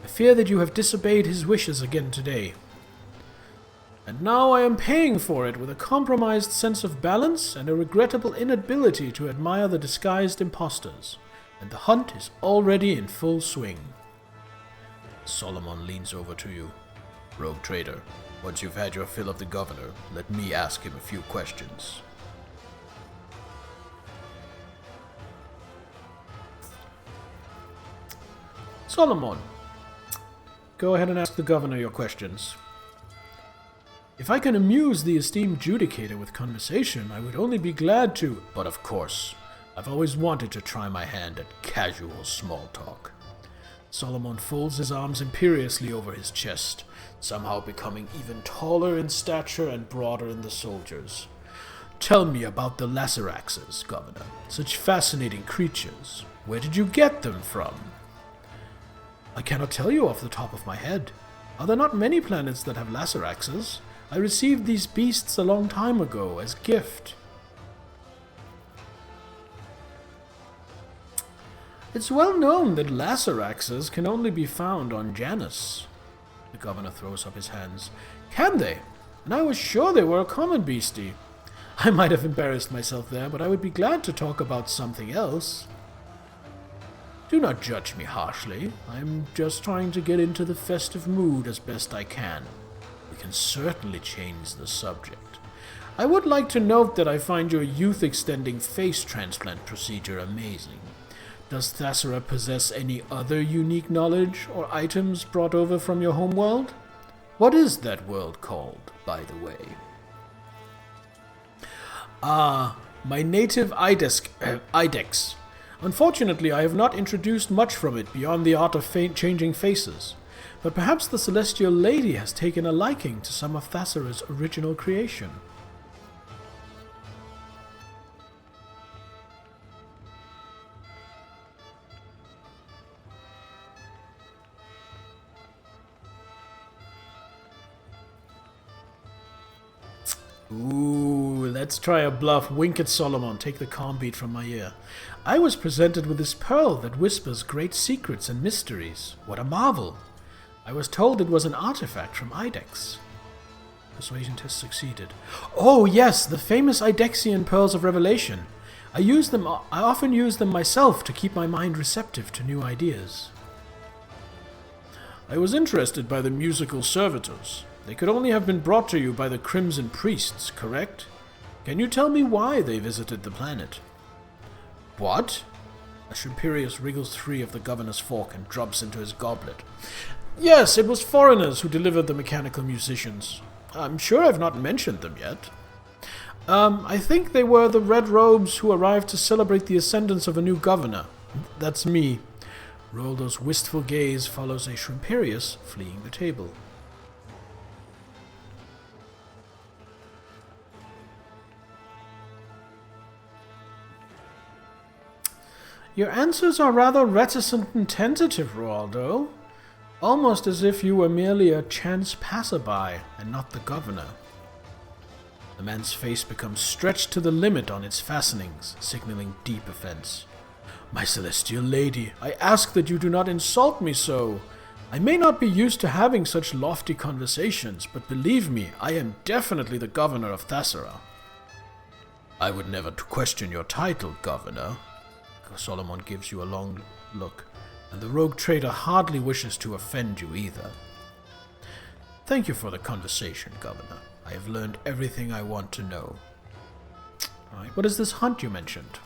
I fear that you have disobeyed his wishes again today. And now I am paying for it with a compromised sense of balance and a regrettable inability to admire the disguised impostors. And the hunt is already in full swing. Solomon leans over to you. Rogue trader, once you've had your fill of the governor, let me ask him a few questions. Solomon, go ahead and ask the governor your questions. If I can amuse the esteemed judicator with conversation, I would only be glad to, but of course, I've always wanted to try my hand at casual small talk. Solomon folds his arms imperiously over his chest, somehow becoming even taller in stature and broader in the soldiers. Tell me about the Laceraxes, Governor. Such fascinating creatures. Where did you get them from? I cannot tell you off the top of my head. Are there not many planets that have Laceraxes? I received these beasts a long time ago as gift. It's well known that Laceraxes can only be found on Janus. The governor throws up his hands. Can they? And I was sure they were a common beastie. I might have embarrassed myself there, but I would be glad to talk about something else. Do not judge me harshly. I'm just trying to get into the festive mood as best I can. We can certainly change the subject. I would like to note that I find your youth-extending face transplant procedure amazing. Does Thessara possess any other unique knowledge or items brought over from your homeworld? What is that world called, by the way? My native Idex. Unfortunately, I have not introduced much from it beyond the art of changing faces. But perhaps the Celestial Lady has taken a liking to some of Thessara's original creation. Ooh, let's try a bluff. Wink at Solomon. Take the calm beat from my ear. I was presented with this pearl that whispers great secrets and mysteries. What a marvel! I was told it was an artifact from Idex. Persuasion test succeeded. Oh yes, the famous Idexian pearls of revelation. I often use them myself to keep my mind receptive to new ideas. I was interested by the musical servitors. They could only have been brought to you by the Crimson Priests, correct? Can you tell me why they visited the planet? What? Shrimperius wriggles free of the governor's fork and drops into his goblet. Yes, it was foreigners who delivered the mechanical musicians. I'm sure I've not mentioned them yet. I think they were the Red Robes who arrived to celebrate the ascendance of a new governor. That's me. Roldo's wistful gaze follows a Shrimperius fleeing the table. Your answers are rather reticent and tentative, Roaldo. Almost as if you were merely a chance passerby and not the governor. The man's face becomes stretched to the limit on its fastenings, signaling deep offense. My celestial lady, I ask that you do not insult me so. I may not be used to having such lofty conversations, but believe me, I am definitely the governor of Thessara. I would never question your title, governor. Solomon gives you a long look, and the rogue trader hardly wishes to offend you either. Thank you for the conversation, Governor. I have learned everything I want to know. Alright, what is this hunt you mentioned?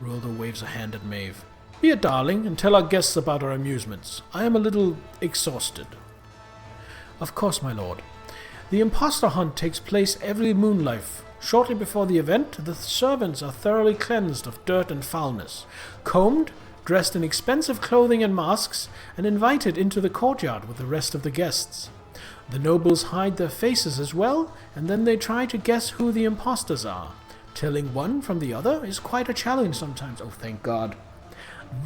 Roldo waves a hand at Maeve. Be a darling and tell our guests about our amusements. I am a little exhausted. Of course, my lord. The imposter hunt takes place every moonlife. Shortly before the event, the servants are thoroughly cleansed of dirt and foulness, combed, dressed in expensive clothing and masks, and invited into the courtyard with the rest of the guests. The nobles hide their faces as well, and then they try to guess who the imposters are. Telling one from the other is quite a challenge sometimes. Oh, thank God.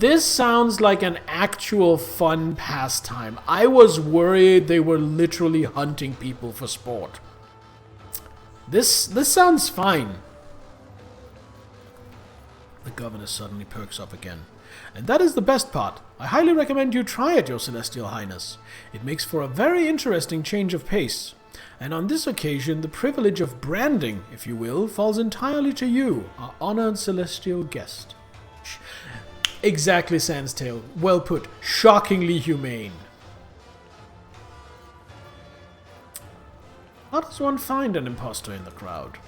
This sounds like an actual fun pastime. I was worried they were literally hunting people for sport. This sounds fine. The governor suddenly perks up again. And that is the best part. I highly recommend you try it, Your Celestial Highness. It makes for a very interesting change of pace. And on this occasion, the privilege of branding, if you will, falls entirely to you, our honored celestial guest. Exactly, Sandstail. Well put. Shockingly humane. How does one find an impostor in the crowd?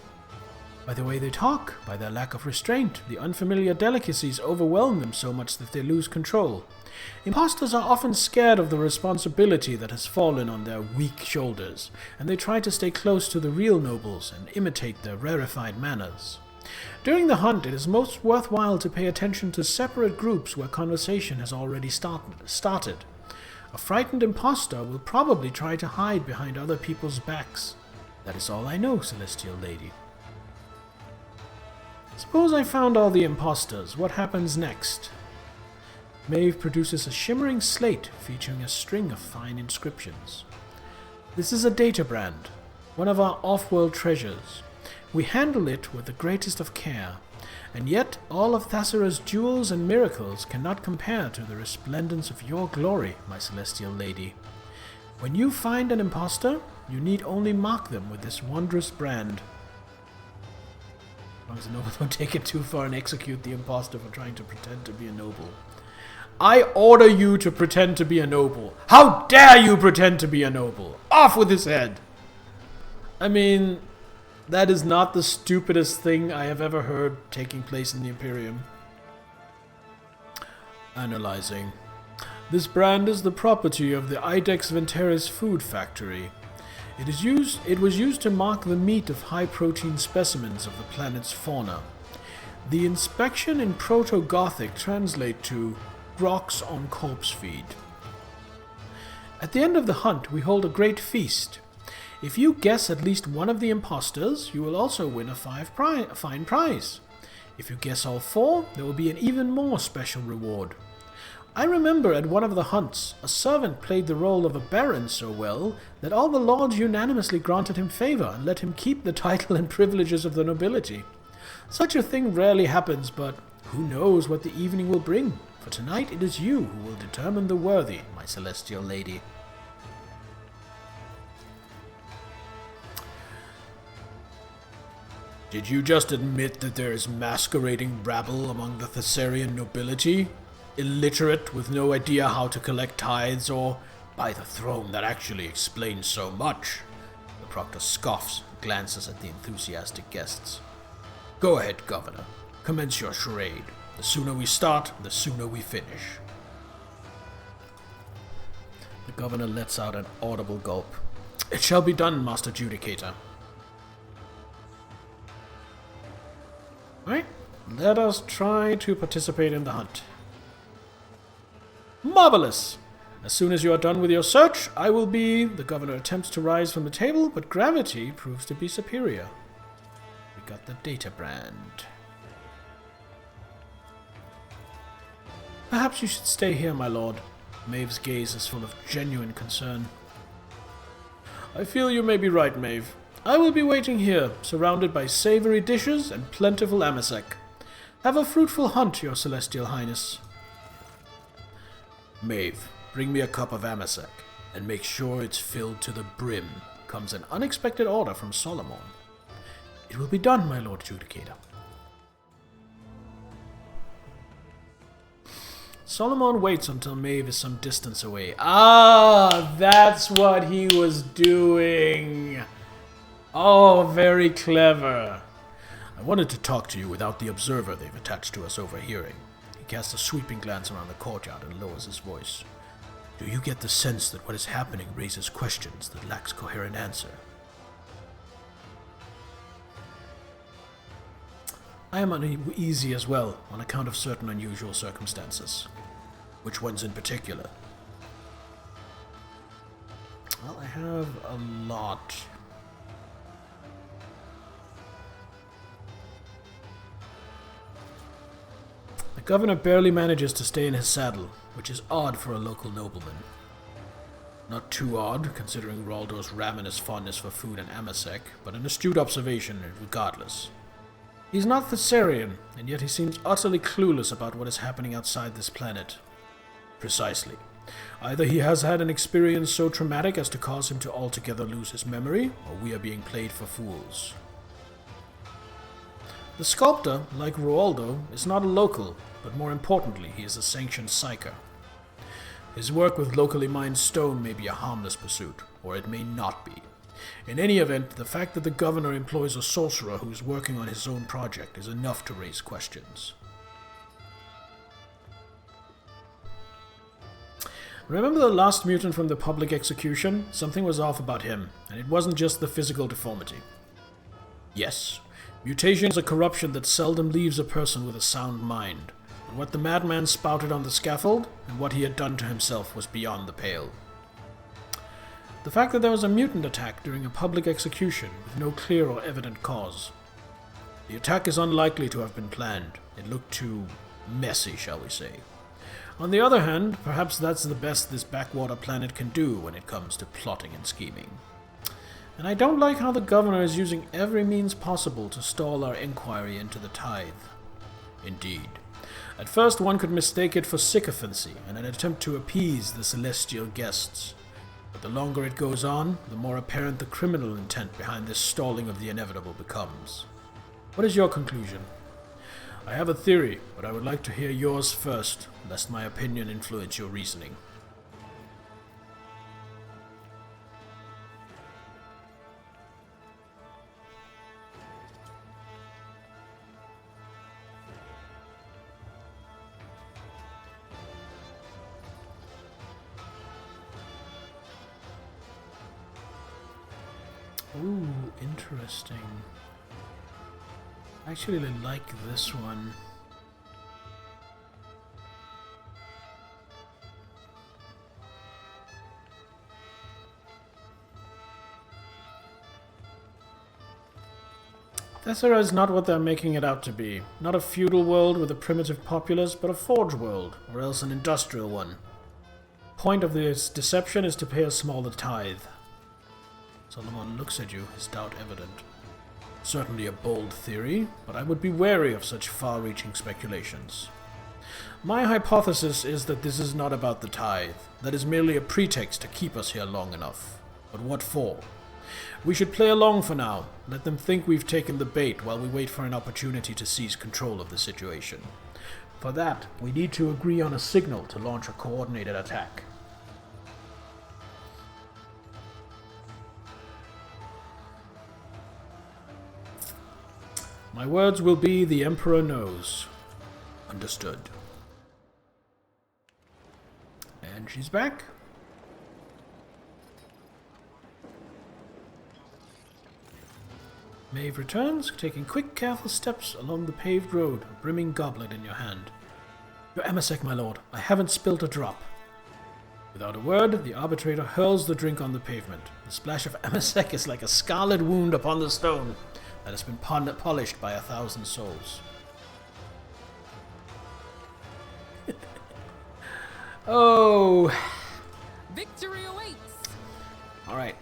By the way they talk, by their lack of restraint. The unfamiliar delicacies overwhelm them so much that they lose control. Impostors are often scared of the responsibility that has fallen on their weak shoulders, and they try to stay close to the real nobles and imitate their rarefied manners. During the hunt, it is most worthwhile to pay attention to separate groups where conversation has already started. A frightened impostor will probably try to hide behind other people's backs. That is all I know, Celestial Lady. Suppose I found all the imposters. What happens next? Maeve produces a shimmering slate featuring a string of fine inscriptions. This is a data brand, one of our off-world treasures. We handle it with the greatest of care, and yet all of Thasara's jewels and miracles cannot compare to the resplendence of your glory, my celestial lady. When you find an impostor, you need only mark them with this wondrous brand. As long as the noble don't take it too far and execute the impostor for trying to pretend to be a noble. I order you to pretend to be a noble. How dare you pretend to be a noble? Off with his head! I mean, that is not the stupidest thing I have ever heard taking place in the Imperium. Analyzing. This brand is the property of the Idex Venteris food factory. It was used to mark the meat of high-protein specimens of the planet's fauna. The inspection in Proto-Gothic translate to rocks on corpse feed. At the end of the hunt, we hold a great feast. If you guess at least one of the imposters, you will also win a fine prize. If you guess all four, there will be an even more special reward. I remember at one of the hunts, a servant played the role of a baron so well that all the lords unanimously granted him favor and let him keep the title and privileges of the nobility. Such a thing rarely happens, but who knows what the evening will bring? For tonight it is you who will determine the worthy, my celestial lady. Did you just admit that there is masquerading rabble among the Thessarian nobility? Illiterate, with no idea how to collect tithes, or, by the throne, that actually explains so much. The proctor scoffs and glances at the enthusiastic guests. Go ahead, Governor. Commence your charade. The sooner we start, the sooner we finish. The governor lets out an audible gulp. It shall be done, Master Judicator. Right, let us try to participate in the hunt. Marvelous! As soon as you are done with your search, I will be... The governor attempts to rise from the table, but gravity proves to be superior. We got the data brand. Perhaps you should stay here, my lord. Maeve's gaze is full of genuine concern. I feel you may be right, Maeve. I will be waiting here, surrounded by savory dishes and plentiful amasec. Have a fruitful hunt, your celestial highness. Maeve, bring me a cup of amasec, and make sure it's filled to the brim, comes an unexpected order from Solomon. It will be done, my lord Judicator. Solomon waits until Maeve is some distance away. Ah, that's what he was doing. Oh, very clever. I wanted to talk to you without the observer they've attached to us overhearing. He casts a sweeping glance around the courtyard and lowers his voice. Do you get the sense that what is happening raises questions that lacks coherent answer? I am uneasy as well, on account of certain unusual circumstances. Which ones in particular? Well, I have a lot. The governor barely manages to stay in his saddle, which is odd for a local nobleman. Not too odd, considering Raldo's ravenous fondness for food and Amasek, but an astute observation regardless. He's not Thessarian, and yet he seems utterly clueless about what is happening outside this planet. Precisely. Either he has had an experience so traumatic as to cause him to altogether lose his memory, or we are being played for fools. The sculptor, like Rualdo, is not a local, but more importantly, he is a sanctioned psyker. His work with locally mined stone may be a harmless pursuit, or it may not be. In any event, the fact that the governor employs a sorcerer who is working on his own project is enough to raise questions. Remember the last mutant from the public execution? Something was off about him, and it wasn't just the physical deformity. Yes, mutation is a corruption that seldom leaves a person with a sound mind, but what the madman spouted on the scaffold, and what he had done to himself, was beyond the pale. The fact that there was a mutant attack during a public execution with no clear or evident cause. The attack is unlikely to have been planned. It looked too messy, shall we say. On the other hand, perhaps that's the best this backwater planet can do when it comes to plotting and scheming. And I don't like how the governor is using every means possible to stall our inquiry into the tithe. Indeed. At first one could mistake it for sycophancy and an attempt to appease the celestial guests. But the longer it goes on, the more apparent the criminal intent behind this stalling of the inevitable becomes. What is your conclusion? I have a theory, but I would like to hear yours first, lest my opinion influence your reasoning. Ooh, interesting. I actually like this one. Thessera is not what they're making it out to be. Not a feudal world with a primitive populace, but a forge world, or else an industrial one. Point of this deception is to pay a smaller tithe. Solomon looks at you, his doubt evident. Certainly a bold theory, but I would be wary of such far-reaching speculations. My hypothesis is that this is not about the tithe. That is merely a pretext to keep us here long enough. But what for? We should play along for now. Let them think we've taken the bait while we wait for an opportunity to seize control of the situation. For that, we need to agree on a signal to launch a coordinated attack. My words will be, the Emperor knows. Understood. And she's back. Maeve returns, taking quick, careful steps along the paved road, a brimming goblet in your hand. Your Amasek, my lord. I haven't spilt a drop. Without a word, the arbitrator hurls the drink on the pavement. The splash of Amasek is like a scarlet wound upon the stone that has been polished by 1,000 souls. Oh! Victory awaits! Alright.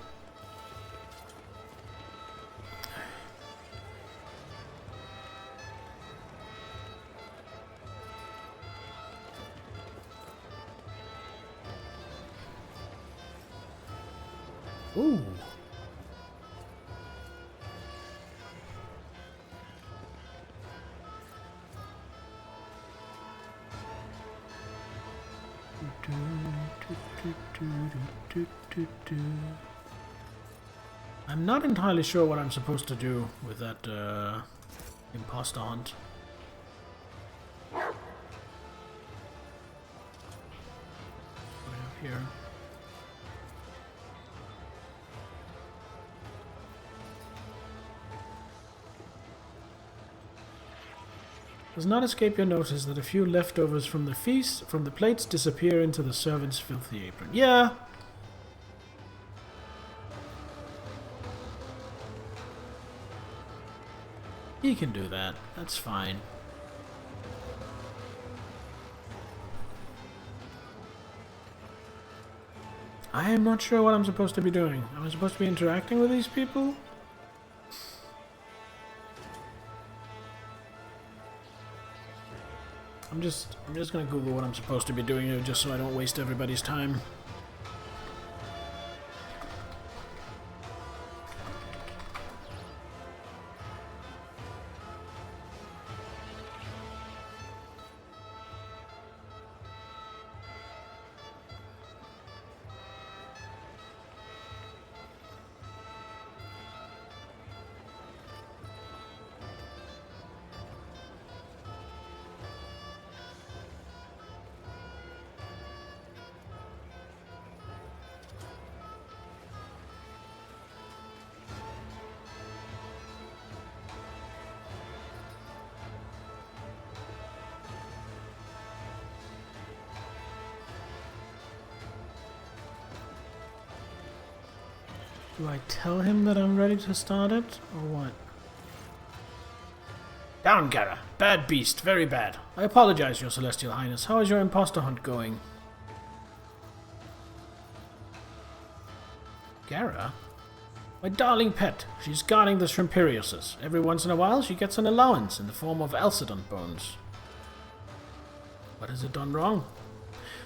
Ooh. I'm not entirely sure what I'm supposed to do with that imposter hunt. here. Does not escape your notice that a few leftovers from the feast from the plates disappear into the servant's filthy apron. Yeah. He can do that. That's fine. I am not sure what I'm supposed to be doing. Am I supposed to be interacting with these people? I'm just gonna Google what I'm supposed to be doing here just so I don't waste everybody's time. Do I tell him that I'm ready to start it, or what? Down, Gara. Bad beast. Very bad. I apologize, Your Celestial Highness. How is your imposter hunt going? Gara? My darling pet. She's guarding the Shrimperiuses. Every once in a while, she gets an allowance in the form of Alcedon bones. What has it done wrong?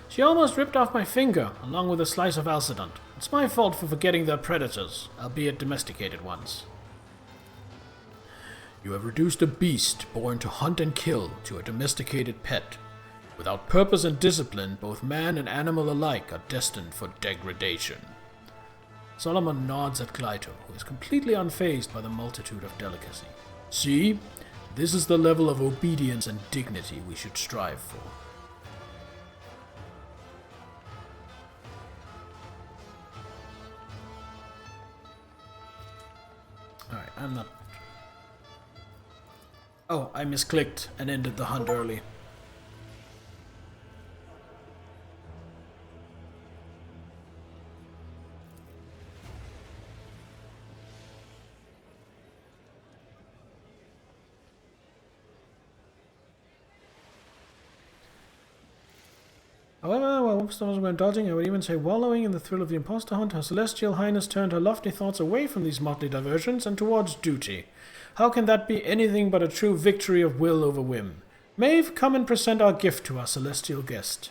She almost ripped off my finger, along with a slice of Alcedon. It's my fault for forgetting their predators, albeit domesticated ones. You have reduced a beast born to hunt and kill to a domesticated pet. Without purpose and discipline, both man and animal alike are destined for degradation. Solomon nods at Glyto, who is completely unfazed by the multitude of delicacy. See, this is the level of obedience and dignity we should strive for. Alright, I'm not... Oh, I misclicked and ended the hunt early. However, while Whoopstars were indulging, I would even say wallowing in the thrill of the imposter hunt, Her Celestial Highness turned her lofty thoughts away from these motley diversions and towards duty. How can that be anything but a true victory of will over whim? Maeve, come and present our gift to our celestial guest.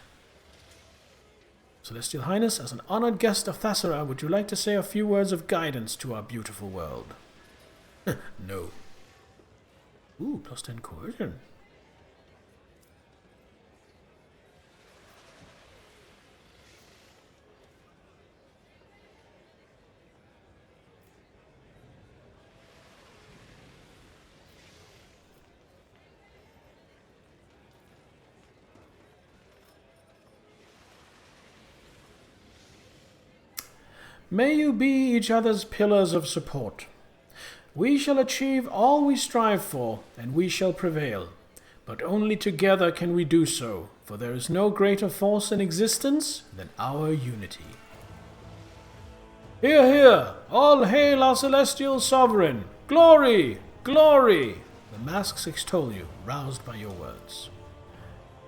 Celestial Highness, as an honored guest of Thasara, would you like to say a few words of guidance to our beautiful world? No. Ooh, plus 10 coercion. May you be each other's pillars of support. We shall achieve all we strive for, and we shall prevail. But only together can we do so, for there is no greater force in existence than our unity. Hear, hear! All hail our celestial sovereign! Glory! Glory! The masks extol you, roused by your words.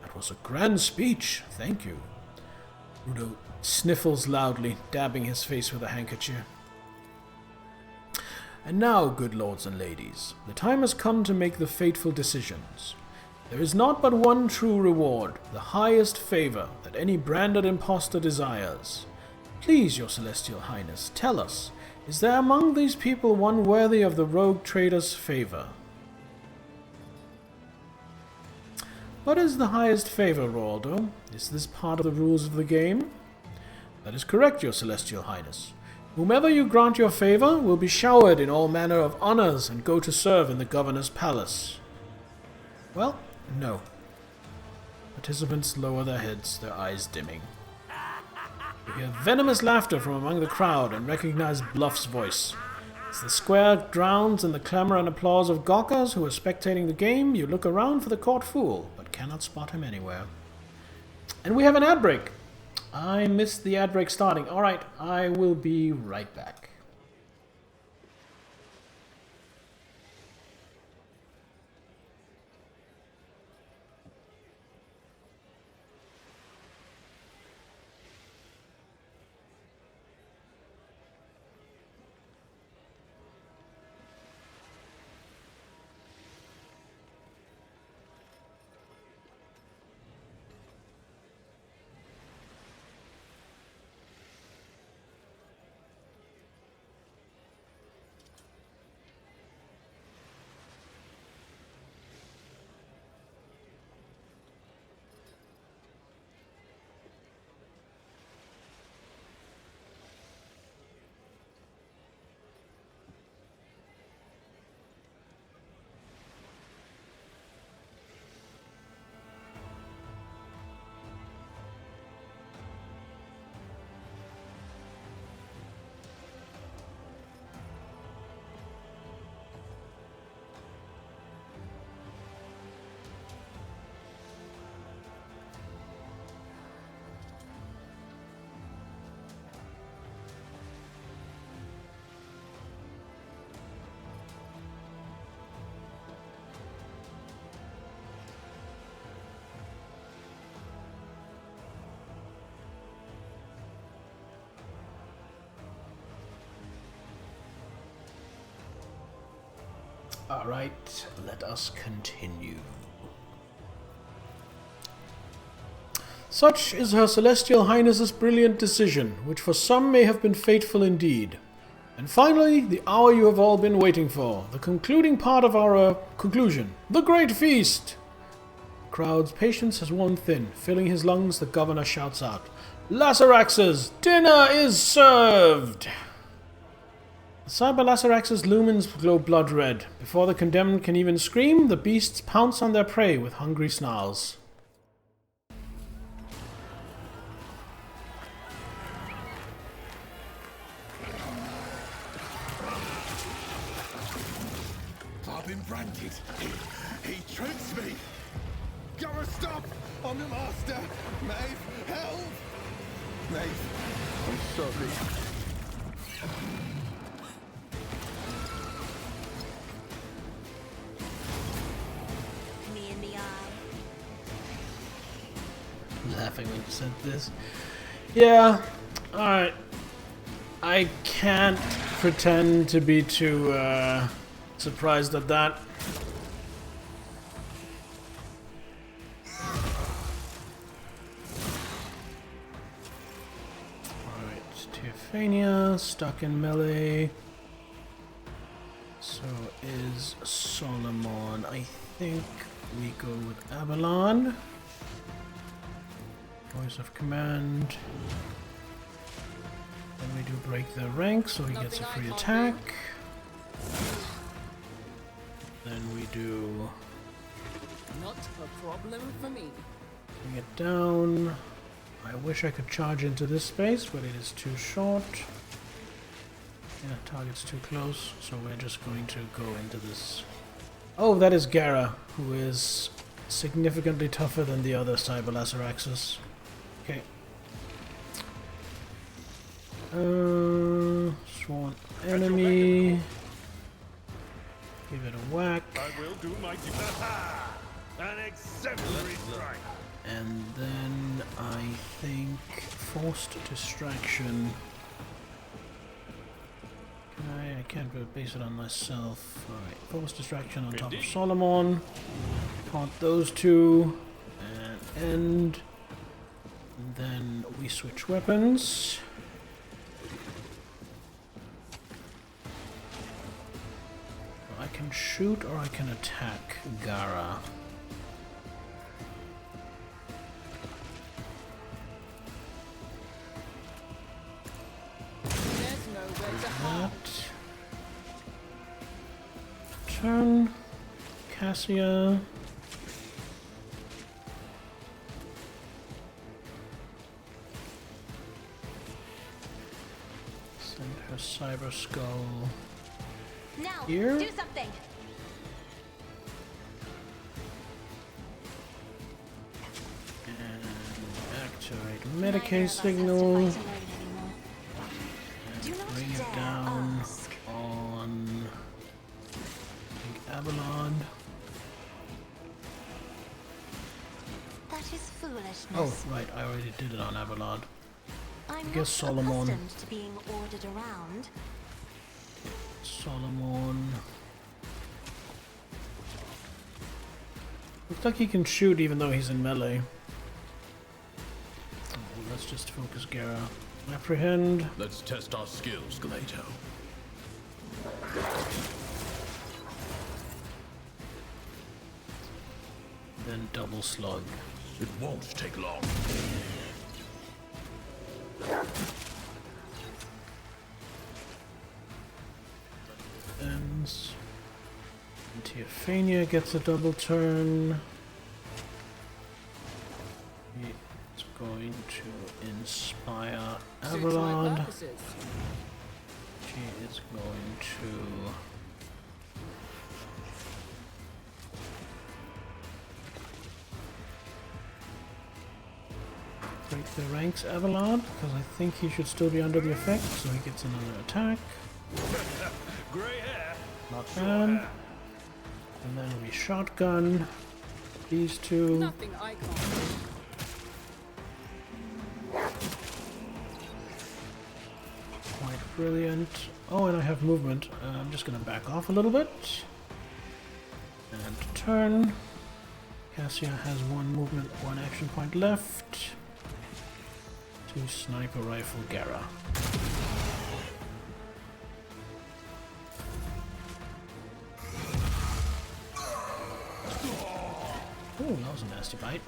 That was a grand speech, thank you. Rudo sniffles loudly, dabbing his face with a handkerchief. And now, good lords and ladies, the time has come to make the fateful decisions. There is not but one true reward, the highest favor that any branded impostor desires. Please, Your Celestial Highness, tell us, is there among these people one worthy of the rogue trader's favor? What is the highest favor, Roaldo? Is this part of the rules of the game? That is correct, Your Celestial Highness. Whomever you grant your favor will be showered in all manner of honors and go to serve in the governor's palace. Well, no. Participants lower their heads, their eyes dimming. You hear venomous laughter from among the crowd and recognize Bluff's voice. As the square drowns in the clamor and applause of gawkers who are spectating the game, you look around for the court fool, but cannot spot him anywhere. And we have an ad break. I missed the ad break starting. Alright, I will be right back. Alright, let us continue. Such is Her Celestial Highness's brilliant decision, which for some may have been fateful indeed. And finally, the hour you have all been waiting for, the concluding part of our conclusion, the Great Feast! The crowd's patience has worn thin. Filling his lungs, the governor shouts out, Laceraxes, dinner is served! The Cyber Lacerax's lumens glow blood red. Before the condemned can even scream, the beasts pounce on their prey with hungry snarls. I've been branded. He tricks me. Gotta stop! I'm the master. Maeve, help! Maeve, I'm sorry. Laughing when you said this. Yeah, alright. I can't pretend to be too surprised at that. Alright, Teophania, stuck in melee. So is Solomon. I think we go with Avalon. Voice of command. Then we do break the rank, so he gets a free attack. Then we do Not a problem for me. bring it down. I wish I could charge into this space, but it is too short. Yeah, target's too close, so we're just going to go into this. Oh, that is Gara, who is significantly tougher than the other Cyber Laceraxes. Okay. Sworn enemy. Give it a whack. I will do my duty. An exemplary strike. And then I think forced distraction. I can't base it on myself. Alright, forced distraction on top of Solomon. Caught those two. And end. And then we switch weapons. I can shoot or I can attack Gara. There's nowhere to hide. Turn. Cassia. Send her cyber skull Now, here. do something. And activate Neither of Medicaid us has to signal. fight alone anymore. Do not Bring it dare down ask. on Big Avalon. That is foolishness. Oh, right, I already did it on Avalon. I'm guess not Solomon. accustomed to being ordered around. Solomon. Looks like he can shoot even though he's in melee. Oh, let's just focus Gara. Apprehend. Let's test our skills, Galato. Then double slug. It won't take long. Ends. And Teophania gets a double turn. It's going to inspire Suits my Avalon. purposes. She is going to break the ranks Avalon, because I think he should still be under the effect, so he gets another attack. Grey hair. Not bad. And then we shotgun these two. Nothing I can't do. Quite brilliant. Oh, and I have movement. I'm just gonna back off a little bit. And turn. Cassia has one movement, one action point left. To sniper rifle Gara. Oh, that was a nasty bite.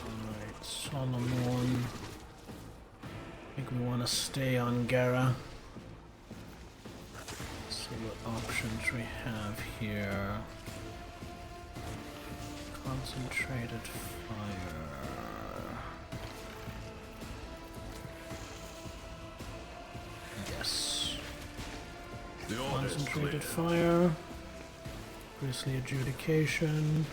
Alright, Solomon. I think we want to stay on Gara. Let's see what options we have here. Concentrated fire. Yes. The order's Concentrated clear. fire. Grisly adjudication.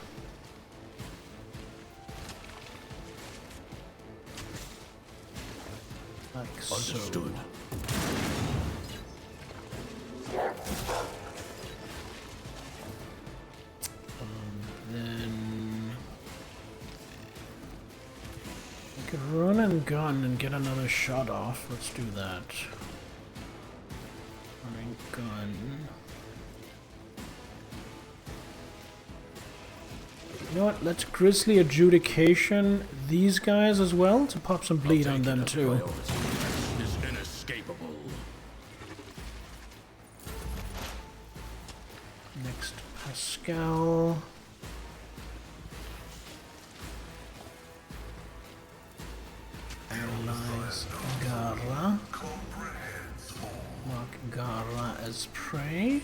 Like so. Understood. Then we could run and gun and get another shot off. Let's do that. Run and gun. You know what? Let's Grisly adjudication these guys as well to pop some bleed on them too. Is inescapable. Next, Pascal. Analyze Gara. Mark Gara as prey.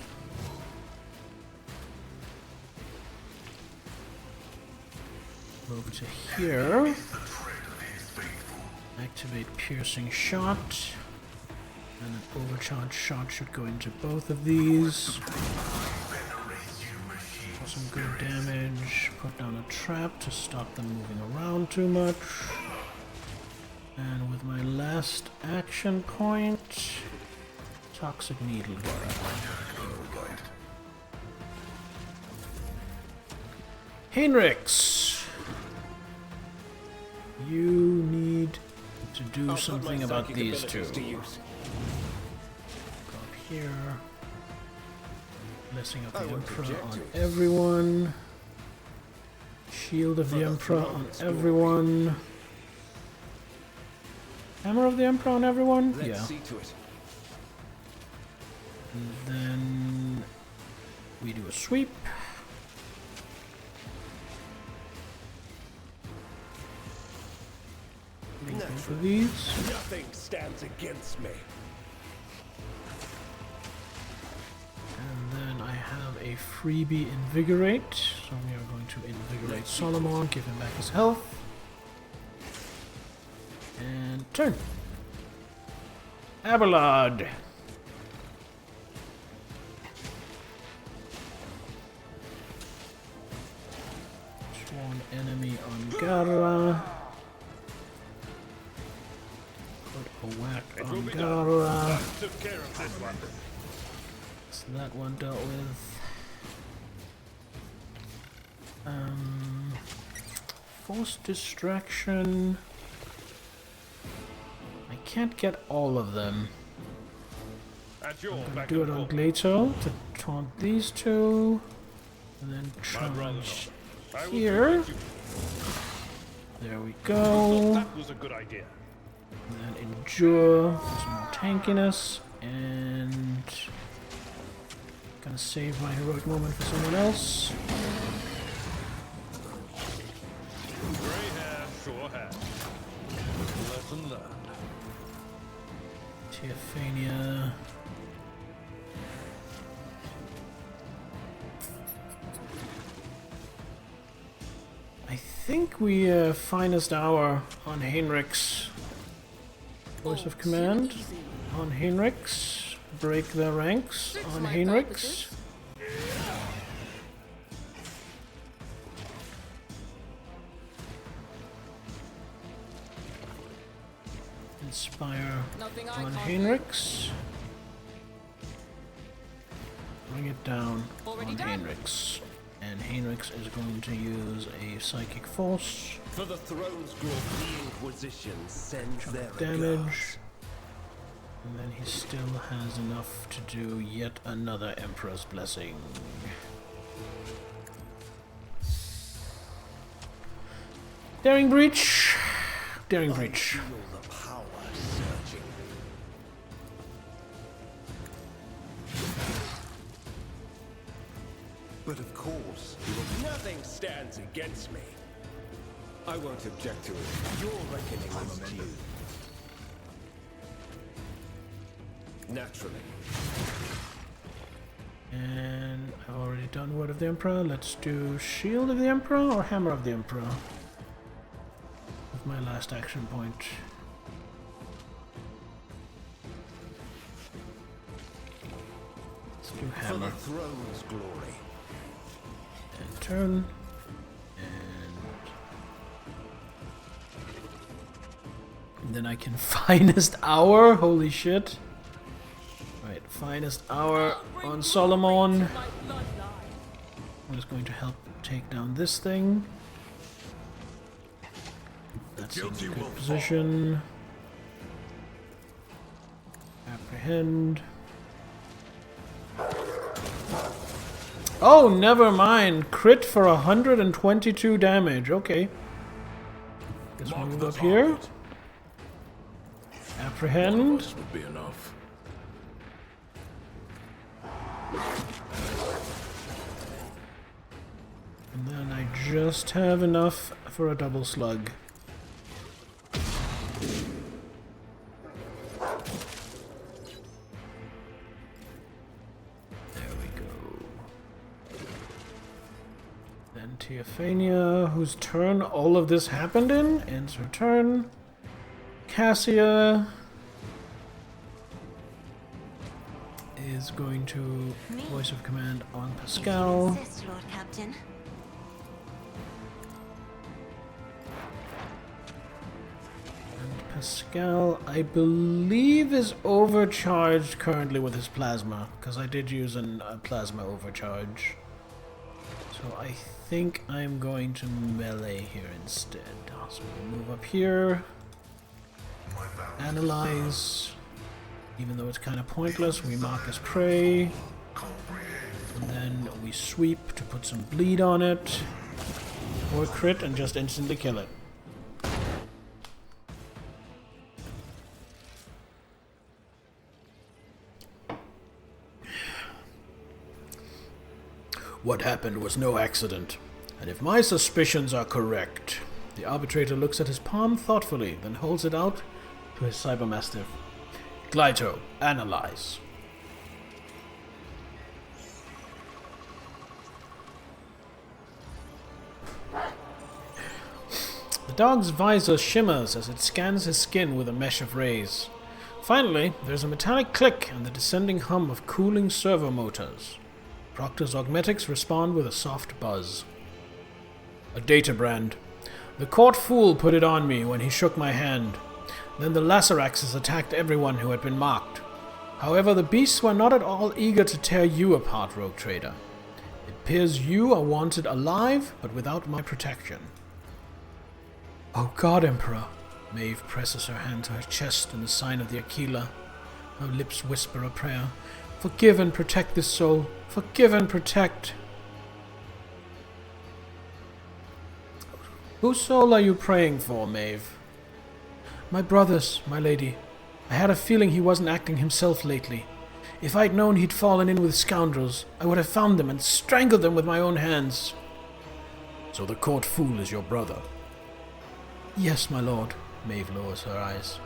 Move to here. Activate piercing shot. And an overcharged shot should go into both of these. For some good damage. Put down a trap to stop them moving around too much. And with my last action point, Toxic Needle Gara. Heinrichs! You need to do something about these two. Go up here. Blessing of the Emperor on everyone. Shield of the Emperor on everyone. Hammer of the Emperor on everyone? Yeah. See to it. And then we do a sweep. Both of these. Nothing stands against me. And then I have a a freebie invigorate. So we are going to invigorate Solomon, give him back his health. And turn. Abelard. Sworn enemy on Gara. Put a whack on Gara. Took care of this one. So that one dealt with. Force distraction. I can't get all of them. At your I'm gonna back do it and on forth. Glato to taunt these two. And then My brother. charge I will here. direct you. There we Thought go. that was a good idea. And then endure for some more tankiness. And gonna save my heroic moment for someone else. Grey hair, sure hair. Lesson learned. Teophania. I think we finest hour on Heinrich's voice of command. On Heinrich's. Break their ranks on Heinrich's. Inspire Nothing I on can't Heinrich's. Bring it down Already on done. Heinrich's. And Heinrich's is going to use a psychic force. For the throne's glory, the Inquisition sends their Damage. regards. And then he still has enough to do yet another Emperor's Blessing. Daring Breach. Daring Breach. Feel the power surging. But of course, nothing stands against me. I won't object to it. Your reckoning is due. Naturally. And I've already done Word of the Emperor. Let's do Shield of the Emperor or Hammer of the Emperor. With my last action point. Let's do For Hammer. the throne's glory. And turn. And then I can finest hour. Holy shit. Right, finest hour on Solomon. My bloodline. I'm just going to help take down this thing. That's in guilty will good position. Apprehend. Oh, never mind. Crit for 122 damage. Okay. Guess we'll move up here. Apprehend. This would be enough. And then I just have enough for a double slug. There we go. Then Teophania, whose turn all of this happened in, ends her turn. Cassia is going to voice of command on Pascal. Insist, Lord Captain. Pascal, I believe, is overcharged currently with his plasma, because I did use a plasma overcharge. So I think I'm going to melee here instead. So we move up here, analyze. Even though it's kind of pointless, we mark as prey. And then we sweep to put some bleed on it. Or crit and just instantly kill it. What happened was no accident, and if my suspicions are correct, the arbitrator looks at his palm thoughtfully, then holds it out to his cybermastiff. Glyto, analyze. dog's visor shimmers as it scans his skin with a mesh of rays. Finally, there's a metallic click and the descending hum of cooling servo motors. Proctor's augmetics respond with a soft buzz. A data brand. The court fool put it on me when he shook my hand. Then the Laceraxes attacked everyone who had been marked. However, the beasts were not at all eager to tear you apart, Rogue Trader. It appears you are wanted alive, but without my protection. Oh God, Emperor. Maeve presses her hand to her chest in the sign of the Aquila. Her lips whisper a prayer. Forgive and protect this soul. Forgive and protect. Whose soul are you praying for, Maeve? My brother's, my lady. I had a feeling he wasn't acting himself lately. If I'd known he'd fallen in with scoundrels, I would have found them and strangled them with my own hands. So the court fool is your brother? Yes, my lord. Maeve lowers her eyes.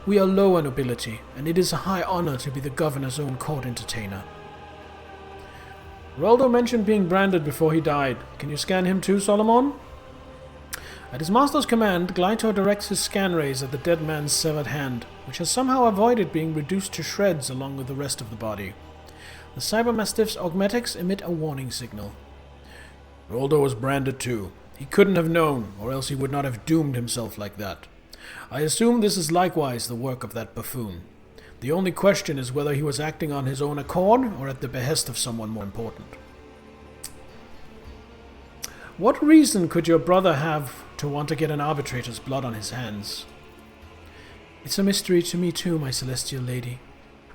We are lower nobility, and it is a high honor to be the governor's own court entertainer. Roldo mentioned being branded before he died. Can you scan him too, Solomon? At his master's command, Glytor directs his scan rays at the dead man's severed hand, which has somehow avoided being reduced to shreds along with the rest of the body. The Cybermastiff's augmetics emit a warning signal. Roldo was branded too. He couldn't have known, or else he would not have doomed himself like that. I assume this is likewise the work of that buffoon. The only question is whether he was acting on his own accord or at the behest of someone more important. What reason could your brother have to want to get an arbitrator's blood on his hands? It's a mystery to me too, my celestial lady.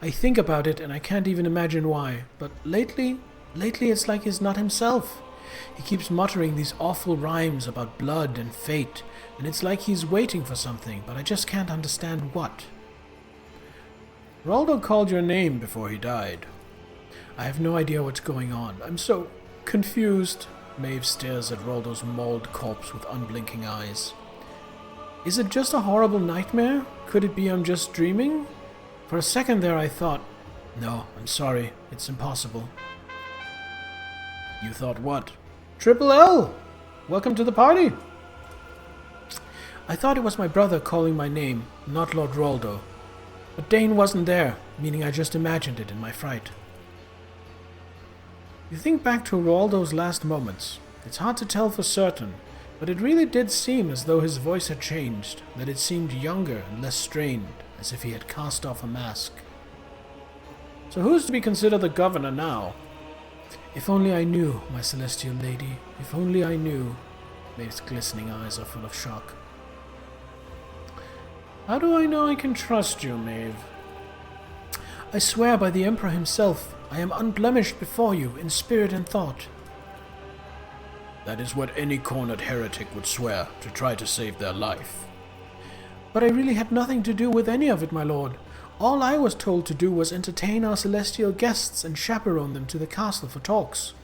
I think about it and I can't even imagine why, but lately it's like he's not himself. He keeps muttering these awful rhymes about blood and fate, and it's like he's waiting for something, but I just can't understand what. Roldo called your name before he died. I have no idea what's going on. I'm so confused. Maeve stares at Roldo's mauled corpse with unblinking eyes. Is it just a horrible nightmare? Could it be I'm just dreaming? For a second there I thought, no, I'm sorry, it's impossible. You thought what? Triple L! Welcome to the party! I thought it was my brother calling my name, not Lord Roldo. But Dane wasn't there, meaning I just imagined it in my fright. You think back to Roldo's last moments. It's hard to tell for certain, but it really did seem as though his voice had changed, that it seemed younger and less strained, as if he had cast off a mask. So who's to be considered the governor now? If only I knew, my celestial lady. If only I knew. Maeve's glistening eyes are full of shock. How do I know I can trust you, Maeve? I swear by the Emperor himself, I am unblemished before you in spirit and thought. That is what any cornered heretic would swear to try to save their life. But I really had nothing to do with any of it, my lord. All I was told to do was entertain our celestial guests and chaperone them to the castle for talks.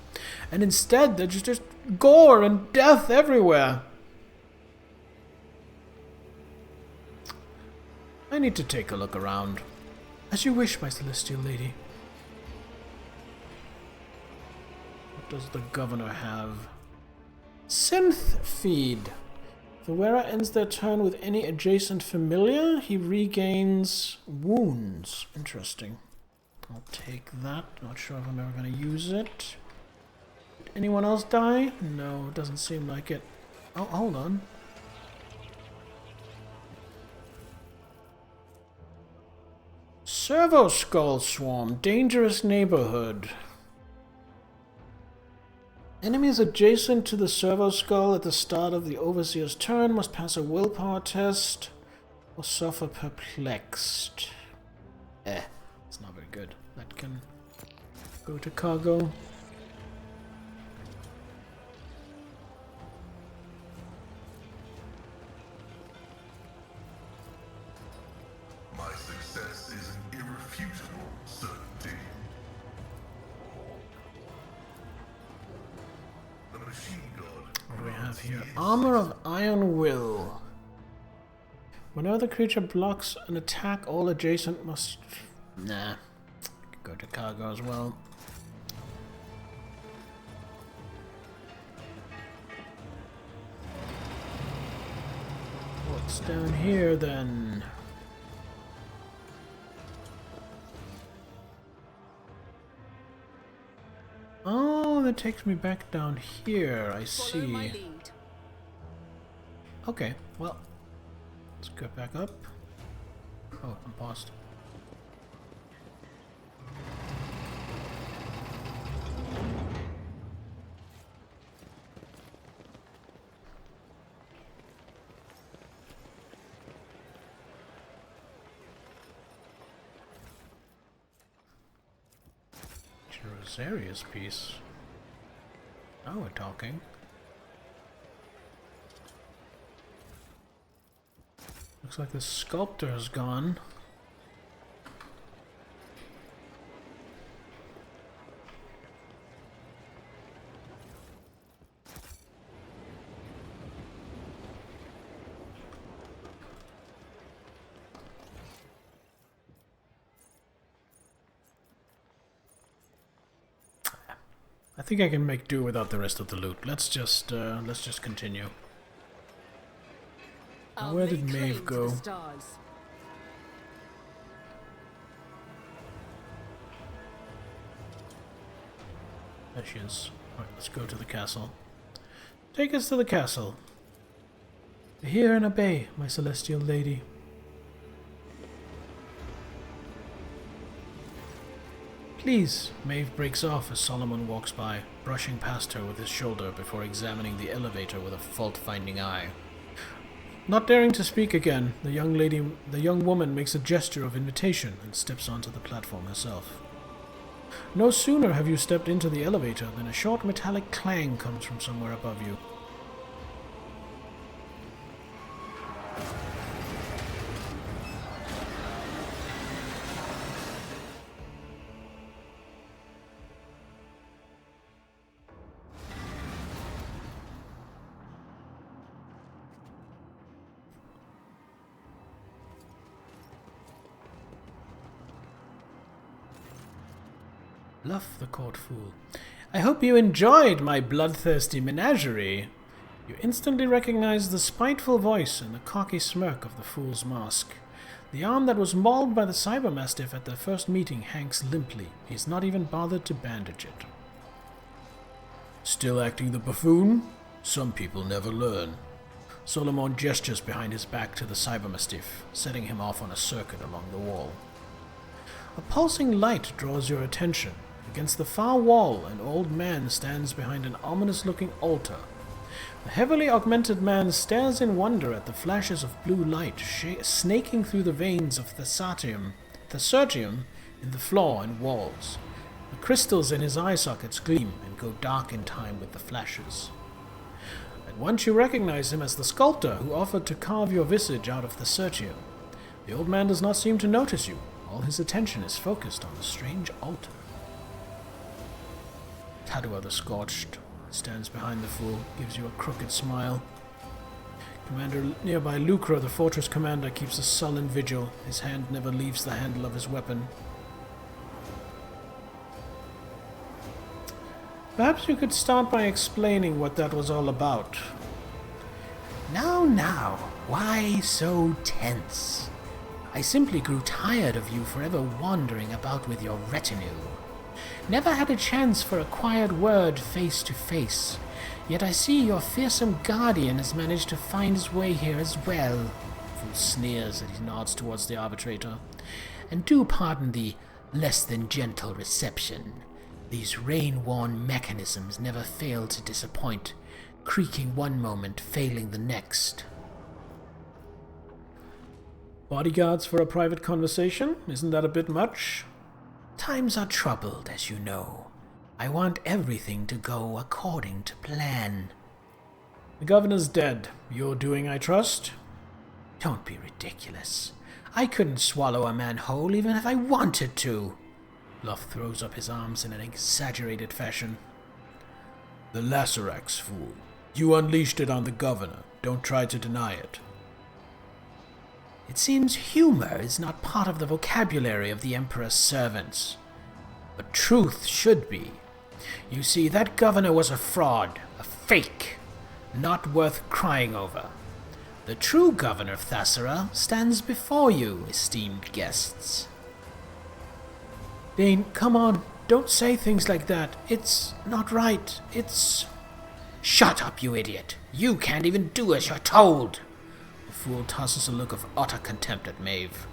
And instead, there's just gore and death everywhere. I need to take a look around. As you wish, my celestial lady. What does the governor have? Synth feed. If the wearer ends their turn with any adjacent familiar, he regains wounds. Interesting. I'll take that. Not sure if I'm ever going to use it. Did anyone else die? No, it doesn't seem like it. Oh, hold on. Servo Skull Swarm. Dangerous neighborhood. Enemies adjacent to the Servo Skull at the start of the Overseer's turn must pass a willpower test or suffer perplexed. It's not very good. That can go to cargo. My success is an irrefutable certainty. The machine god. What do we have here? Armor of Iron Will. Whenever the creature blocks an attack, all adjacent must... Nah. Go to cargo as well. What's down here then? Oh, that takes me back down here. I Follow my see. lead. Okay, well, let's go back up. Oh, I'm paused. Rosaria's piece. Now we're talking. Looks like the sculptor's gone. I think I can make do without the rest of the loot. Let's just continue. I'll Where lay did claim Maeve to go? the stars. There she is. Alright, let's go to the castle. Take us to the castle. Hear and obey, my celestial lady. Please, Maeve breaks off as Solomon walks by, brushing past her with his shoulder before examining the elevator with a fault-finding eye. Not daring to speak again, the young woman makes a gesture of invitation and steps onto the platform herself. No sooner have you stepped into the elevator than a short metallic clang comes from somewhere above you. Luff the court fool. I hope you enjoyed my bloodthirsty menagerie. You instantly recognize the spiteful voice and the cocky smirk of the fool's mask. The arm that was mauled by the cybermastiff at their first meeting hangs limply. He's not even bothered to bandage it. Still acting the buffoon? Some people never learn. Solomon gestures behind his back to the cybermastiff, setting him off on a circuit along the wall. A pulsing light draws your attention. Against the far wall, an old man stands behind an ominous-looking altar. The heavily augmented man stares in wonder at the flashes of blue light snaking through the veins of Thesaurium in the floor and walls. The crystals in his eye sockets gleam and go dark in time with the flashes. At once you recognize him as the sculptor who offered to carve your visage out of Thesaurium. The old man does not seem to notice you. All his attention is focused on the strange altar. Tadua the Scorched stands behind the fool, gives you a crooked smile. Commander nearby Lucra, the fortress commander, keeps a sullen vigil. His hand never leaves the handle of his weapon. Perhaps you could start by explaining what that was all about. Now, why so tense? I simply grew tired of you forever wandering about with your retinue. Never had a chance for a quiet word face to face, yet I see your fearsome guardian has managed to find his way here as well. Fool sneers as he nods towards the arbitrator. And do pardon the less than gentle reception. These rain-worn mechanisms never fail to disappoint, creaking one moment, failing the next. Bodyguards for a private conversation? Isn't that a bit much? Times are troubled, as you know. I want everything to go according to plan. The governor's dead. Your doing, I trust? Don't be ridiculous. I couldn't swallow a man whole even if I wanted to. Luff throws up his arms in an exaggerated fashion. The Lacerax, fool. You unleashed it on the governor. Don't try to deny it. It seems humor is not part of the vocabulary of the Emperor's servants. But truth should be. You see, that governor was a fraud, a fake, not worth crying over. The true governor of Thassara stands before you, esteemed guests. Dane, come on. Don't say things like that. It's not right. It's... Shut up, you idiot. You can't even do as you're told. The fool tosses a look of utter contempt at Maeve.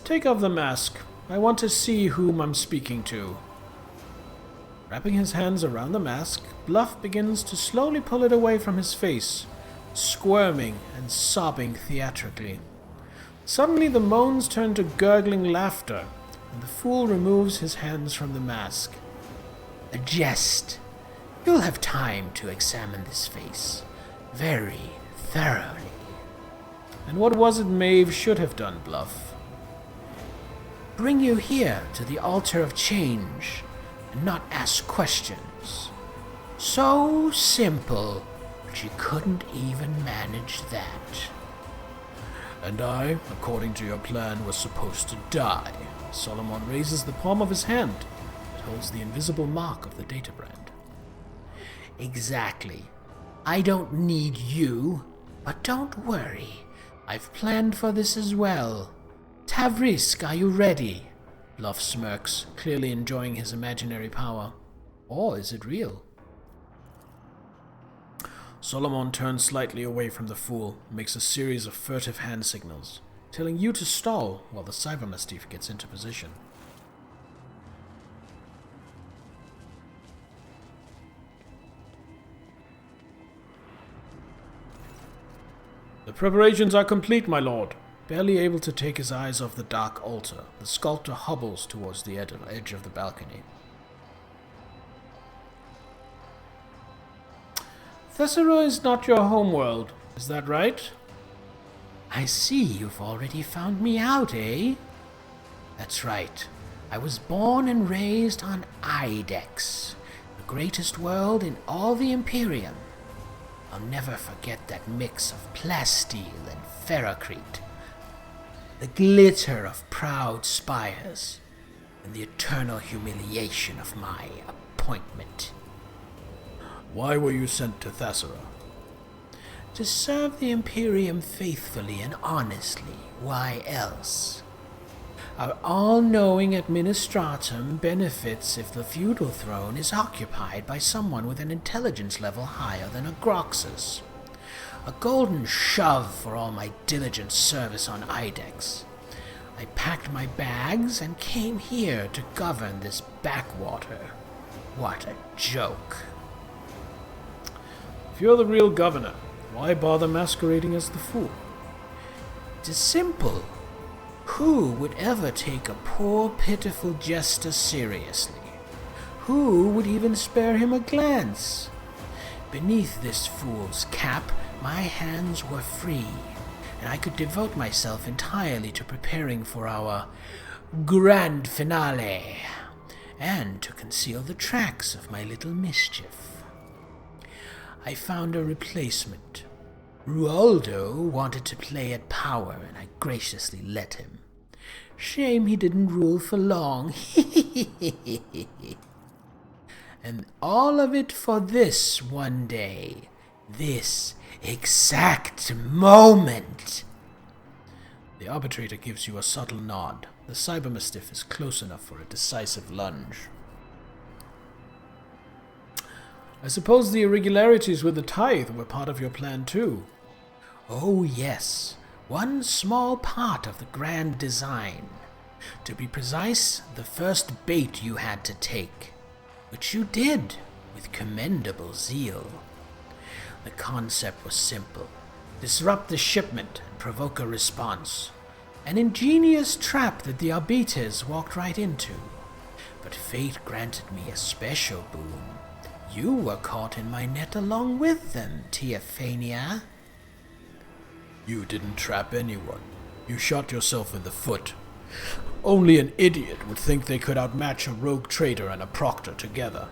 Take off the mask. I want to see whom I'm speaking to. Wrapping his hands around the mask, Bluff begins to slowly pull it away from his face, squirming and sobbing theatrically. Suddenly the moans turn to gurgling laughter, and the fool removes his hands from the mask. A jest. You'll have time to examine this face very thoroughly. And what was it Maeve should have done, Bluff? Bring you here to the altar of change, and not ask questions. So simple, but you couldn't even manage that. And I, according to your plan, was supposed to die. Solomon raises the palm of his hand that holds the invisible mark of the data brand. Exactly. I don't need you, but don't worry. I've planned for this as well. Tavrisk, are you ready? Bluff smirks, clearly enjoying his imaginary power. Or is it real? Solomon turns slightly away from the fool, and makes a series of furtive hand signals, telling you to stall while the cybermastiff gets into position. The preparations are complete, my lord. Barely able to take his eyes off the dark altar, the sculptor hobbles towards the edge of the balcony. Thassara is not your homeworld, is that right? I see you've already found me out, eh? That's right. I was born and raised on Idex, the greatest world in all the Imperium. I'll never forget that mix of plasteel and ferrocrete, the glitter of proud spires, and the eternal humiliation of my appointment. Why were you sent to Thassara? To serve the Imperium faithfully and honestly. Why else? Our all-knowing administratum benefits if the feudal throne is occupied by someone with an intelligence level higher than a Groxus. A golden shove for all my diligent service on Idex. I packed my bags and came here to govern this backwater. What a joke. If you're the real governor, why bother masquerading as the fool? It is simple. Who would ever take a poor, pitiful jester seriously? Who would even spare him a glance? Beneath this fool's cap, my hands were free, and I could devote myself entirely to preparing for our grand finale, and to conceal the tracks of my little mischief. I found a replacement. Rualdo wanted to play at power, and I graciously let him. Shame he didn't rule for long. And all of it for this one day. This exact moment. The arbitrator gives you a subtle nod. The cybermastiff is close enough for a decisive lunge. I suppose the irregularities with the tithe were part of your plan too. Oh yes, one small part of the grand design. To be precise, the first bait you had to take, which you did with commendable zeal. The concept was simple. Disrupt the shipment and provoke a response. An ingenious trap that the Arbiters walked right into. But fate granted me a special boon. You were caught in my net along with them, Teophania. You didn't trap anyone. You shot yourself in the foot. Only an idiot would think they could outmatch a rogue trader and a proctor together.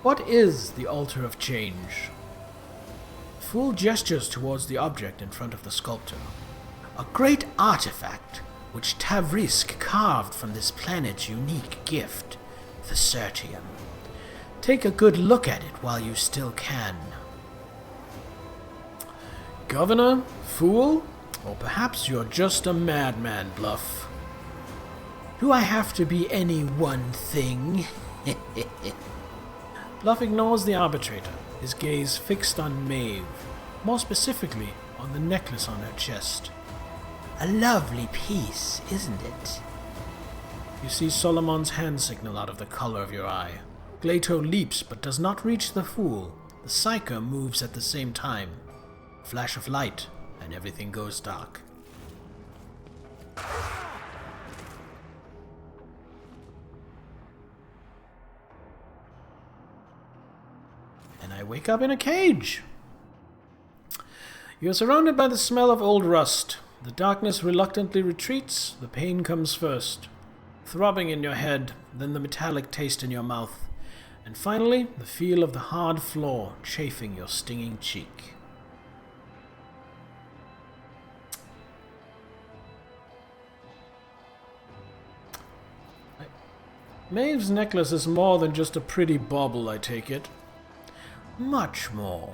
What is the Altar of Change? The fool gestures towards the object in front of the sculptor. A great artifact which Tavrisk carved from this planet's unique gift. Thesertium. Take a good look at it while you still can. Governor? Fool? Or perhaps you're just a madman, Bluff. Do I have to be any one thing? Bluff ignores the arbitrator, his gaze fixed on Maeve, more specifically on the necklace on her chest. A lovely piece, isn't it? You see Solomon's hand signal out of the color of your eye. Glato leaps but does not reach the fool. The Psyker moves at the same time. A flash of light, and everything goes dark. And I wake up in a cage. You are surrounded by the smell of old rust. The darkness reluctantly retreats, the pain comes first. Throbbing in your head, then the metallic taste in your mouth, and finally the feel of the hard floor chafing your stinging cheek. Maeve's necklace is more than just a pretty bauble, I take it. Much more.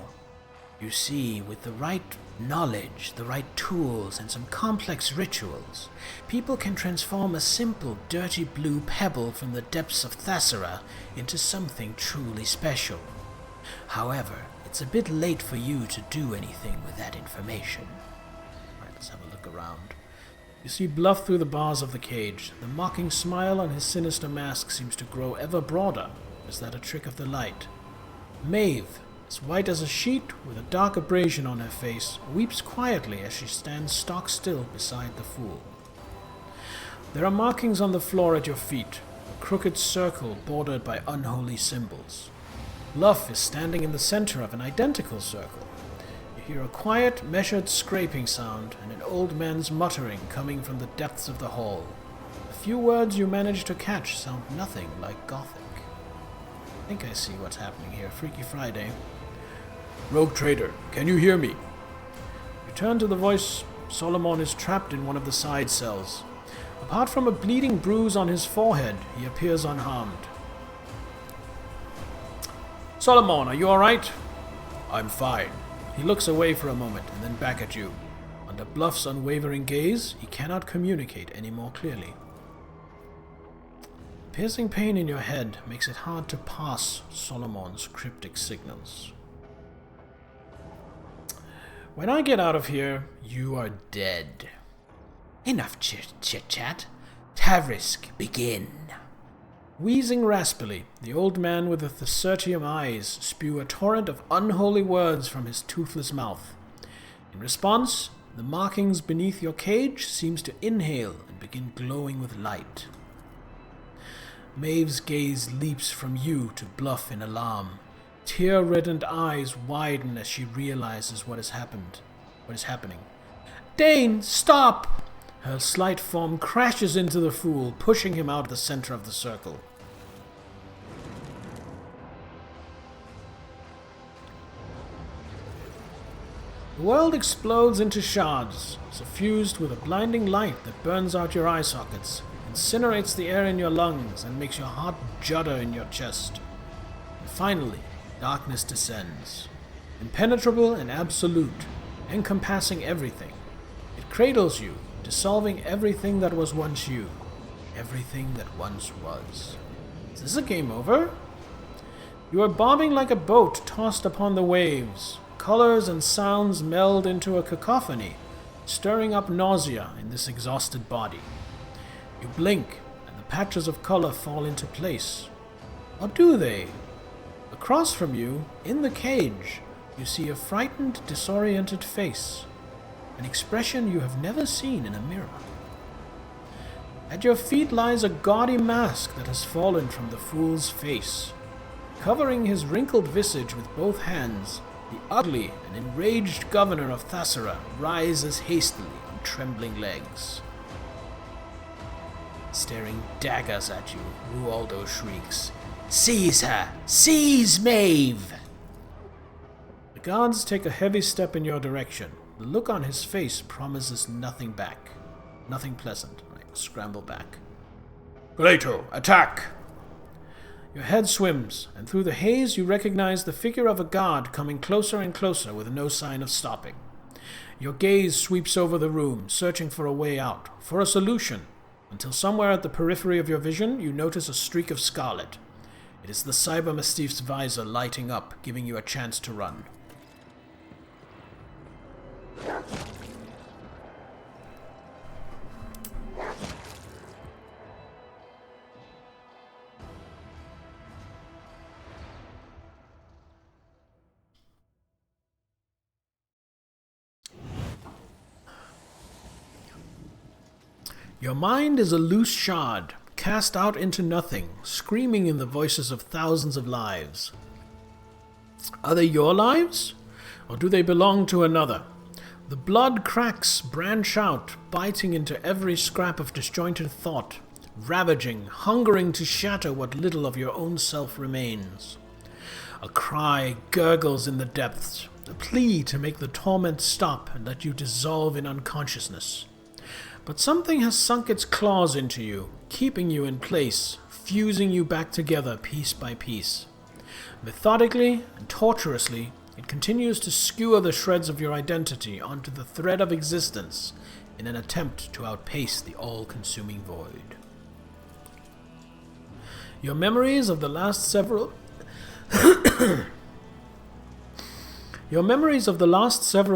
You see, with the right knowledge, the right tools, and some complex rituals, people can transform a simple, dirty blue pebble from the depths of Thasara into something truly special. However, it's a bit late for you to do anything with that information. Alright, let's have a look around. You see Bluff through the bars of the cage. The mocking smile on his sinister mask seems to grow ever broader. Is that a trick of the light? Maeve, as white as a sheet, with a dark abrasion on her face, weeps quietly as she stands stock still beside the fool. There are markings on the floor at your feet, a crooked circle bordered by unholy symbols. Bluff is standing in the center of an identical circle. You hear a quiet, measured scraping sound and an old man's muttering coming from the depths of the hall. The few words you manage to catch sound nothing like Gothic. I think I see what's happening here. Freaky Friday. Rogue Trader, can you hear me? You turn to the voice. Solomon is trapped in one of the side cells. Apart from a bleeding bruise on his forehead, he appears unharmed. Solomon, are you alright? I'm fine. He looks away for a moment and then back at you. Under Bluff's unwavering gaze, he cannot communicate any more clearly. Piercing pain in your head makes it hard to parse Solomon's cryptic signals. When I get out of here, you are dead. Enough chit-chat. Tavrisk, begin. Wheezing raspily, the old man with the Thesertium eyes spew a torrent of unholy words from his toothless mouth. In response, the markings beneath your cage seems to inhale and begin glowing with light. Maeve's gaze leaps from you to Bluff in alarm. Tear-reddened eyes widen as she realizes what is happening. Dane, stop! Her slight form crashes into the fool, pushing him out of the center of the circle. The world explodes into shards, suffused with a blinding light that burns out your eye sockets, incinerates the air in your lungs, and makes your heart judder in your chest. And finally, darkness descends, impenetrable and absolute, encompassing everything. It cradles you, dissolving everything that was once you, everything that once was. Is this a game over? You are bobbing like a boat tossed upon the waves. Colors and sounds meld into a cacophony, stirring up nausea in this exhausted body. You blink, and the patches of color fall into place. Or do they? Across from you, in the cage, you see a frightened, disoriented face. An expression you have never seen in a mirror. At your feet lies a gaudy mask that has fallen from the fool's face. Covering his wrinkled visage with both hands, the ugly and enraged governor of Thasara rises hastily on trembling legs. Staring daggers at you, Rualdo shrieks, "Seize her! Seize Maeve!" The guards take a heavy step in your direction. The look on his face promises nothing back. Nothing pleasant. Right, scramble back. Glato, attack! Your head swims, and through the haze you recognize the figure of a guard coming closer and closer with no sign of stopping. Your gaze sweeps over the room, searching for a way out, for a solution, until somewhere at the periphery of your vision you notice a streak of scarlet. It is the Cyber Mastiff's visor lighting up, giving you a chance to run. Your mind is a loose shard, cast out into nothing, screaming in the voices of thousands of lives. Are they your lives? Or do they belong to another? The blood cracks branch out, biting into every scrap of disjointed thought, ravaging, hungering to shatter what little of your own self remains. A cry gurgles in the depths, a plea to make the torment stop and let you dissolve in unconsciousness. But something has sunk its claws into you, keeping you in place, fusing you back together piece by piece. Methodically and tortuously, it continues to skewer the shreds of your identity onto the thread of existence in an attempt to outpace the all-consuming void. Your memories of the last several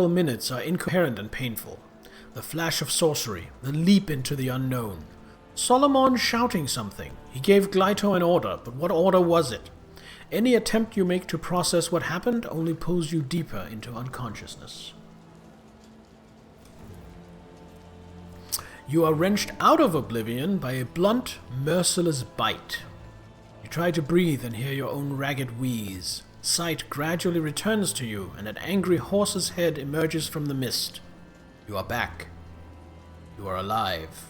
minutes are incoherent and painful. The flash of sorcery, the leap into the unknown. Solomon shouting something. He gave Glyto an order, but what order was it? Any attempt you make to process what happened only pulls you deeper into unconsciousness. You are wrenched out of oblivion by a blunt, merciless bite. You try to breathe and hear your own ragged wheeze. Sight gradually returns to you, and an angry horse's head emerges from the mist. You are back. You are alive.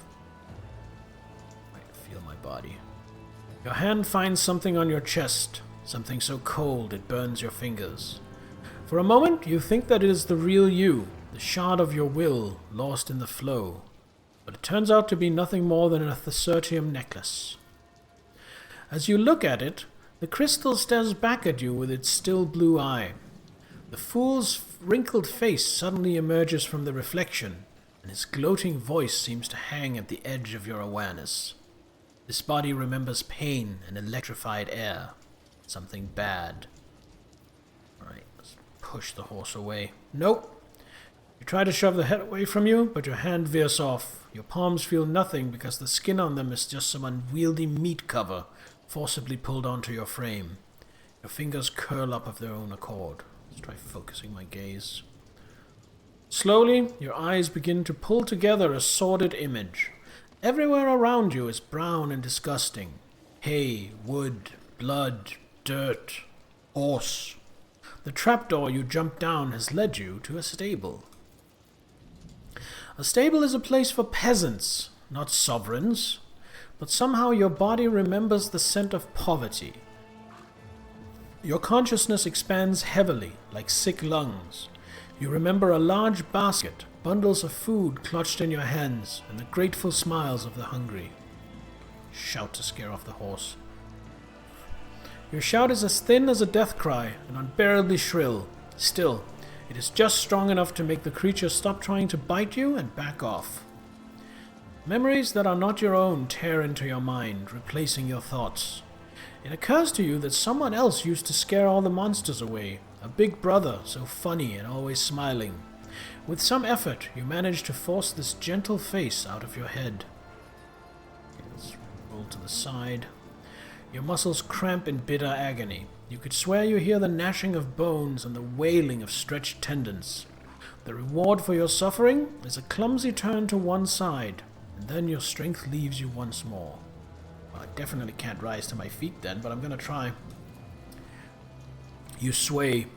I feel my body. Your hand finds something on your chest, something so cold it burns your fingers. For a moment, you think that it is the real you, the shard of your will lost in the flow. But it turns out to be nothing more than a Thesertium necklace. As you look at it, the crystal stares back at you with its still blue eye. The fool's wrinkled face suddenly emerges from the reflection, and his gloating voice seems to hang at the edge of your awareness. This body remembers pain and electrified air. Something bad. Alright, let's push the horse away. Nope. You try to shove the head away from you, but your hand veers off. Your palms feel nothing because the skin on them is just some unwieldy meat cover forcibly pulled onto your frame. Your fingers curl up of their own accord. Let's try focusing my gaze. Slowly, your eyes begin to pull together a sordid image. Everywhere around you is brown and disgusting. Hay, wood, blood, dirt, horse. The trapdoor you jumped down has led you to a stable. A stable is a place for peasants, not sovereigns. But somehow your body remembers the scent of poverty. Your consciousness expands heavily, like sick lungs. You remember a large basket, bundles of food clutched in your hands, and the grateful smiles of the hungry. Shout to scare off the horse. Your shout is as thin as a death cry, and unbearably shrill. Still, it is just strong enough to make the creature stop trying to bite you and back off. Memories that are not your own tear into your mind, replacing your thoughts. It occurs to you that someone else used to scare all the monsters away, a big brother so funny and always smiling. With some effort, you manage to force this gentle face out of your head. Let's roll to the side. Your muscles cramp in bitter agony. You could swear you hear the gnashing of bones and the wailing of stretched tendons. The reward for your suffering is a clumsy turn to one side, and then your strength leaves you once more. Well, I definitely can't rise to my feet then, but I'm gonna try. You sway,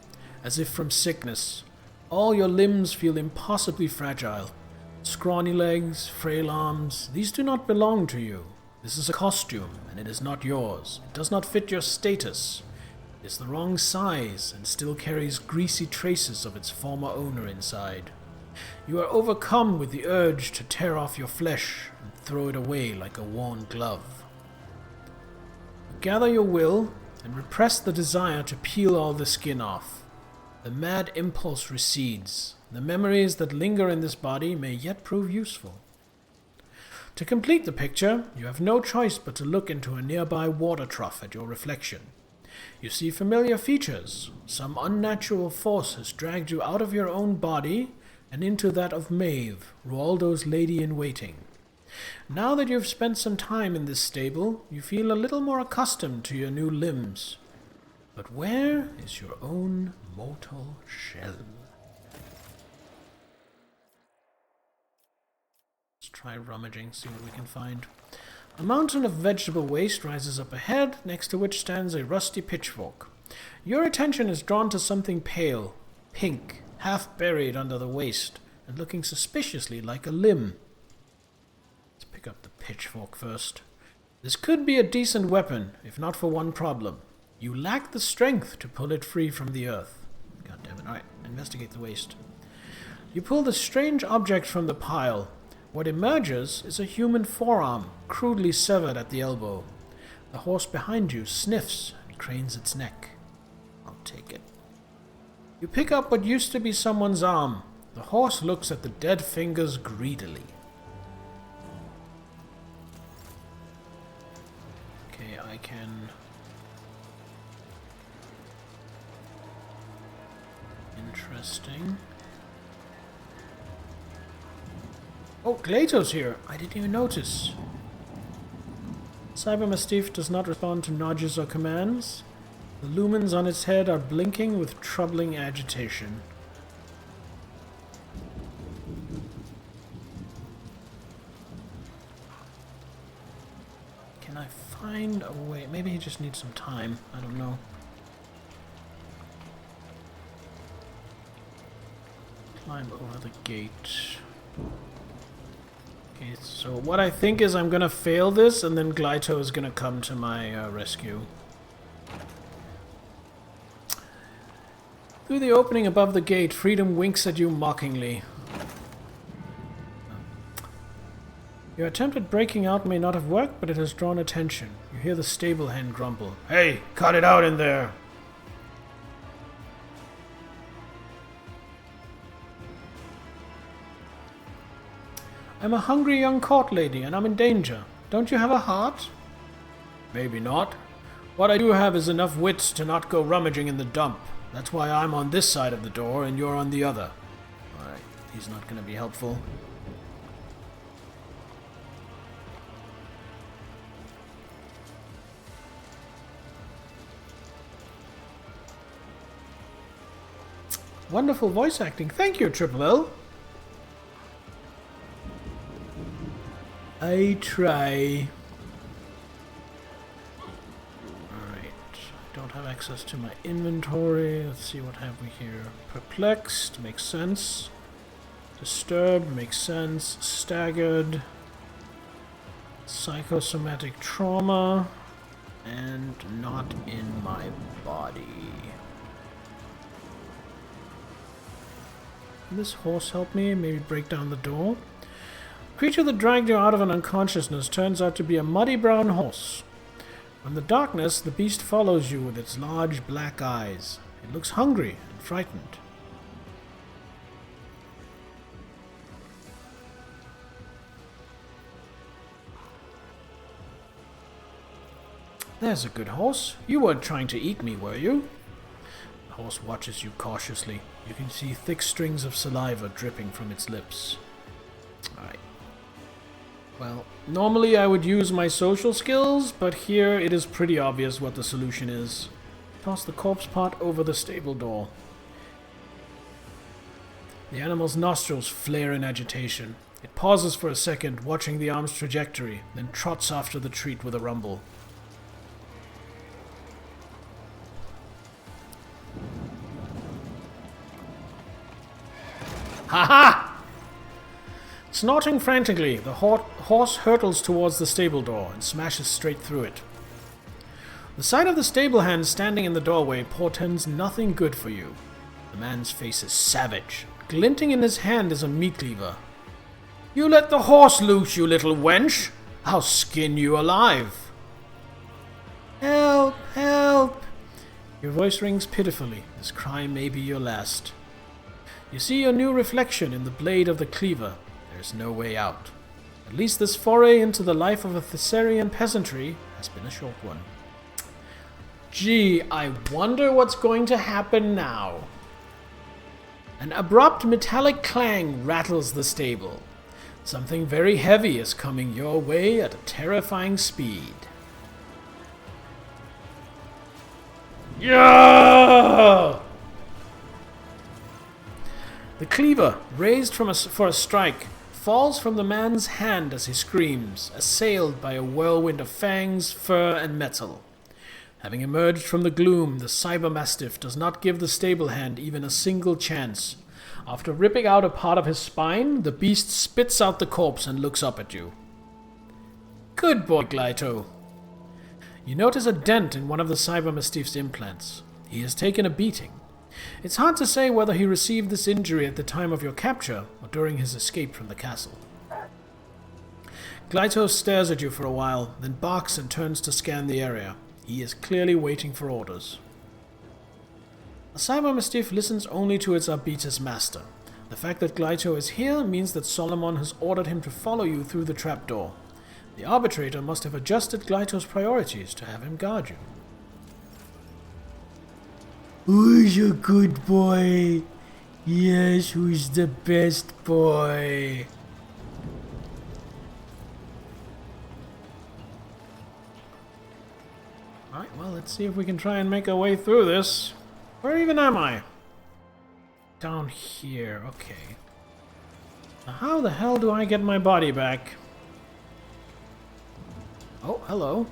as if from sickness. All your limbs feel impossibly fragile. Scrawny legs, frail arms, these do not belong to you. This is a costume, and it is not yours. It does not fit your status. It is the wrong size, and still carries greasy traces of its former owner inside. You are overcome with the urge to tear off your flesh and throw it away like a worn glove. You gather your will and repress the desire to peel all the skin off. The mad impulse recedes. The memories that linger in this body may yet prove useful. To complete the picture, you have no choice but to look into a nearby water trough at your reflection. You see familiar features. Some unnatural force has dragged you out of your own body and into that of Maeve, Rualdo's lady-in-waiting. Now that you've spent some time in this stable, you feel a little more accustomed to your new limbs. But where is your own mortal shell? Let's try rummaging, see what we can find. A mountain of vegetable waste rises up ahead, next to which stands a rusty pitchfork. Your attention is drawn to something pale, pink, half buried under the waste, and looking suspiciously like a limb. Let's pick up the pitchfork first. This could be a decent weapon, if not for one problem. You lack the strength to pull it free from the earth. God damn it. Alright, investigate the waste. You pull the strange object from the pile. What emerges is a human forearm, crudely severed at the elbow. The horse behind you sniffs and cranes its neck. I'll take it. You pick up what used to be someone's arm. The horse looks at the dead fingers greedily. Okay, I can... Interesting. Oh, Glato's here. I didn't even notice. Cybermastiff does not respond to nudges or commands. The lumens on its head are blinking with troubling agitation. Can I find a way? Maybe he just needs some time. I don't know. Climb over the gate. Okay, so what I think is I'm gonna fail this, and then Glyto is gonna come to my rescue. Through the opening above the gate, freedom winks at you mockingly. Your attempt at breaking out may not have worked, but it has drawn attention. You hear the stable hand grumble. Hey, cut it out in there! I'm a hungry young court lady, and I'm in danger. Don't you have a heart? Maybe not. What I do have is enough wits to not go rummaging in the dump. That's why I'm on this side of the door, and you're on the other. Alright, he's not going to be helpful. Wonderful voice acting. Thank you, Triple L. I try. Alright. Don't have access to my inventory. Let's see what have we here. Perplexed. Makes sense. Disturbed. Makes sense. Staggered. Psychosomatic trauma. And not in my body. Can this horse help me? Maybe break down the door? The creature that dragged you out of an unconsciousness turns out to be a muddy brown horse. From the darkness, the beast follows you with its large black eyes. It looks hungry and frightened. There's a good horse. You weren't trying to eat me, were you? The horse watches you cautiously. You can see thick strings of saliva dripping from its lips. Alright. Well, normally I would use my social skills, but here it is pretty obvious what the solution is. Toss the corpse pot over the stable door. The animal's nostrils flare in agitation. It pauses for a second, watching the arm's trajectory, then trots after the treat with a rumble. Ha-ha! Snorting frantically, the horse hurtles towards the stable door and smashes straight through it. The sight of the stable hand standing in the doorway portends nothing good for you. The man's face is savage. Glinting in his hand is a meat cleaver. You let the horse loose, you little wench! I'll skin you alive! Your voice rings pitifully. This cry may be your last. You see your new reflection in the blade of the cleaver. There is no way out. At least this foray into the life of a Thessarian peasantry has been a short one. Gee, I wonder what's going to happen now. An abrupt metallic clang rattles the stable. Something very heavy is coming your way at a terrifying speed. Yeah! The cleaver, raised for a strike, falls from the man's hand as he screams, assailed by a whirlwind of fangs, fur, and metal. Having emerged from the gloom, the cyber mastiff does not give the stable hand even a single chance. After ripping out a part of his spine, the beast spits out the corpse and looks up at you. Good boy, Glyto. You notice a dent in one of the cyber mastiff's implants. He has taken a beating. It's hard to say whether he received this injury at the time of your capture or during his escape from the castle. Glyto stares at you for a while, then barks and turns to scan the area. He is clearly waiting for orders. A cyber mastiff listens only to its Arbiter's master. The fact that Glyto is here means that Solomon has ordered him to follow you through the trapdoor. The arbitrator must have adjusted Glyto's priorities to have him guard you. Who's a good boy? Yes, who's the best boy? Alright, well, let's see if we can try and make our way through this. Where even am I? Down here, okay. Now how the hell do I get my body back? Oh, hello.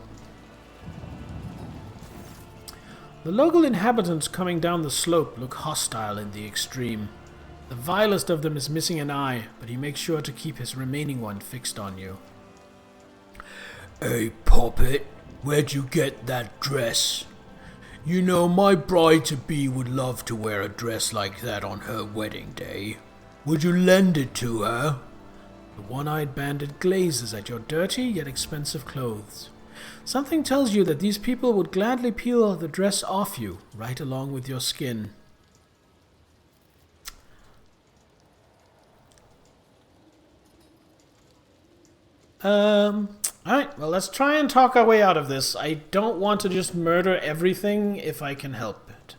The local inhabitants coming down the slope look hostile in the extreme. The vilest of them is missing an eye, but he makes sure to keep his remaining one fixed on you. Hey, Poppet, where'd you get that dress? You know, my bride-to-be would love to wear a dress like that on her wedding day. Would you lend it to her? The one-eyed bandit glazes at your dirty yet expensive clothes. Something tells you that these people would gladly peel the dress off you, right along with your skin. Alright, well, let's try and talk our way out of this. I don't want to just murder everything if I can help it.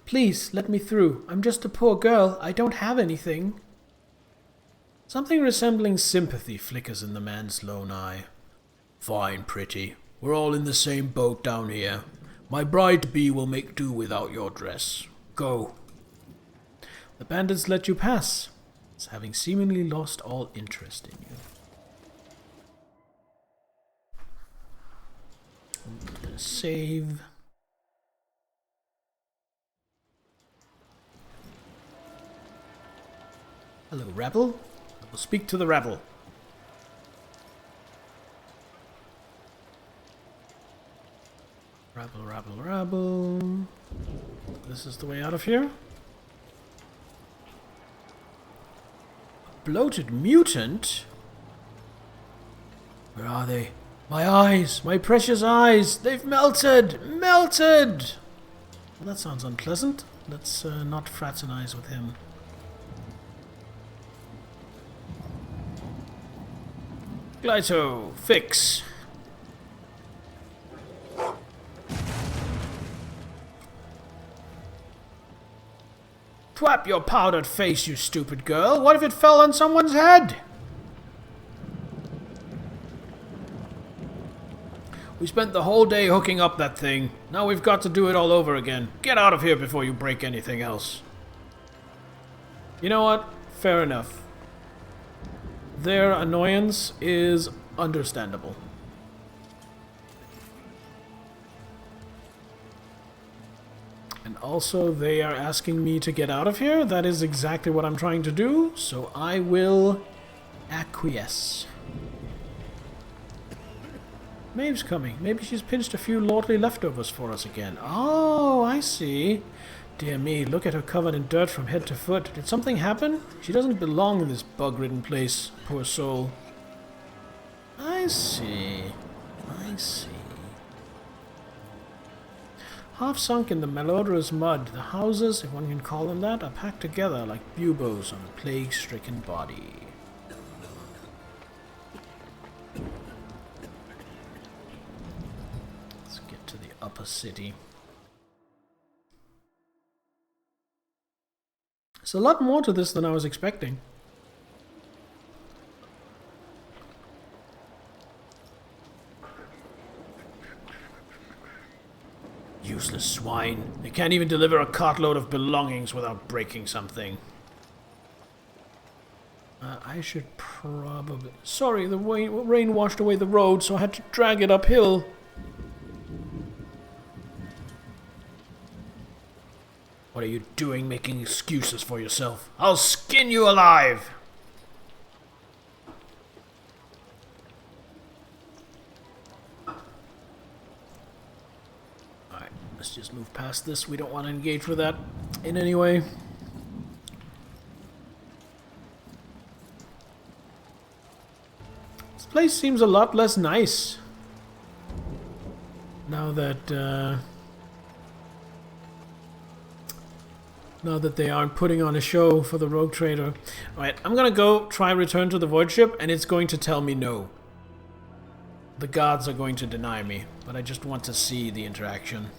Please, let me through. I'm just a poor girl. I don't have anything. Something resembling sympathy flickers in the man's lone eye. Fine, pretty. We're all in the same boat down here. My bride-to-be will make do without your dress. Go. The bandits let you pass, having seemingly lost all interest in you. I'm gonna save. Hello, rebel. I will speak to the rebel. Rabble, rabble, rabble. This is the way out of here. Bloated mutant? Where are they? My eyes! My precious eyes! They've melted! Melted! Well, that sounds unpleasant. Let's not fraternize with him. Glyto, fix. Twap your powdered face, you stupid girl. What if it fell on someone's head? We spent the whole day hooking up that thing. Now we've got to do it all over again. Get out of here before you break anything else. You know what? Fair enough. Their annoyance is understandable. And also, they are asking me to get out of here. That is exactly what I'm trying to do, so I will acquiesce. Maeve's coming. Maybe she's pinched a few lordly leftovers for us again. Oh, I see. Dear me, look at her covered in dirt from head to foot. Did something happen? She doesn't belong in this bug-ridden place, poor soul. I see. I see. Half sunk in the malodorous mud, the houses, if one can call them that, are packed together like buboes on a plague-stricken body. Let's get to the upper city. There's a lot more to this than I was expecting. Useless swine. They can't even deliver a cartload of belongings without breaking something. I should probably... Sorry, the rain washed away the road, so I had to drag it uphill. What are you doing making excuses for yourself? I'll skin you alive! Alright, let's just move past this. We don't want to engage with that in any way. This place seems a lot less nice. Now that they aren't putting on a show for the rogue trader. Alright, I'm gonna go try return to the void ship, and it's going to tell me no. The gods are going to deny me, but I just want to see the interaction.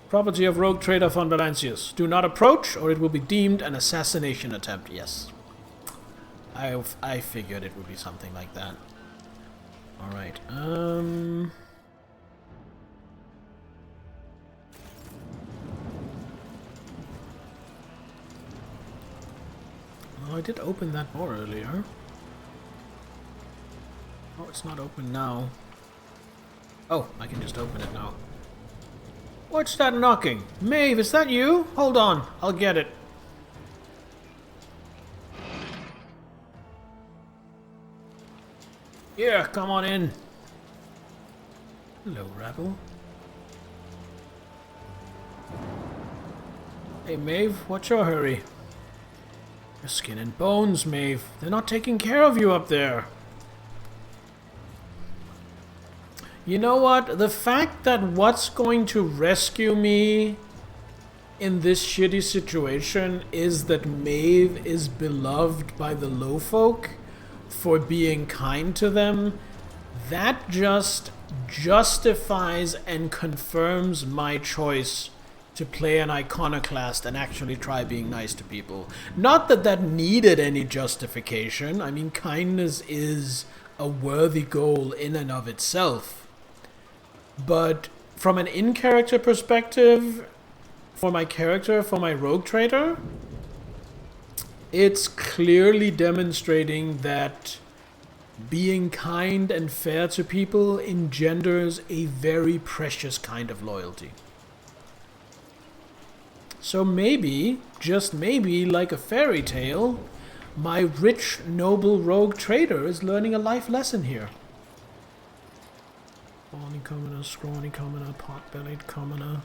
Property of rogue trader von Valancius. Do not approach, or it will be deemed an assassination attempt. Yes. I figured it would be something like that. Alright, well, I did open that door earlier. Oh, it's not open now. Oh, I can just open it now. What's that knocking? Maeve, is that you? Hold on, I'll get it. Yeah, come on in. Hello, Rabble. Hey, Maeve, what's your hurry? Your skin and bones, Maeve. They're not taking care of you up there. You know what? The fact that what's going to rescue me in this shitty situation is that Maeve is beloved by the low folk for being kind to them, that just justifies and confirms my choice to play an iconoclast and actually try being nice to people. Not that that needed any justification. I mean, kindness is a worthy goal in and of itself. But from an in-character perspective, for my character, for my rogue trader, it's clearly demonstrating that being kind and fair to people engenders a very precious kind of loyalty. So maybe, just maybe, like a fairy tale, my rich, noble rogue trader is learning a life lesson here. Scrawny commoner, scrawny commoner, pot-bellied commoner.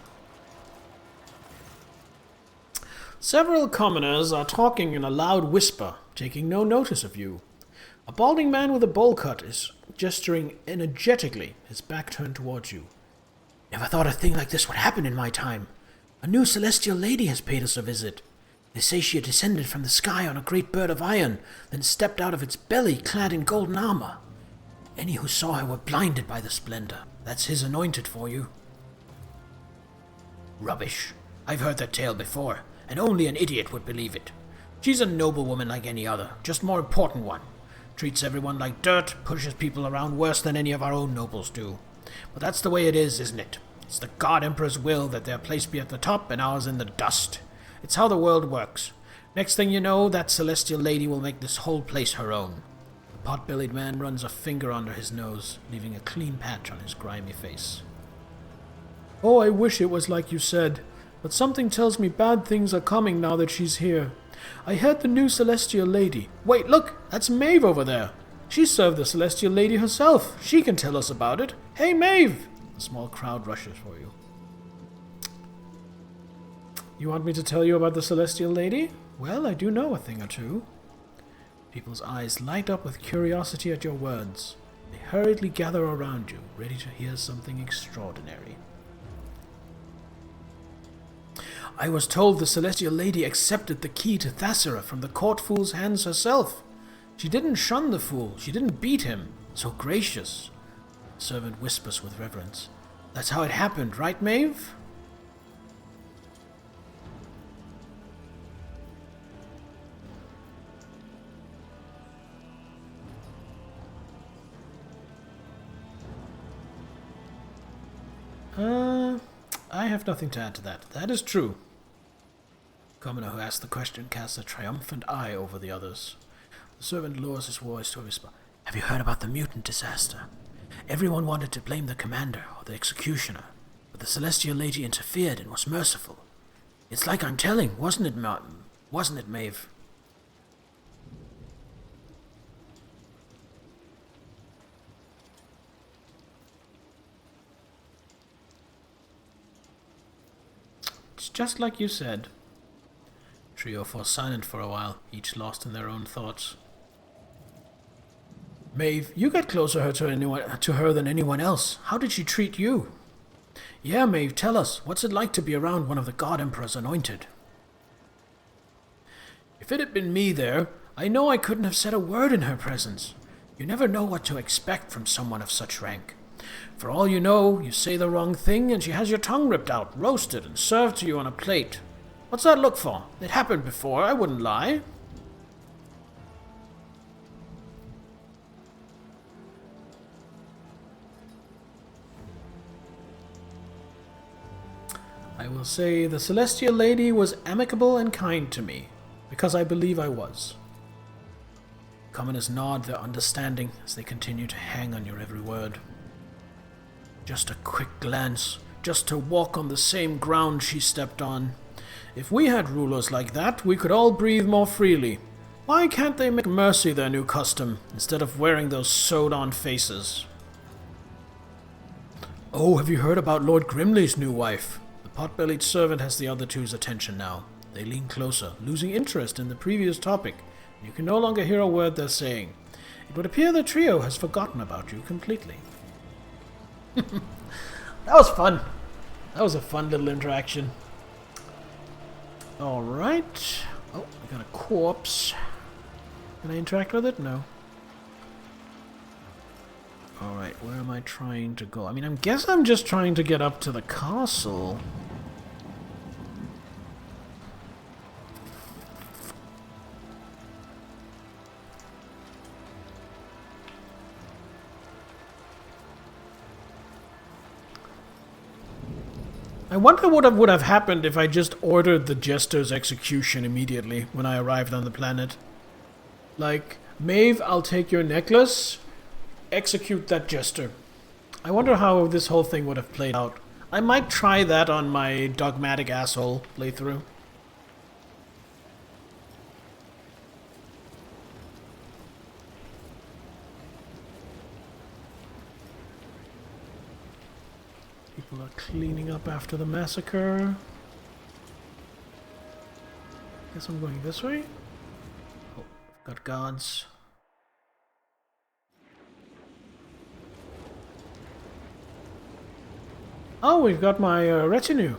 Several commoners are talking in a loud whisper, taking no notice of you. A balding man with a bowl cut is gesturing energetically, his back turned towards you. Never thought a thing like this would happen in my time. A new celestial lady has paid us a visit. They say she had descended from the sky on a great bird of iron, then stepped out of its belly clad in golden armor. Any who saw her were blinded by the splendor. That's his anointed for you. Rubbish. I've heard that tale before, and only an idiot would believe it. She's a noble woman like any other, just more important one. Treats everyone like dirt, pushes people around worse than any of our own nobles do. But that's the way it is, isn't it? It's the God Emperor's will that their place be at the top and ours in the dust. It's how the world works. Next thing you know, that celestial lady will make this whole place her own. The pot-bellied man runs a finger under his nose, leaving a clean patch on his grimy face. Oh, I wish it was like you said. But something tells me bad things are coming now that she's here. I heard the new celestial lady. Wait, look, that's Maeve over there. She served the celestial lady herself. She can tell us about it. Hey, Maeve! A small crowd rushes for you. You want me to tell you about the celestial lady? Well, I do know a thing or two. People's eyes light up with curiosity at your words. They hurriedly gather around you, ready to hear something extraordinary. I was told the Celestial Lady accepted the key to Thassara from the court fool's hands herself. She didn't shun the fool, she didn't beat him. So gracious. The servant whispers with reverence. That's how it happened, right, Maeve? I have nothing to add to that. That is true. Commoner who asked the question casts a triumphant eye over the others. The servant lowers his voice to a whisper. Have you heard about the mutant disaster? Everyone wanted to blame the commander or the executioner, but the Celestial Lady interfered and was merciful. It's like I'm telling, wasn't it, Maeve? It's just like you said. Trio fall silent for a while, each lost in their own thoughts. Maeve, you get closer to her than anyone else. How did she treat you? Yeah, Maeve, tell us. What's it like to be around one of the God Emperor's anointed? If it had been me there, I know I couldn't have said a word in her presence. You never know what to expect from someone of such rank. For all you know, you say the wrong thing and she has your tongue ripped out, roasted, and served to you on a plate. What's that look for? It happened before, I wouldn't lie. I will say the Celestial Lady was amicable and kind to me, because I believe I was. Commoners nod their understanding as they continue to hang on your every word. Just a quick glance, just to walk on the same ground she stepped on. If we had rulers like that, we could all breathe more freely. Why can't they make mercy their new custom, instead of wearing those sewed-on faces? Oh, have you heard about Lord Grimley's new wife? The pot-bellied servant has the other two's attention now. They lean closer, losing interest in the previous topic. You can no longer hear a word they're saying. It would appear the trio has forgotten about you completely. That was fun. That was a fun little interaction. Alright. Oh, we got a corpse. Can I interact with it? No. Alright, where am I trying to go? I mean, I guess I'm just trying to get up to the castle. I wonder what would have happened if I just ordered the Jester's execution immediately when I arrived on the planet. Like, Maeve, I'll take your necklace, execute that Jester. I wonder how this whole thing would have played out. I might try that on my dogmatic asshole playthrough. People are cleaning up after the massacre. Guess I'm going this way. Oh, got guards. Oh, we've got my retinue.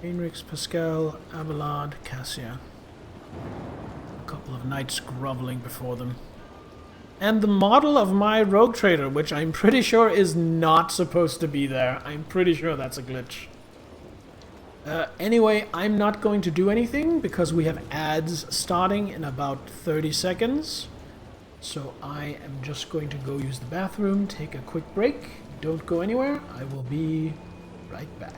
Heinrichs, Pascal, Abelard, Cassia. A couple of knights groveling before them. And the model of my rogue trader, which I'm pretty sure is not supposed to be there. I'm pretty sure that's a glitch. Anyway, I'm not going to do anything because we have ads starting in about 30 seconds. So I am just going to go use the bathroom, take a quick break. Don't go anywhere. I will be right back.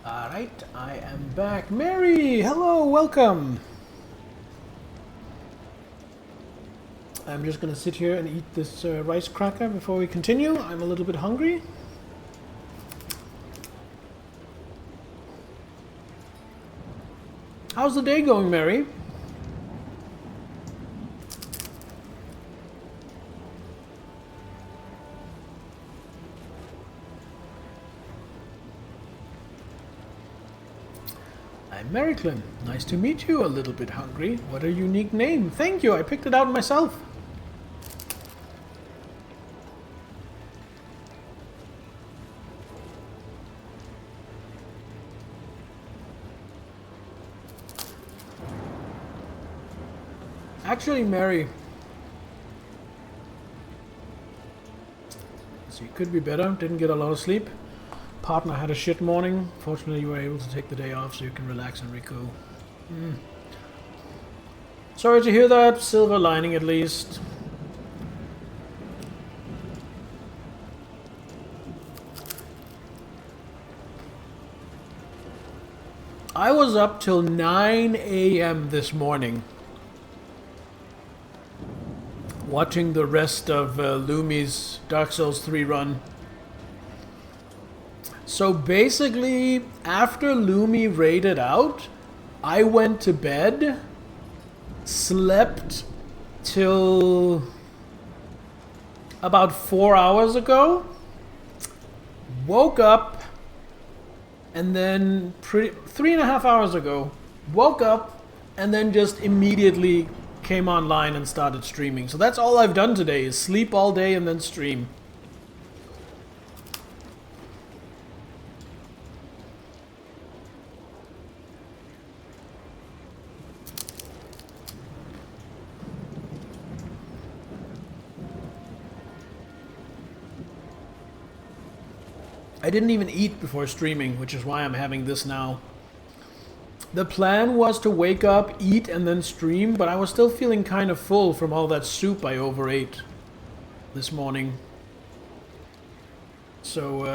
Alright, I am back. Mary, hello, welcome. I'm just gonna sit here and eat this rice cracker before we continue. I'm a little bit hungry. How's the day going, Mary? I'm Mariclin. Nice to meet you. A little bit hungry. What a unique name. Thank you. I picked it out myself. Actually, Mary. So you could be better. Didn't get a lot of sleep. Partner had a shit morning. Fortunately, you were able to take the day off so you can relax and recoup. Sorry to hear that. Silver lining, at least. I was up till 9 a.m. this morning, watching the rest of Lumi's Dark Souls 3 run. So basically, after Lumi raided out, I went to bed, slept till about 4 hours ago, woke up, and then 3.5 hours ago, woke up, and then just immediately came online and started streaming. So that's all I've done today, is sleep all day and then stream. I didn't even eat before streaming, which is why I'm having this now. The plan was to wake up, eat, and then stream, but I was still feeling kind of full from all that soup I overate this morning. So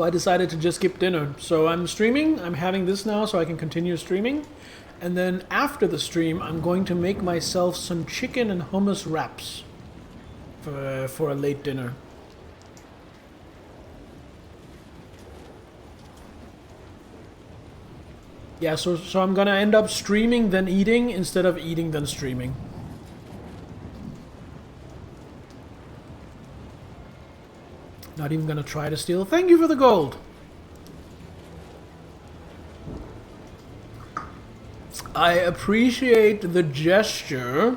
I decided to just skip dinner. So I'm streaming, I'm having this now so I can continue streaming. And then after the stream, I'm going to make myself some chicken and hummus wraps for a late dinner. Yeah, so I'm gonna end up streaming then eating instead of eating then streaming. Not even gonna try to steal. Thank you for the gold. I appreciate the gesture.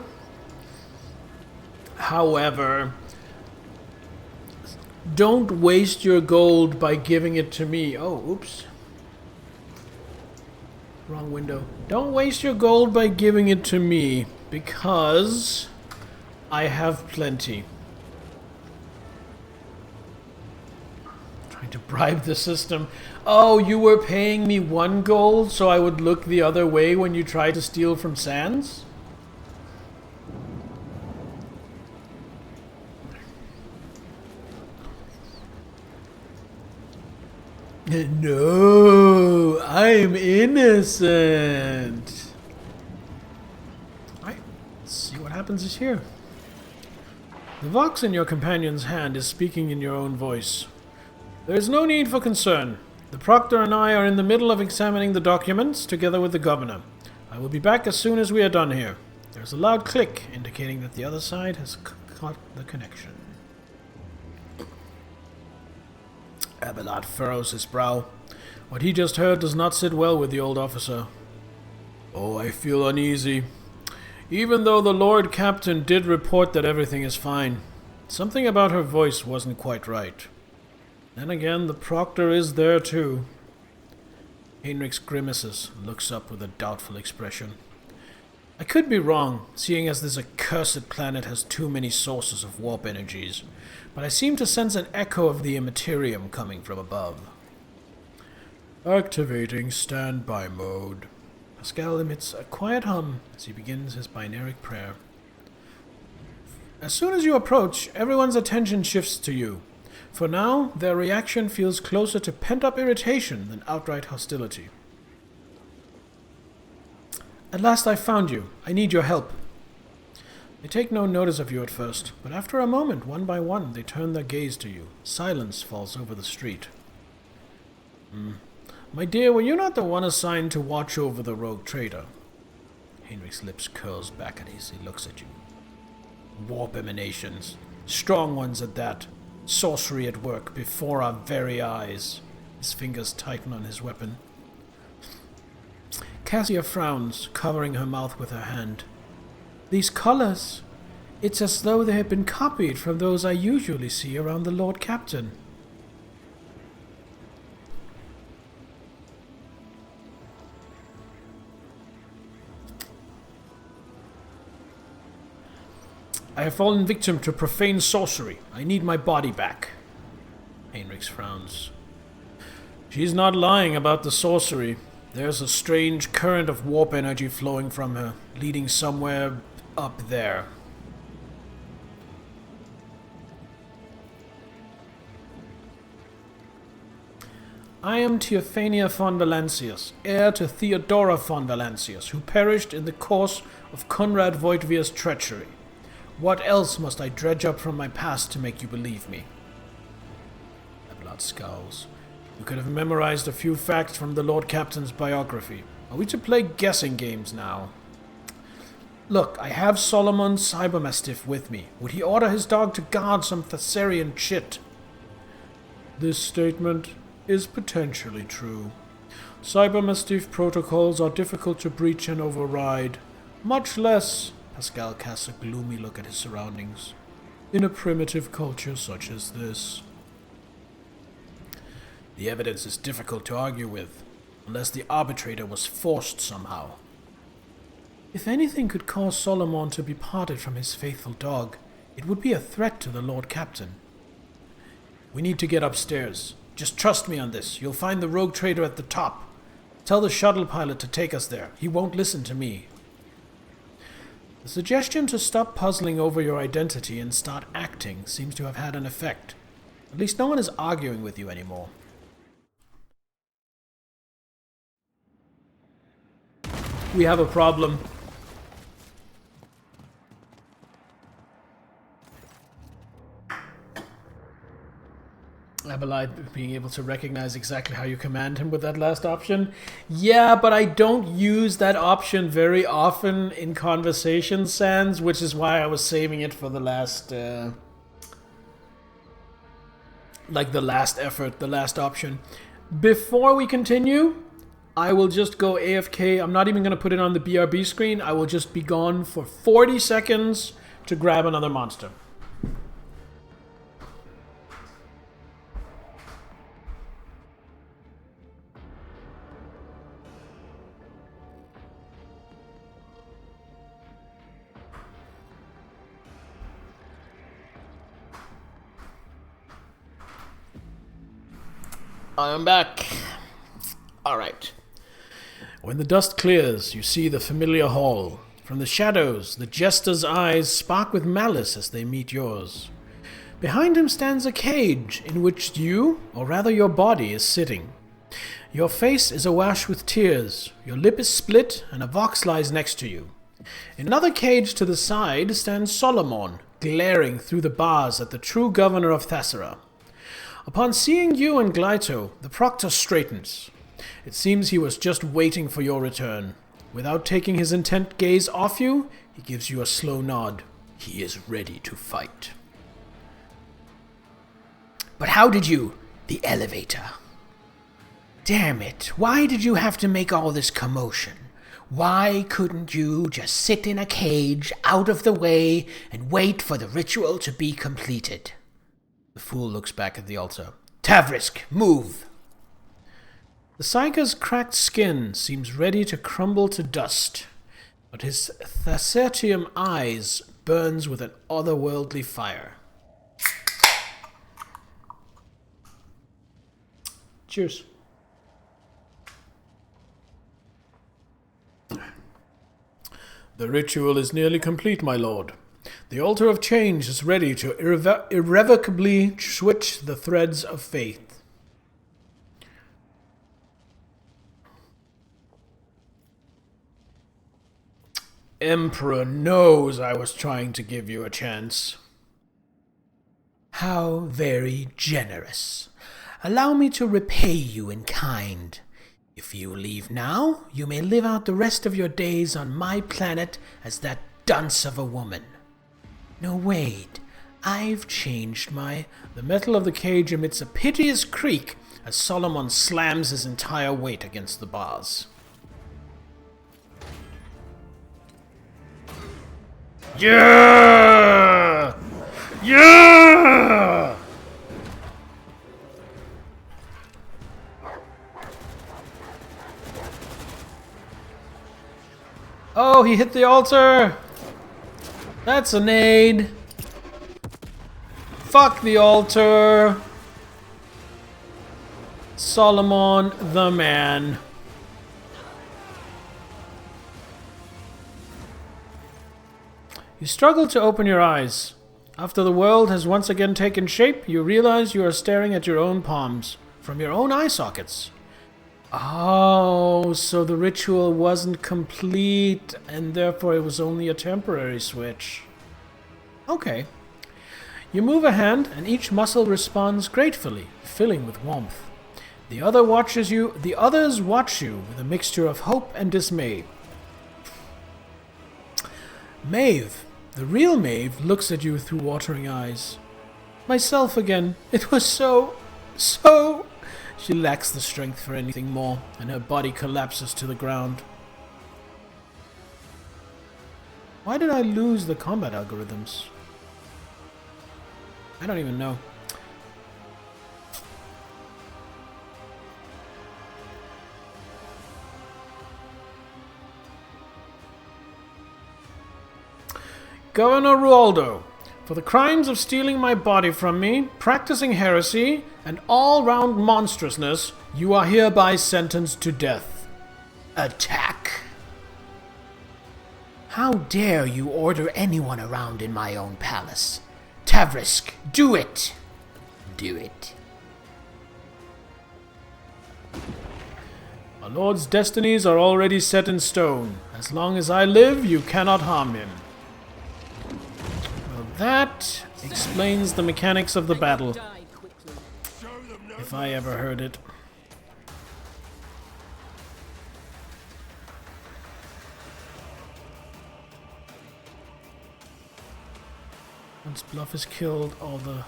However, don't waste your gold by giving it to me. Oh, oops. Wrong window. Don't waste your gold by giving it to me, because I have plenty. Trying to bribe the system. Oh, you were paying me 1 gold so I would look the other way when you tried to steal from Sans? No, I'm innocent. Alright, let's see what happens here. The Vox in your companion's hand is speaking in your own voice. There is no need for concern. The Proctor and I are in the middle of examining the documents together with the Governor. I will be back as soon as we are done here. There's a loud click indicating that the other side has caught the connection. Abelard furrows his brow. What he just heard does not sit well with the old officer. Oh, I feel uneasy. Even though the Lord Captain did report that everything is fine, something about her voice wasn't quite right. Then again, the Proctor is there too. Heinrichs grimaces and looks up with a doubtful expression. I could be wrong, seeing as this accursed planet has too many sources of warp energies, but I seem to sense an echo of the Immaterium coming from above. Activating standby mode. Pascal emits a quiet hum as he begins his binaric prayer. As soon as you approach, everyone's attention shifts to you. For now, their reaction feels closer to pent-up irritation than outright hostility. At last I found you. I need your help. They take no notice of you at first, but after a moment, one by one, they turn their gaze to you. Silence falls over the street. My dear, were you not the one assigned to watch over the rogue trader? Heinrich's lips curls back as he looks at you. Warp emanations. Strong ones at that. Sorcery at work before our very eyes. His fingers tighten on his weapon. Cassia frowns, covering her mouth with her hand. These colors, it's as though they have been copied from those I usually see around the Lord Captain. I have fallen victim to profane sorcery. I need my body back. Heinrich frowns. She's not lying about the sorcery. There's a strange current of warp energy flowing from her, leading somewhere up there. I am Theophania von Valancius, heir to Theodora von Valancius, who perished in the course of Conrad Voigtvir's treachery. What else must I dredge up from my past to make you believe me? Eblot scowls. You could have memorized a few facts from the Lord Captain's biography. Are we to play guessing games now? Look, I have Solomon's Cybermastiff with me. Would he order his dog to guard some Thessarian chit? This statement is potentially true. Cybermastiff protocols are difficult to breach and override, much less... Pascal casts a gloomy look at his surroundings. In a primitive culture such as this. The evidence is difficult to argue with, unless the arbitrator was forced somehow. If anything could cause Solomon to be parted from his faithful dog, it would be a threat to the Lord Captain. We need to get upstairs. Just trust me on this. You'll find the rogue trader at the top. Tell the shuttle pilot to take us there. He won't listen to me. The suggestion to stop puzzling over your identity and start acting seems to have had an effect. At least no one is arguing with you anymore. We have a problem. Abelide being able to recognize exactly how you command him with that last option. Yeah, but I don't use that option very often in conversation, Sans, which is why I was saving it for the last... the last effort, the last option. Before we continue, I will just go AFK. I'm not even going to put it on the BRB screen. I will just be gone for 40 seconds to grab another monster. I am back. Alright. When the dust clears, you see the familiar hall. From the shadows, the jester's eyes spark with malice as they meet yours. Behind him stands a cage in which you, or rather your body, is sitting. Your face is awash with tears, your lip is split, and a vox lies next to you. In another cage to the side stands Solomon, glaring through the bars at the true governor of Thessara. Upon seeing you and Glyto, the proctor straightens. It seems he was just waiting for your return. Without taking his intent gaze off you, he gives you a slow nod. He is ready to fight. But how did you... The elevator. Damn it, why did you have to make all this commotion? Why couldn't you just sit in a cage, out of the way, and wait for the ritual to be completed? The fool looks back at the altar. Tavrisk, move! The Psyker's cracked skin seems ready to crumble to dust, but his Thassertium eyes burns with an otherworldly fire. Cheers. The ritual is nearly complete, my lord. The altar of change is ready to irrevocably switch the threads of faith. Emperor knows I was trying to give you a chance. How very generous. Allow me to repay you in kind. If you leave now, you may live out the rest of your days on my planet as that dunce of a woman. No, wait. I've changed my... The metal of the cage emits a piteous creak as Solomon slams his entire weight against the bars. Yeah! Yeah! Oh, he hit the altar! That's an aid. Fuck the altar. Solomon the man. You struggle to open your eyes. After the world has once again taken shape, you realize you are staring at your own palms, from your own eye sockets. Oh, so the ritual wasn't complete, and therefore it was only a temporary switch. Okay. You move a hand, and each muscle responds gratefully, filling with warmth. The others watch you with a mixture of hope and dismay. Maeve, the real Maeve, looks at you through watering eyes. Myself again. It was so... She lacks the strength for anything more, and her body collapses to the ground. Why did I lose the combat algorithms? I don't even know. Governor Rualdo, for the crimes of stealing my body from me, practicing heresy, and all-round monstrousness, you are hereby sentenced to death. Attack. How dare you order anyone around in my own palace? Tavrisk, do it! Do it. My lord's destinies are already set in stone. As long as I live, you cannot harm him. Well, that explains the mechanics of the battle. If I ever heard it. Once Bluff is killed, all the...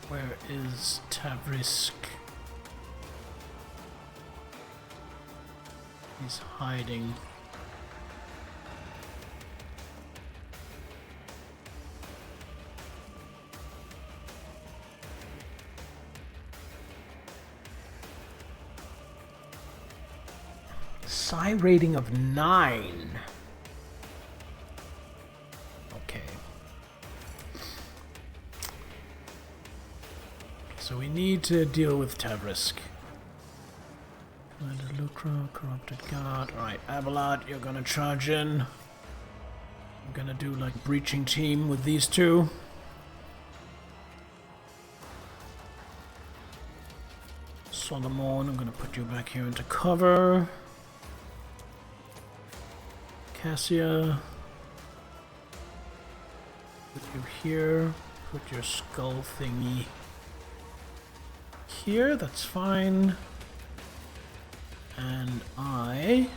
Where is Tavrisk? He's hiding. Psi rating of 9. Okay. So we need to deal with Tavrisk. Lucro, corrupted guard. Alright, Abelard, you're gonna charge in. I'm gonna do like breaching team with these two. Solomon, I'm gonna put you back here into cover. Cassia, put you here, put your skull thingy here, that's fine. And I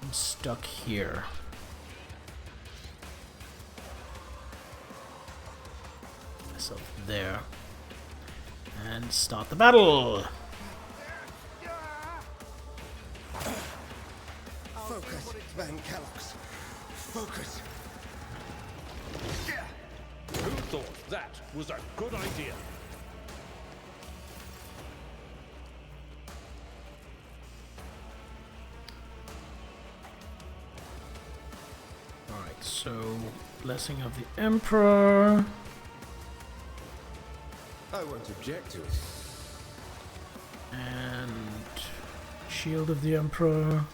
am stuck here. Myself there. And start the battle! Focus, Van Kellogg's. Focus. Who thought that was a good idea? Alright, so Blessing of the Emperor. I won't object to it. And Shield of the Emperor.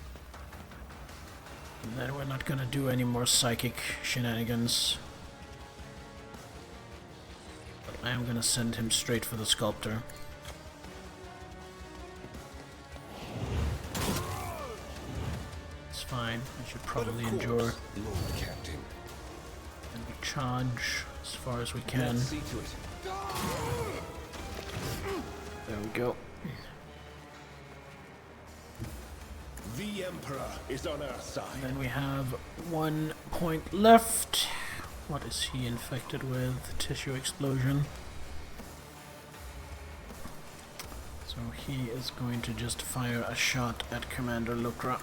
And then we're not gonna do any more psychic shenanigans. But I am gonna send him straight for the Sculptor. It's fine. I should probably endure. Lord Captain. And we charge as far as we can. See to it. There we go. The Emperor is on our side. Then we have 1 point left. What is he infected with? Tissue explosion. So he is going to just fire a shot at Commander Lukra.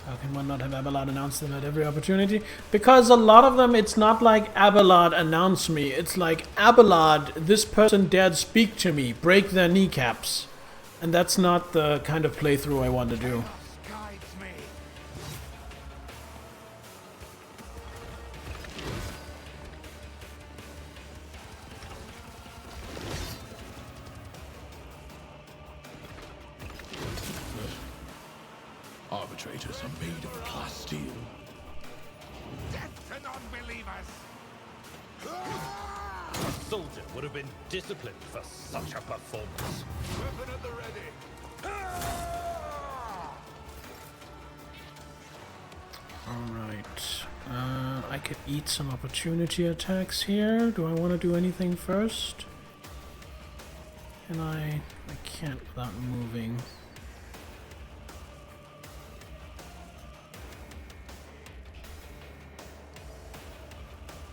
How can one not have Abelard announce them at every opportunity? Because a lot of them, it's not like Abelard announce me. It's like, Abelard, this person dared speak to me. Break their kneecaps. And that's not the kind of playthrough I want to do. Arbitrators are made of plasteel. Death to non-believers! A soldier would have been disciplined for such a performance. Weapon at the ready! Alright. I could eat some opportunity attacks here. Do I want to do anything first? Can I? I can't without moving.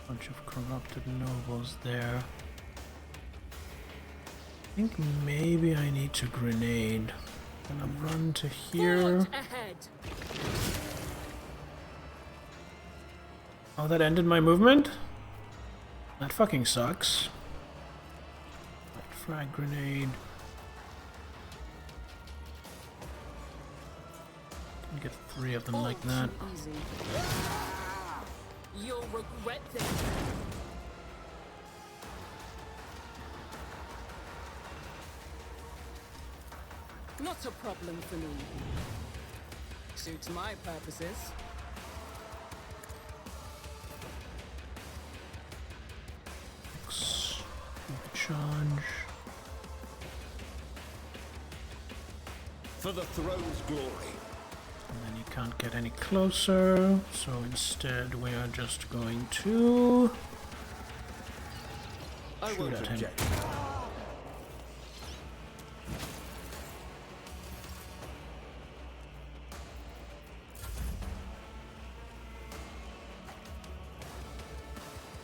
Bunch of corrupted nobles there. I think maybe I need to grenade. Gonna run to here. Forward ahead. Oh, that ended my movement? That fucking sucks. Right, frag grenade. Can get 3 of them like that. Easy. You'll regret this. Not a problem for me. Suits my purposes. Charge. For the throne's glory. And then you can't get any closer, so instead we are just going to I shoot won't at him. object.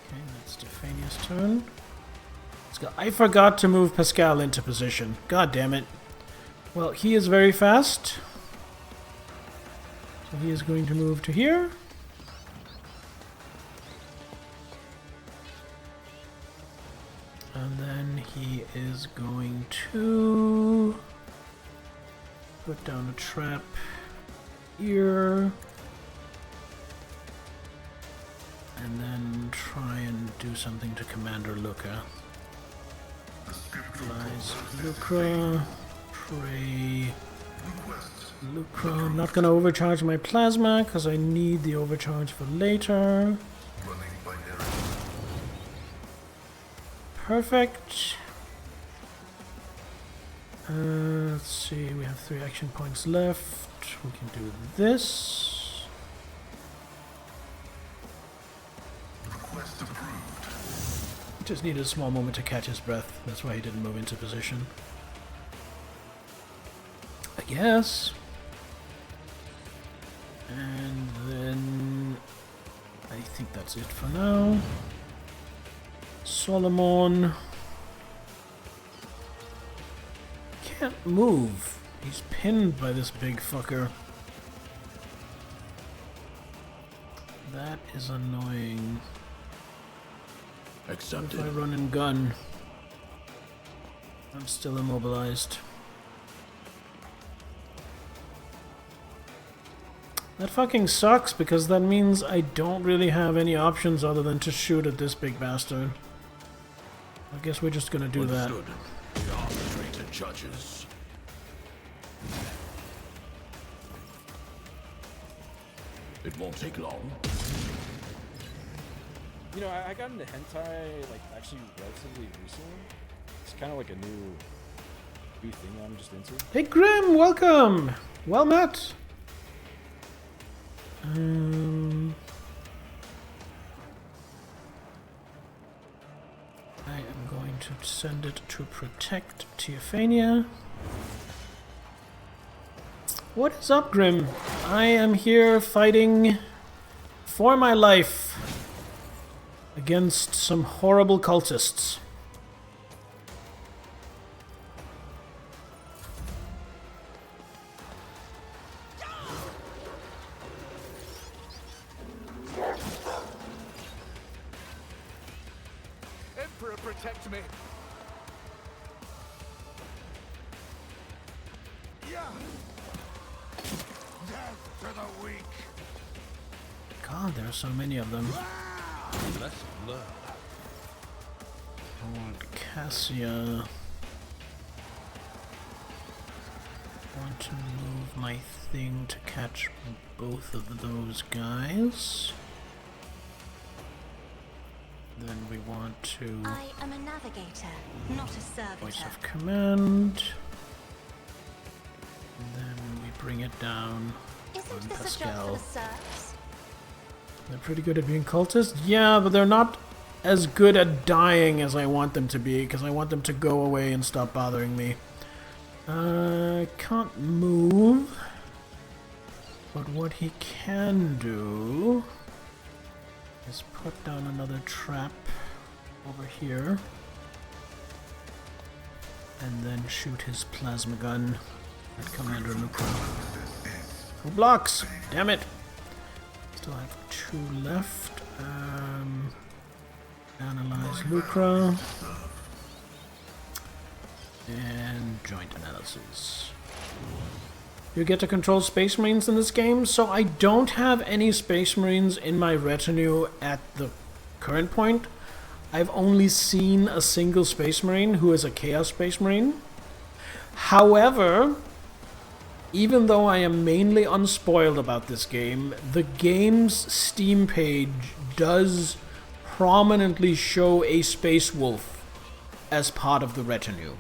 Okay, that's Stephania's turn. Let's go. I forgot to move Pascal into position. God damn it. Well, he is very fast. So he is going to move to here. And then he is going to put down a trap here. And then try and do something to Commander Luca. Flies Lucra. Pray. Lucra. I'm not going to overcharge my plasma because I need the overcharge for later. Perfect. Let's see, we have 3 action points left. We can do this. Just needed a small moment to catch his breath. That's why he didn't move into position. I guess. And then I think that's it for now. Solomon can't move. He's pinned by this big fucker. That is annoying. Accepted. If I run and gun, I'm still immobilized. That fucking sucks because that means I don't really have any options other than to shoot at this big bastard. I guess we're just gonna do that. Understood. We are straighter judges. It won't take long. You know, I got into hentai like actually relatively recently. It's kind of like a new thing I'm just into. Hey Grim, welcome! Well met! I am going to send it to protect Teophania. What is up, Grim? I am here fighting for my life against some horrible cultists. Emperor, protect me. Yeah. Death to the weak. God, there are so many of them. Let's learn. I want Cassia. I want to move my thing to catch both of those guys. Then we want to I am a navigator, not a servitor. voice of command. And then we bring it down Isn't on this Pascal. a job for the serfs? They're pretty good at being cultists. Yeah, but they're not as good at dying as I want them to be, because I want them to go away and stop bothering me. Can't move. But what he can do is put down another trap over here. And then shoot his plasma gun at Commander Lucra. Who blocks? Damn it! Still have 2 left. Analyze Lucra. And joint analysis. You get to control Space Marines in this game, so I don't have any Space Marines in my retinue at the current point. I've only seen a single Space Marine who is a Chaos Space Marine. However, even though I am mainly unspoiled about this game, the game's Steam page does prominently show a Space Wolf as part of the retinue.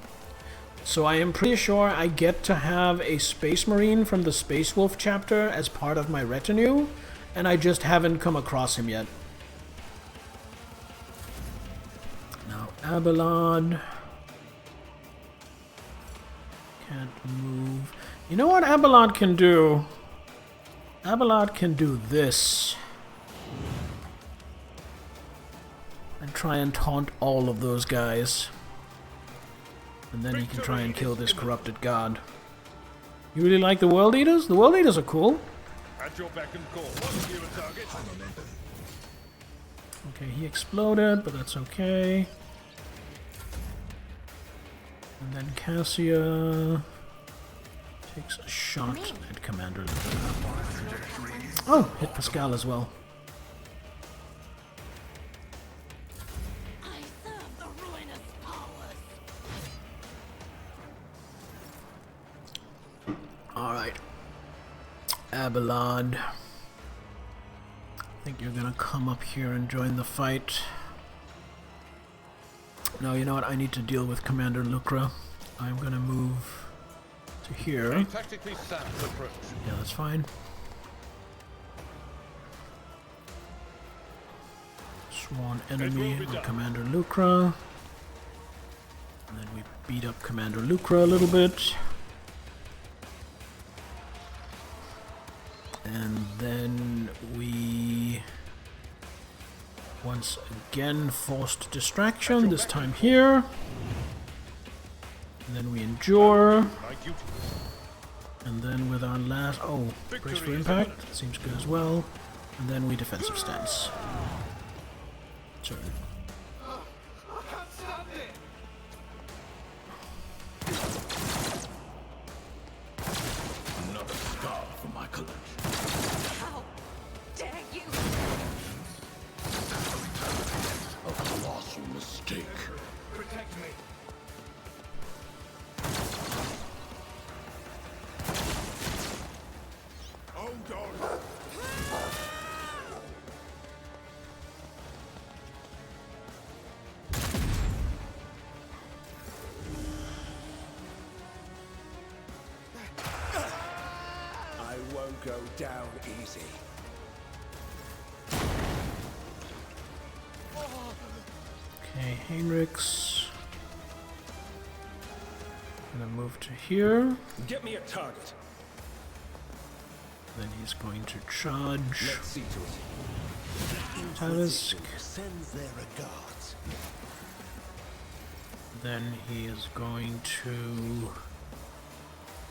So I am pretty sure I get to have a Space Marine from the Space Wolf chapter as part of my retinue, and I just haven't come across him yet. Now Abelard can't move. You know what Abelard can do? Abelard can do this. And try and taunt all of those guys. And then he can try and kill this corrupted god. You really like the World Eaters? The World Eaters are cool. At your beck and call. Wasn't you a target? Okay, he exploded, but that's okay. And then Cassia takes a shot at Commander Lucra. Oh, hit Pascal as well. I serve the ruinous powers. Alright. Abelard. I think you're gonna come up here and join the fight. No, you know what? I need to deal with Commander Lucra. I'm gonna move to here. Tactically sound approach. Yeah, that's fine. Sworn enemy on Commander Lucra. And then we beat up Commander Lucra a little bit. And then we once again forced distraction, this time here. And then we endure. My duty. And then with our last... Oh, brace for impact. Seems good as well. And then we defensive stance. Turn. Another scar for my collection. How dare you? A colossal mistake. won't go down easy. Okay, Heinrichs. Gonna move to here. Get me a target. Then he's going to charge. Let's see to it. Talisk. Sends their regards. Then he is going to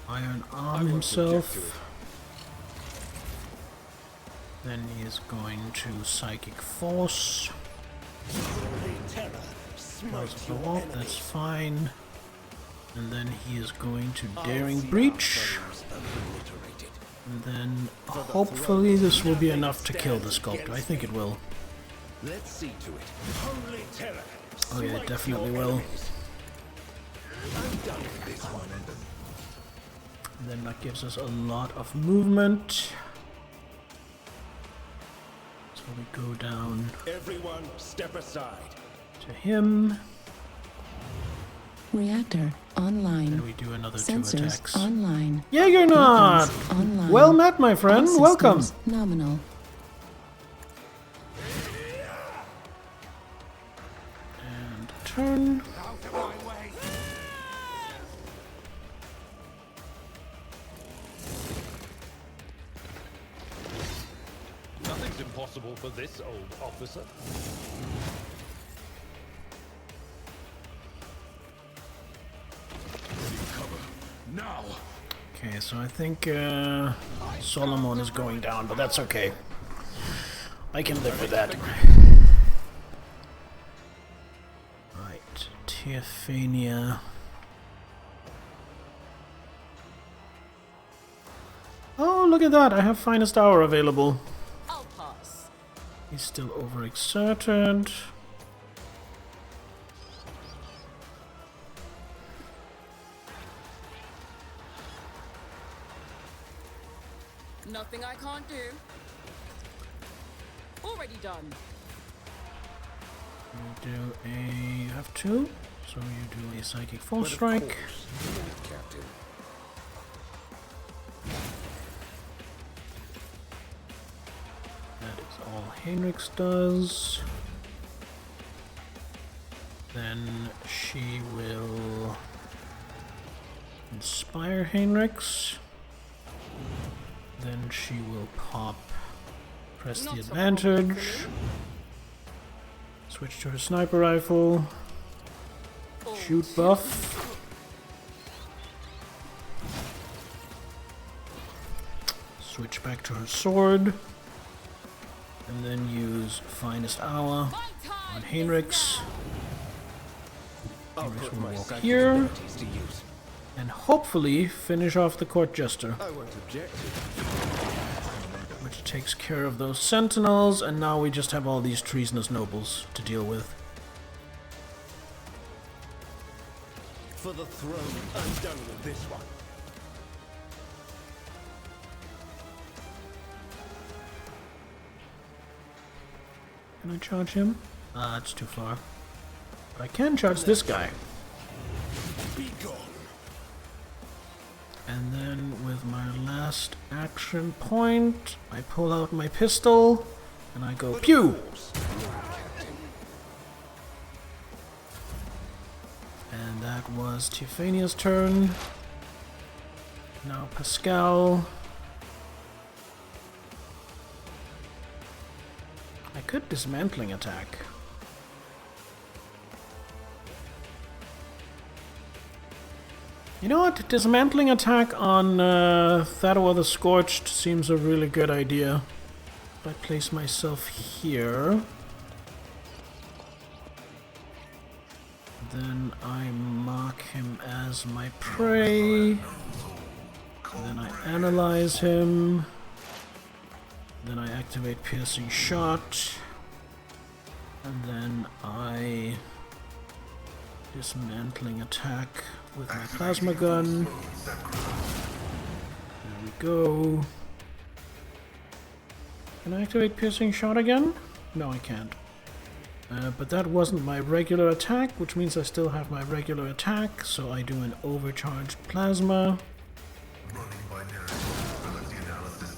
Iron I Arm won't himself. object to it. Then he is going to Psychic Force. Cause the wall, that's fine. And then he is going to Daring Breach. And then hopefully this will be enough to kill the sculptor. I think it will. Let's see to it. Holy terror. Oh yeah, it definitely will. I'm done with this one. And then that gives us a lot of movement. So we go down Everyone, step aside. to him. Reactor online. And we do another Sensors 2 attacks. online. Yeah, you're not. Weapons online. Well met, my friend. All Welcome. systems nominal. And turn. Out of my way. Nothing's impossible for this old officer. Now! Okay, so I think Solomon is going down, but that's okay. I can live with that. Right, Teophania. Oh, look at that! I have Finest Hour available. I'll pass. He's still overexerted. Nothing I can't do. Already done. You do a... You have 2, so you do a Psychic Force Strike. Captain. That is all Heinrichs does. Then she will inspire Heinrichs. Then she will pop, press the advantage, switch to her sniper rifle, shoot buff, switch back to her sword, and then use Finest Hour on Heinrichs. I'll Heinrichs put will my walk psychic here, abilities to use. and hopefully finish off the Court Jester, I won't object to it. which takes care of those sentinels, and now we just have all these treasonous nobles to deal with. For the throne, I'm done with this one. Can I charge him? Ah, it's too far. But I can charge this guy. Be gone. And then with my last action point, I pull out my pistol and I go pew! And that was Teophania's turn. Now Pascal. I could dismantling attack. You know what? Dismantling attack on Thador the Scorched seems a really good idea. If I place myself here, then I mark him as my prey. Then I analyze him. Then I activate Piercing Shot. And then I dismantling attack with my plasma gun. There we go. Can I activate Piercing Shot again? No, I can't. But that wasn't my regular attack, which means I still have my regular attack, so I do an overcharged plasma. Running binary capability analysis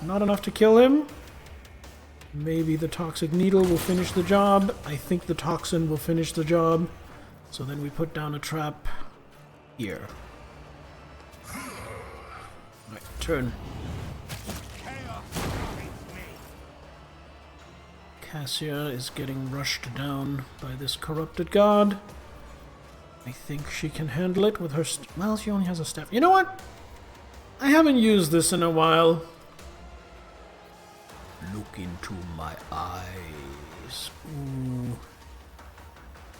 Not enough to kill him. Maybe the toxic needle will finish the job. I think the toxin will finish the job. So then we put down a trap here. Right, turn. Cassia is getting rushed down by this corrupted god. I think she can handle it with her well, she only has a staff. You know what? I haven't used this in a while. Look into my eyes. Ooh.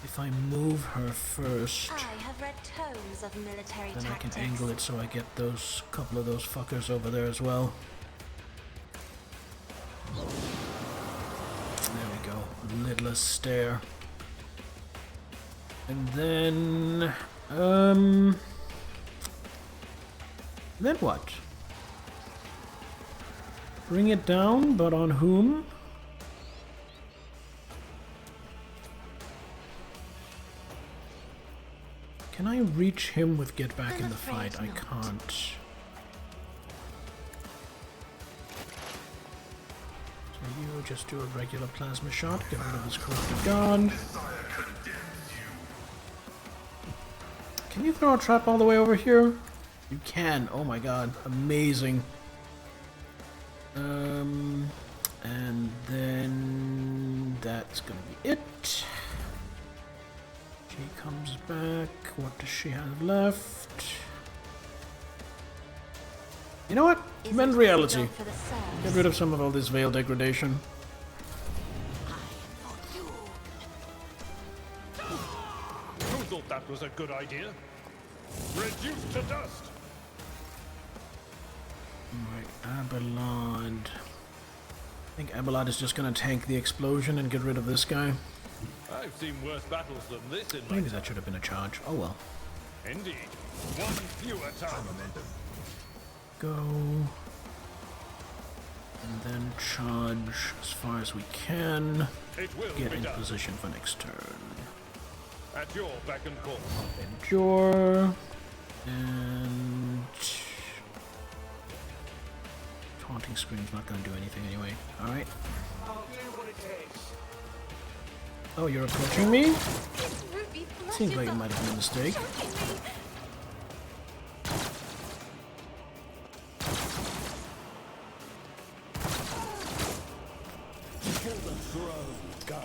If I move her first, I have read tomes of military then tactics. I can angle it so I get those couple of those fuckers over there as well. There we go. Lidless stare. And then what? Bring it down, but on whom? Can I reach him with get back in the fight? I can't. So you just do a regular plasma shot, get rid of this corrupted god. Can you throw a trap all the way over here? You can. Oh my god. Amazing. And then that's gonna be it. She comes back. What does she have left? You know what? Mend reality. Get rid of some of all this veil degradation. Who thought that was a good idea? Reduced to dust! Alright, Abelard. I think Abelard is just gonna tank the explosion and get rid of this guy. I've seen worse battles than this in my Maybe that should have been a charge. Oh well. Indeed. One fewer time. Go. And then charge as far as we can. It will Get be in done. position for next turn. At your beck and call. Endure. And... Taunting Scream's not going to do anything anyway. Alright. Oh, you're approaching me? Seems like it might have been a mistake.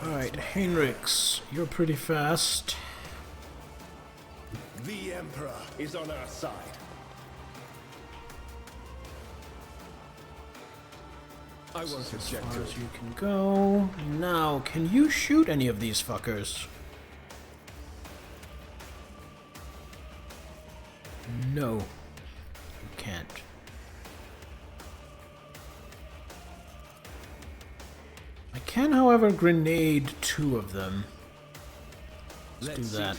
Alright, Heinrichs, you're pretty fast. The Emperor is on our side. I won't As object far to as it. you can go. Now, can you shoot any of these fuckers? No, you can't. I can, however, grenade 2 of them. Let's do that.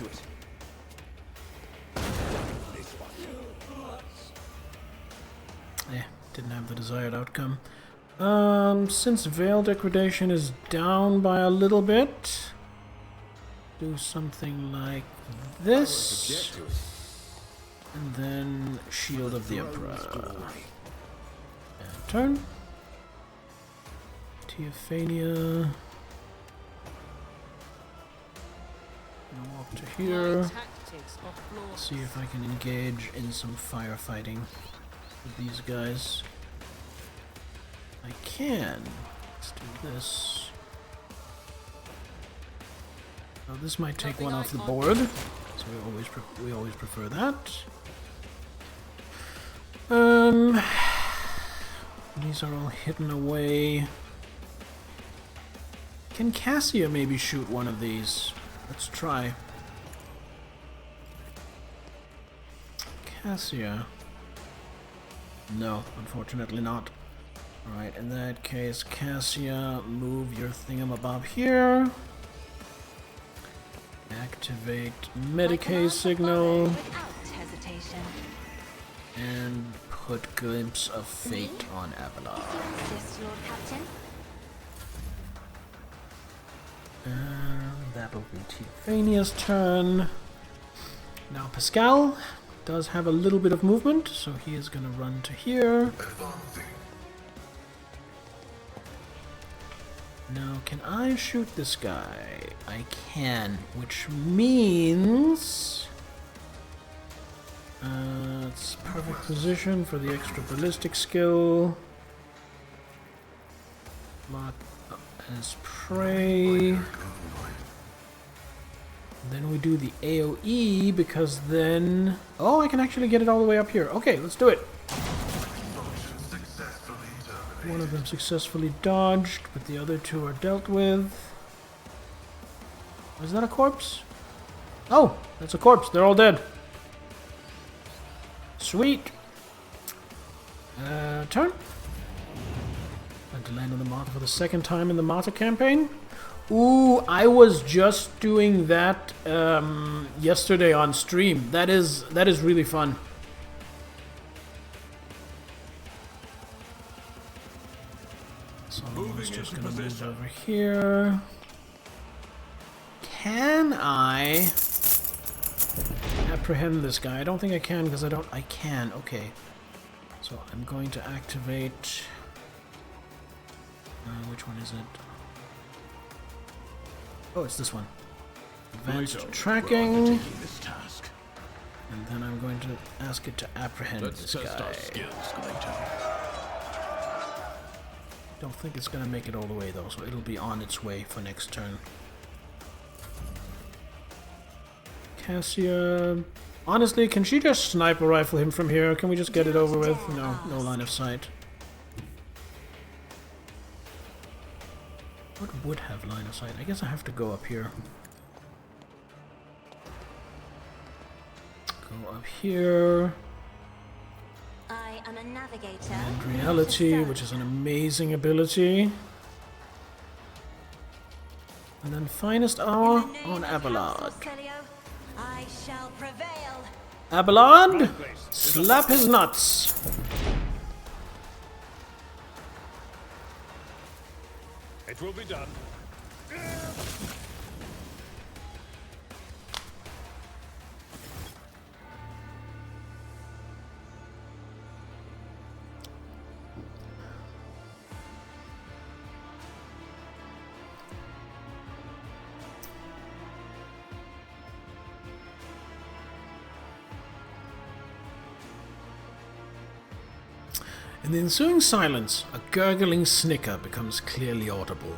Didn't have the desired outcome. Since Veil Degradation is down by a little bit, do something like this. And then Shield of the Emperor. And turn. Teophania. Gonna walk to here. See if I can engage in some firefighting with these guys. I can. Let's do this. Now this might take one off the board, so we always prefer that. These are all hidden away. Can Cassia maybe shoot one of these? Let's try. Cassia. No, unfortunately not. Alright, in that case, Cassia, move your thingamabob here. Activate Medicaid signal. And put Glimpse of Fate on Abelard. And that'll be Teophania's turn. Now Pascal does have a little bit of movement, so he is going to run to here. Now, can I shoot this guy? I can, which means... it's perfect position for the extra ballistic skill. Mark as prey. Then we do the AoE, because then... Oh, I can actually get it all the way up here. Okay, let's do it. One of them successfully dodged, but the other two are dealt with. Is that a corpse? Oh, that's a corpse. They're all dead. Sweet. Turn. Had to land on the marker for the second time in the martyr campaign. Ooh, I was just doing that yesterday on stream. That is really fun. So I'm just gonna move over here. Can I apprehend this guy? I don't think I can because I can. Okay. So I'm going to activate. Which one is it? Oh, it's this one. Advanced tracking. And then I'm going to ask it to apprehend this guy. Don't think it's going to make it all the way though, so it'll be on its way for next turn. Cassia... Honestly, can she just sniper rifle him from here? Can we just get it over with? No, no line of sight. What would have line of sight? I guess I have to go up here. Go up here. I am a navigator. And reality, which is an amazing ability. And then finest hour on Abelard. I shall prevail. Abelard, slap his nuts. It will be done. In the ensuing silence, a gurgling snicker becomes clearly audible.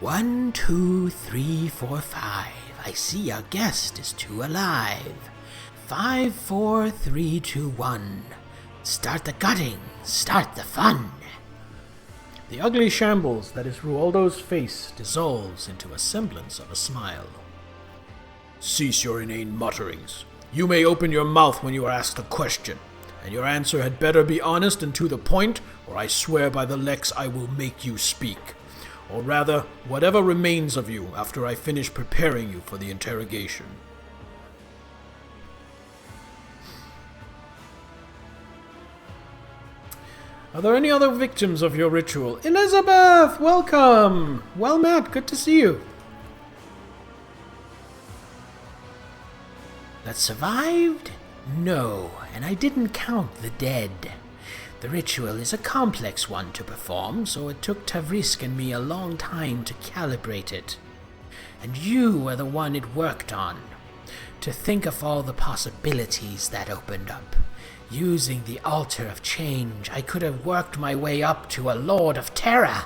1, 2, 3, 4, 5. I see our guest is too alive. 5, 4, 3, 2, 1. Start the gutting. Start the fun. The ugly shambles that is Rualdo's face dissolves into a semblance of a smile. Cease your inane mutterings. You may open your mouth when you are asked a question, and your answer had better be honest and to the point, or I swear by the Lex I will make you speak. Or rather, whatever remains of you after I finish preparing you for the interrogation. Are there any other victims of your ritual? Elizabeth, welcome! Well met, good to see you. That survived? No, and I didn't count the dead. The ritual is a complex one to perform, so it took Tavrisk and me a long time to calibrate it. And you were the one it worked on. To think of all the possibilities that opened up. Using the altar of change, I could have worked my way up to a Lord of Terror.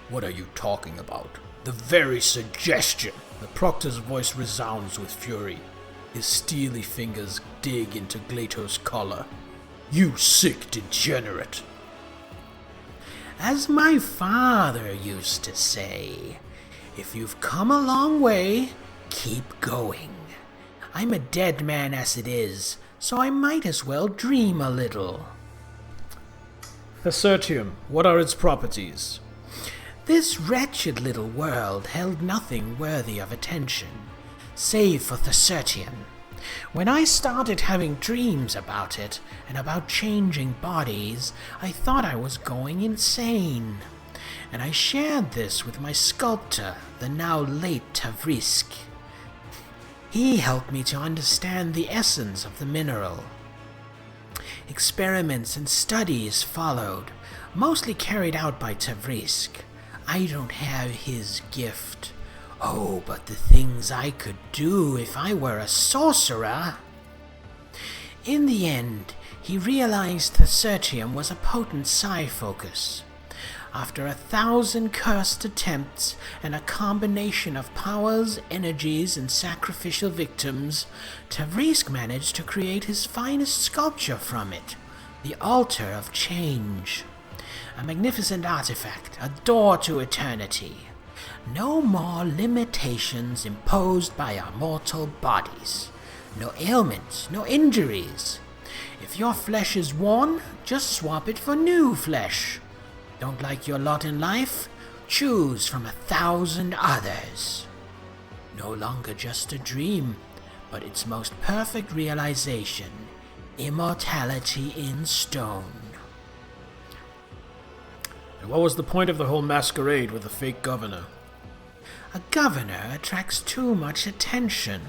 What are you talking about? The very suggestion! The Proctor's voice resounds with fury. His steely fingers dig into Glato's collar. You sick degenerate! As my father used to say, if you've come a long way, keep going. I'm a dead man as it is, so I might as well dream a little. Thercertium, what are its properties? This wretched little world held nothing worthy of attention, save for Thercertium. When I started having dreams about it, and about changing bodies, I thought I was going insane. And I shared this with my sculptor, the now late Tavrisk. He helped me to understand the essence of the mineral. Experiments and studies followed, Mostly carried out by Tavrisk. I don't have his gift. Oh, but the things I could do if I were a sorcerer! In the end, he realized the Sertium was a potent psi-focus. After 1,000 cursed attempts and a combination of powers, energies, and sacrificial victims, Tavrisk managed to create his finest sculpture from it, the Altar of Change. A magnificent artifact, a door to eternity. No more limitations imposed by our mortal bodies. No ailments, no injuries. If your flesh is worn, just swap it for new flesh. Don't like your lot in life? Choose from 1,000 others. No longer just a dream, but its most perfect realization. Immortality in stone. And what was the point of the whole masquerade with the fake governor? A governor attracts too much attention,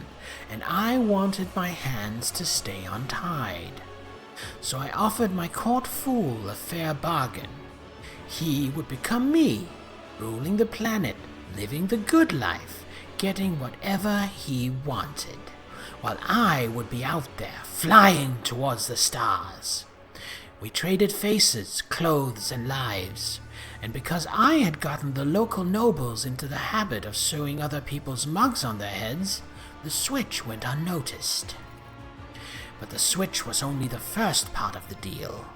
and I wanted my hands to stay untied. So I offered my court fool a fair bargain. He would become me, ruling the planet, living the good life, getting whatever he wanted, while I would be out there, flying towards the stars. We traded faces, clothes, and lives, and because I had gotten the local nobles into the habit of sewing other people's mugs on their heads, the switch went unnoticed. But the switch was only the first part of the deal.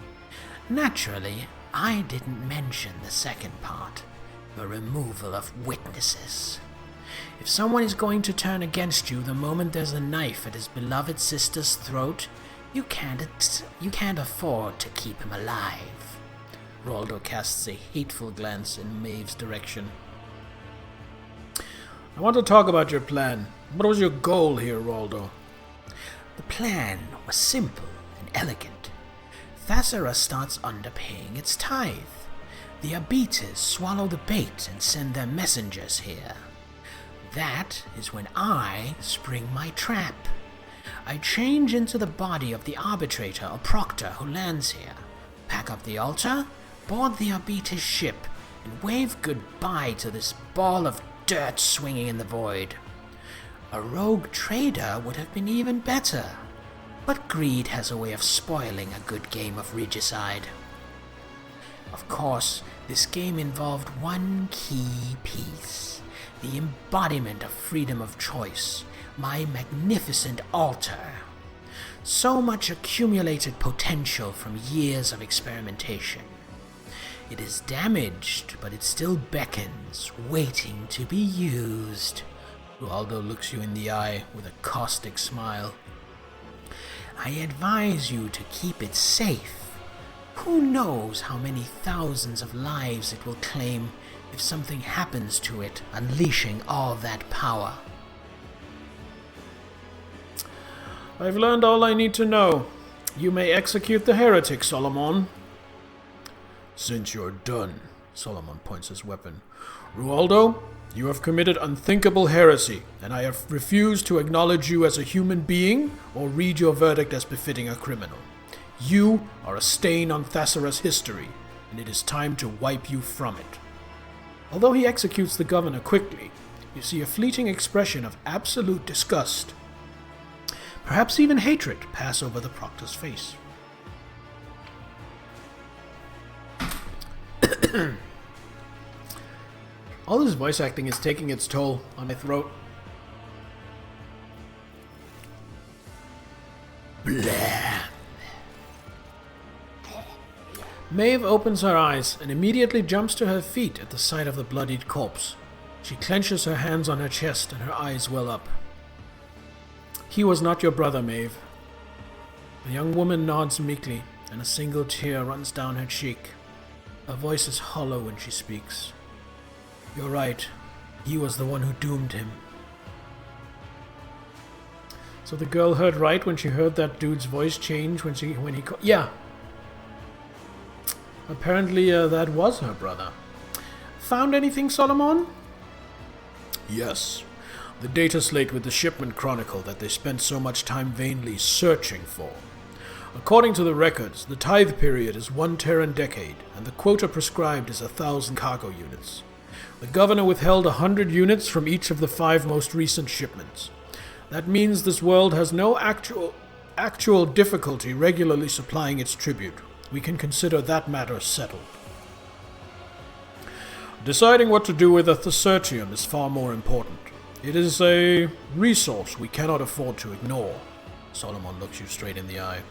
Naturally, I didn't mention the second part, the removal of witnesses. If someone is going to turn against you the moment there's a knife at his beloved sister's throat, you can't afford to keep him alive. Roldo casts a hateful glance in Maeve's direction. I want to talk about your plan. What was your goal here, Roldo? The plan was simple and elegant. Thassaras starts underpaying its tithe. The Abites swallow the bait and send their messengers here. That is when I spring my trap. I change into the body of the arbitrator or proctor who lands here, pack up the altar, board the Abites ship, and wave goodbye to this ball of dirt swinging in the void. A rogue trader would have been even better, but greed has a way of spoiling a good game of regicide. Of course, this game involved one key piece, the embodiment of freedom of choice, my magnificent altar. So much accumulated potential from years of experimentation. It is damaged, but it still beckons, waiting to be used. Rualdo looks you in the eye with a caustic smile. I advise you to keep it safe. Who knows how many thousands of lives it will claim if something happens to it, unleashing all that power. I've learned all I need to know. You may execute the heretic, Solomon. Since you're done, Solomon points his weapon. Rualdo, you have committed unthinkable heresy, and I have refused to acknowledge you as a human being or read your verdict as befitting a criminal. You are a stain on Thassaras' history, and it is time to wipe you from it. Although he executes the governor quickly, you see a fleeting expression of absolute disgust, perhaps even hatred, pass over the proctor's face. All this voice acting is taking its toll on my throat. Blah. Maeve opens her eyes and immediately jumps to her feet at the sight of the bloodied corpse. She clenches her hands on her chest and her eyes well up. He was not your brother, Maeve. The young woman nods meekly, and a single tear runs down her cheek. Her voice is hollow when she speaks. You're right. He was the one who doomed him. So the girl heard right when she heard that dude's voice change when he yeah. Apparently that was her brother. Found anything, Solomon? Yes. The data slate with the shipment chronicle that they spent so much time vainly searching for. According to the records, the tithe period is 1 Terran decade, and the quota prescribed is 1,000 cargo units. The governor withheld 100 units from each of the 5 most recent shipments. That means this world has no actual difficulty regularly supplying its tribute. We can consider that matter settled. Deciding what to do with the Thesertium is far more important. It is a resource we cannot afford to ignore. Solomon looks you straight in the eye.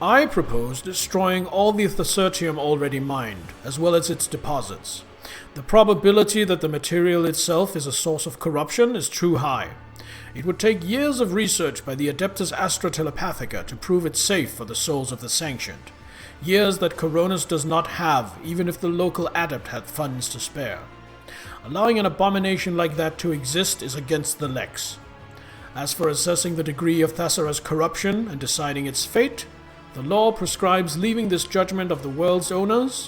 I propose destroying all the Thesertium already mined, as well as its deposits. The probability that the material itself is a source of corruption is too high. It would take years of research by the Adeptus Astra Telepathica to prove it safe for the souls of the Sanctioned. Years that Coronis does not have, even if the local adept had funds to spare. Allowing an abomination like that to exist is against the Lex. As for assessing the degree of Thessera's corruption and deciding its fate, the law prescribes leaving this to the judgment of the world's owners,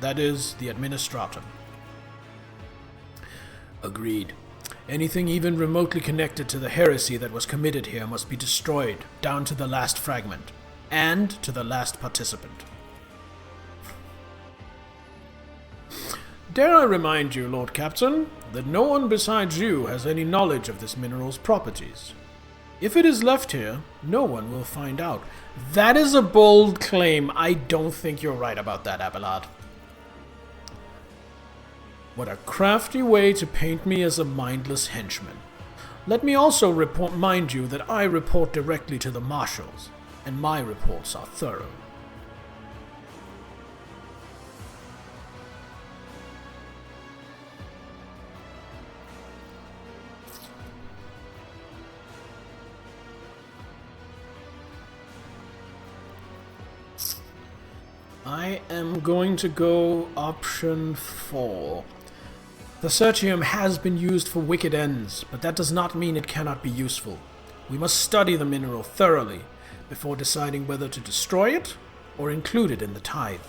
that is, the Administratum. Agreed. Anything even remotely connected to the heresy that was committed here must be destroyed, down to the last fragment, and to the last participant. Dare I remind you, Lord Captain, that no one besides you has any knowledge of this mineral's properties. If it is left here, no one will find out. That is a bold claim. I don't think you're right about that, Abelard. What a crafty way to paint me as a mindless henchman. Let me also remind you that I report directly to the marshals, and my reports are thorough. I am going to go option 4. The Thesertium has been used for wicked ends, but that does not mean it cannot be useful. We must study the mineral thoroughly before deciding whether to destroy it or include it in the tithe.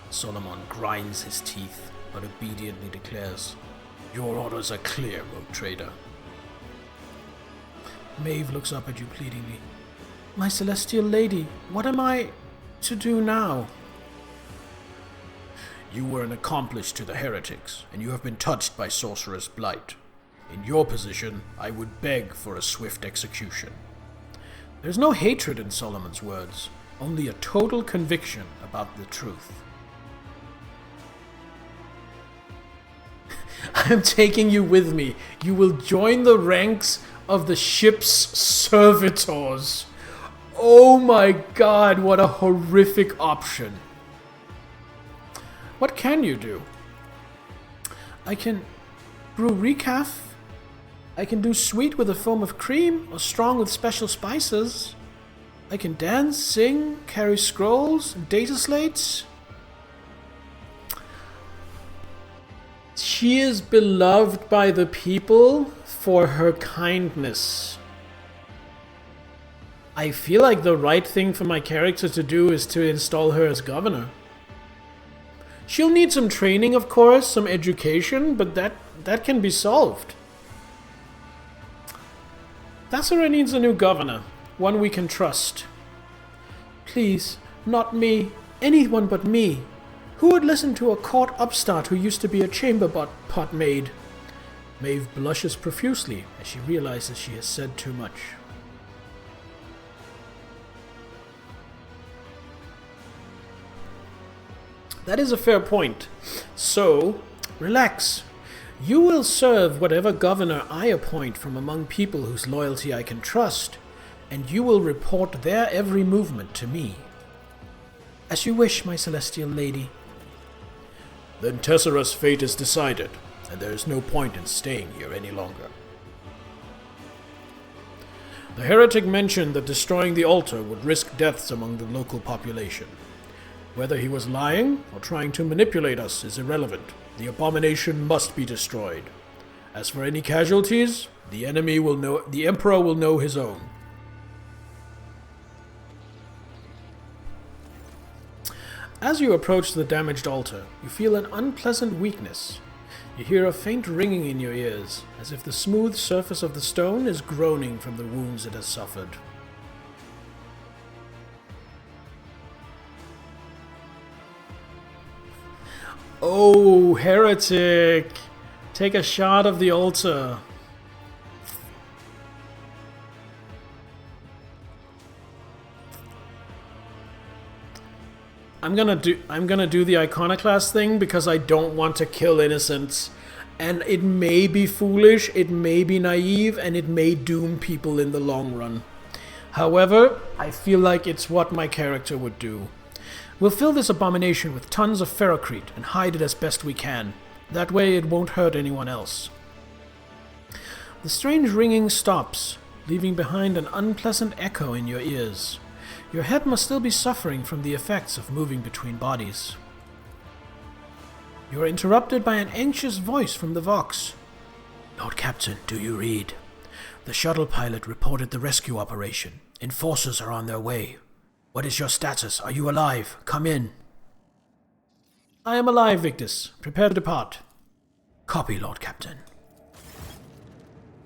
Solomon grinds his teeth, but obediently declares, "Your orders are clear, rogue trader." Maeve looks up at you pleadingly. "My celestial lady, what am I to do now?" You were an accomplice to the heretics, and you have been touched by sorcerer's blight. In your position, I would beg for a swift execution. There's no hatred in Solomon's words, only a total conviction about the truth. I am taking you with me. You will join the ranks of the ship's servitors. Oh my god, what a horrific option. What can you do? I can brew recaf. I can do sweet with a foam of cream, or strong with special spices. I can dance, sing, carry scrolls, and data slates. She is beloved by the people for her kindness. I feel like the right thing for my character to do is to install her as governor. She'll need some training, of course, some education, but that can be solved. Thessera needs a new governor, one we can trust. Please, not me. Anyone but me. Who would listen to a court upstart who used to be a chamber pot maid? Maeve blushes profusely as she realizes she has said too much. That is a fair point. So, relax. You will serve whatever governor I appoint from among people whose loyalty I can trust, and you will report their every movement to me. As you wish, my celestial lady. Then Tessera's fate is decided, and there is no point in staying here any longer. The heretic mentioned that destroying the altar would risk deaths among the local population. Whether he was lying or trying to manipulate us is irrelevant. The abomination must be destroyed. As for any casualties, the Emperor will know his own. As you approach the damaged altar, you feel an unpleasant weakness. You hear a faint ringing in your ears, as if the smooth surface of the stone is groaning from the wounds it has suffered. Oh, heretic! Take a shard of the altar. I'm gonna do the iconoclast thing because I don't want to kill innocents. And it may be foolish, it may be naive, and it may doom people in the long run. However, I feel like it's what my character would do. We'll fill this abomination with tons of ferrocrete and hide it as best we can. That way it won't hurt anyone else. The strange ringing stops, leaving behind an unpleasant echo in your ears. Your head must still be suffering from the effects of moving between bodies. You are interrupted by an anxious voice from the Vox. Lord Captain, do you read? The shuttle pilot reported the rescue operation. Enforcers are on their way. What is your status? Are you alive? Come in. I am alive, Victus. Prepare to depart. Copy, Lord Captain.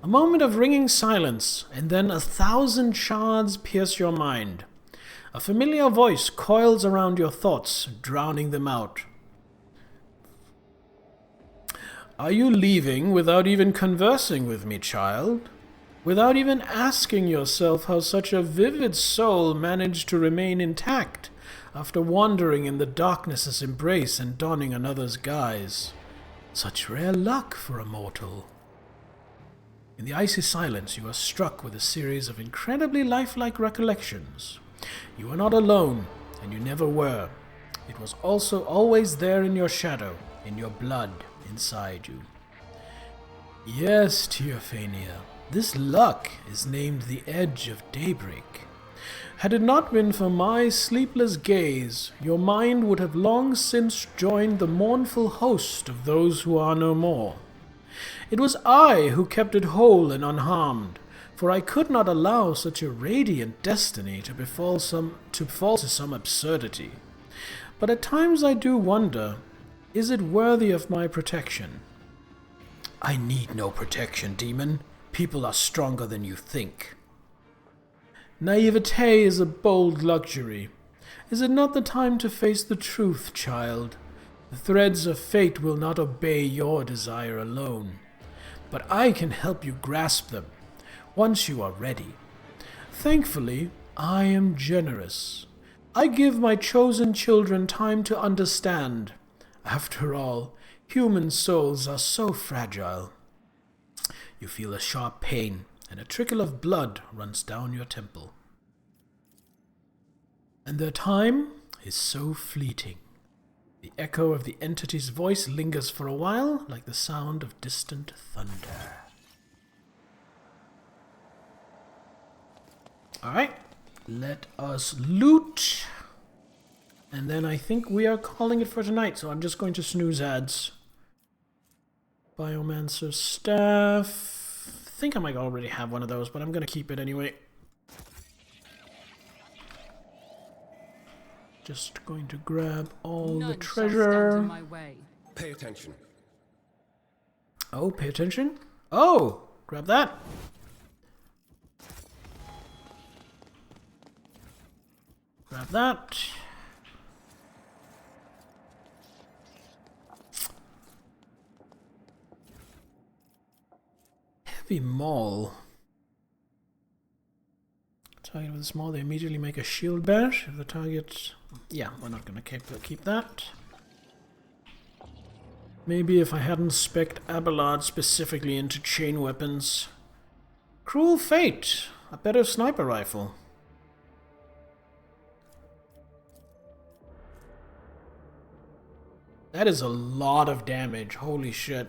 A moment of ringing silence, and then 1,000 shards pierce your mind. A familiar voice coils around your thoughts, drowning them out. Are you leaving without even conversing with me, child? Without even asking yourself how such a vivid soul managed to remain intact after wandering in the darkness's embrace and donning another's guise? Such rare luck for a mortal. In the icy silence, you are struck with a series of incredibly lifelike recollections. You are not alone, and you never were. It was also always there in your shadow, in your blood, inside you. Yes, Teophania, this luck is named the Edge of Daybreak. Had it not been for my sleepless gaze, your mind would have long since joined the mournful host of those who are no more. It was I who kept it whole and unharmed, for I could not allow such a radiant destiny to fall to some absurdity. But at times I do wonder, is it worthy of my protection? I need no protection, demon. People are stronger than you think. Naivete is a bold luxury. Is it not the time to face the truth, child? The threads of fate will not obey your desire alone. But I can help you grasp them, once you are ready. Thankfully, I am generous. I give my chosen children time to understand. After all, human souls are so fragile. You feel a sharp pain, and a trickle of blood runs down your temple. And their time is so fleeting. The echo of the entity's voice lingers for a while, like the sound of distant thunder. Alright, let us loot. And then I think we are calling it for tonight, so I'm just going to snooze ads. Biomancer staff. I think I might already have one of those, but I'm going to keep it anyway. Just going to grab all the treasure. My way. Pay attention. Oh, pay attention? Oh, grab that. Grab that. Heavy maul. Target with a small, they immediately make a shield bash. If the target... Yeah, we're not going to keep that. Maybe if I hadn't spec'd Abelard specifically into chain weapons. Cruel Fate. A better sniper rifle. That is a lot of damage. Holy shit.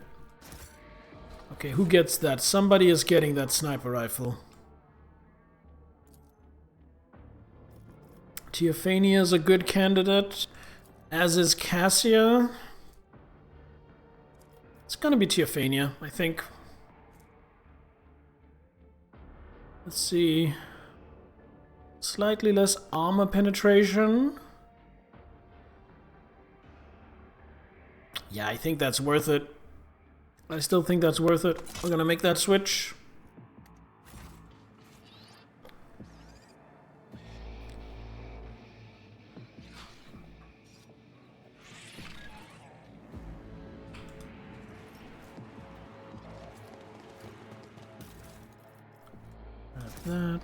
Okay, who gets that? Somebody is getting that sniper rifle. Teophania is a good candidate, as is Cassia. It's gonna be Teophania, I think. Let's see. Slightly less armor penetration. Yeah, I think that's worth it. I still think that's worth it. We're gonna make that switch. That.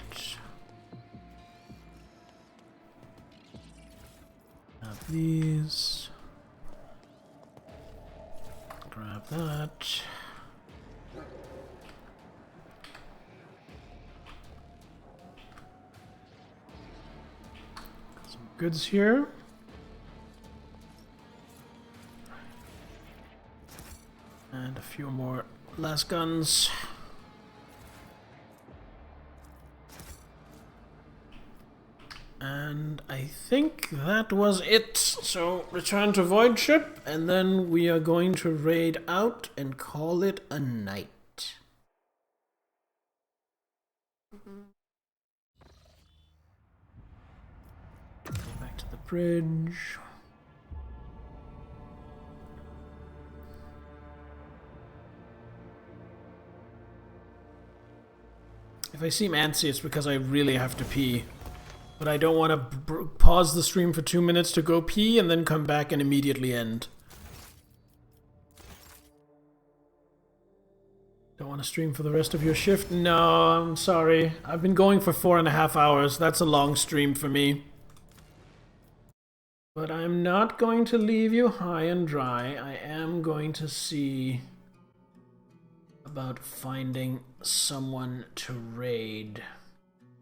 Grab these. Grab that. Some goods here. And a few more last guns. And I think that was it. So return to Void Ship, and then we are going to raid out and call it a night. Go back to the bridge. If I seem antsy, it's because I really have to pee. But I don't want to pause the stream for 2 minutes to go pee and then come back and immediately end. Don't want to stream for the rest of your shift? No, I'm sorry. I've been going for 4.5 hours. That's a long stream for me. But I'm not going to leave you high and dry. I am going to see about finding someone to raid.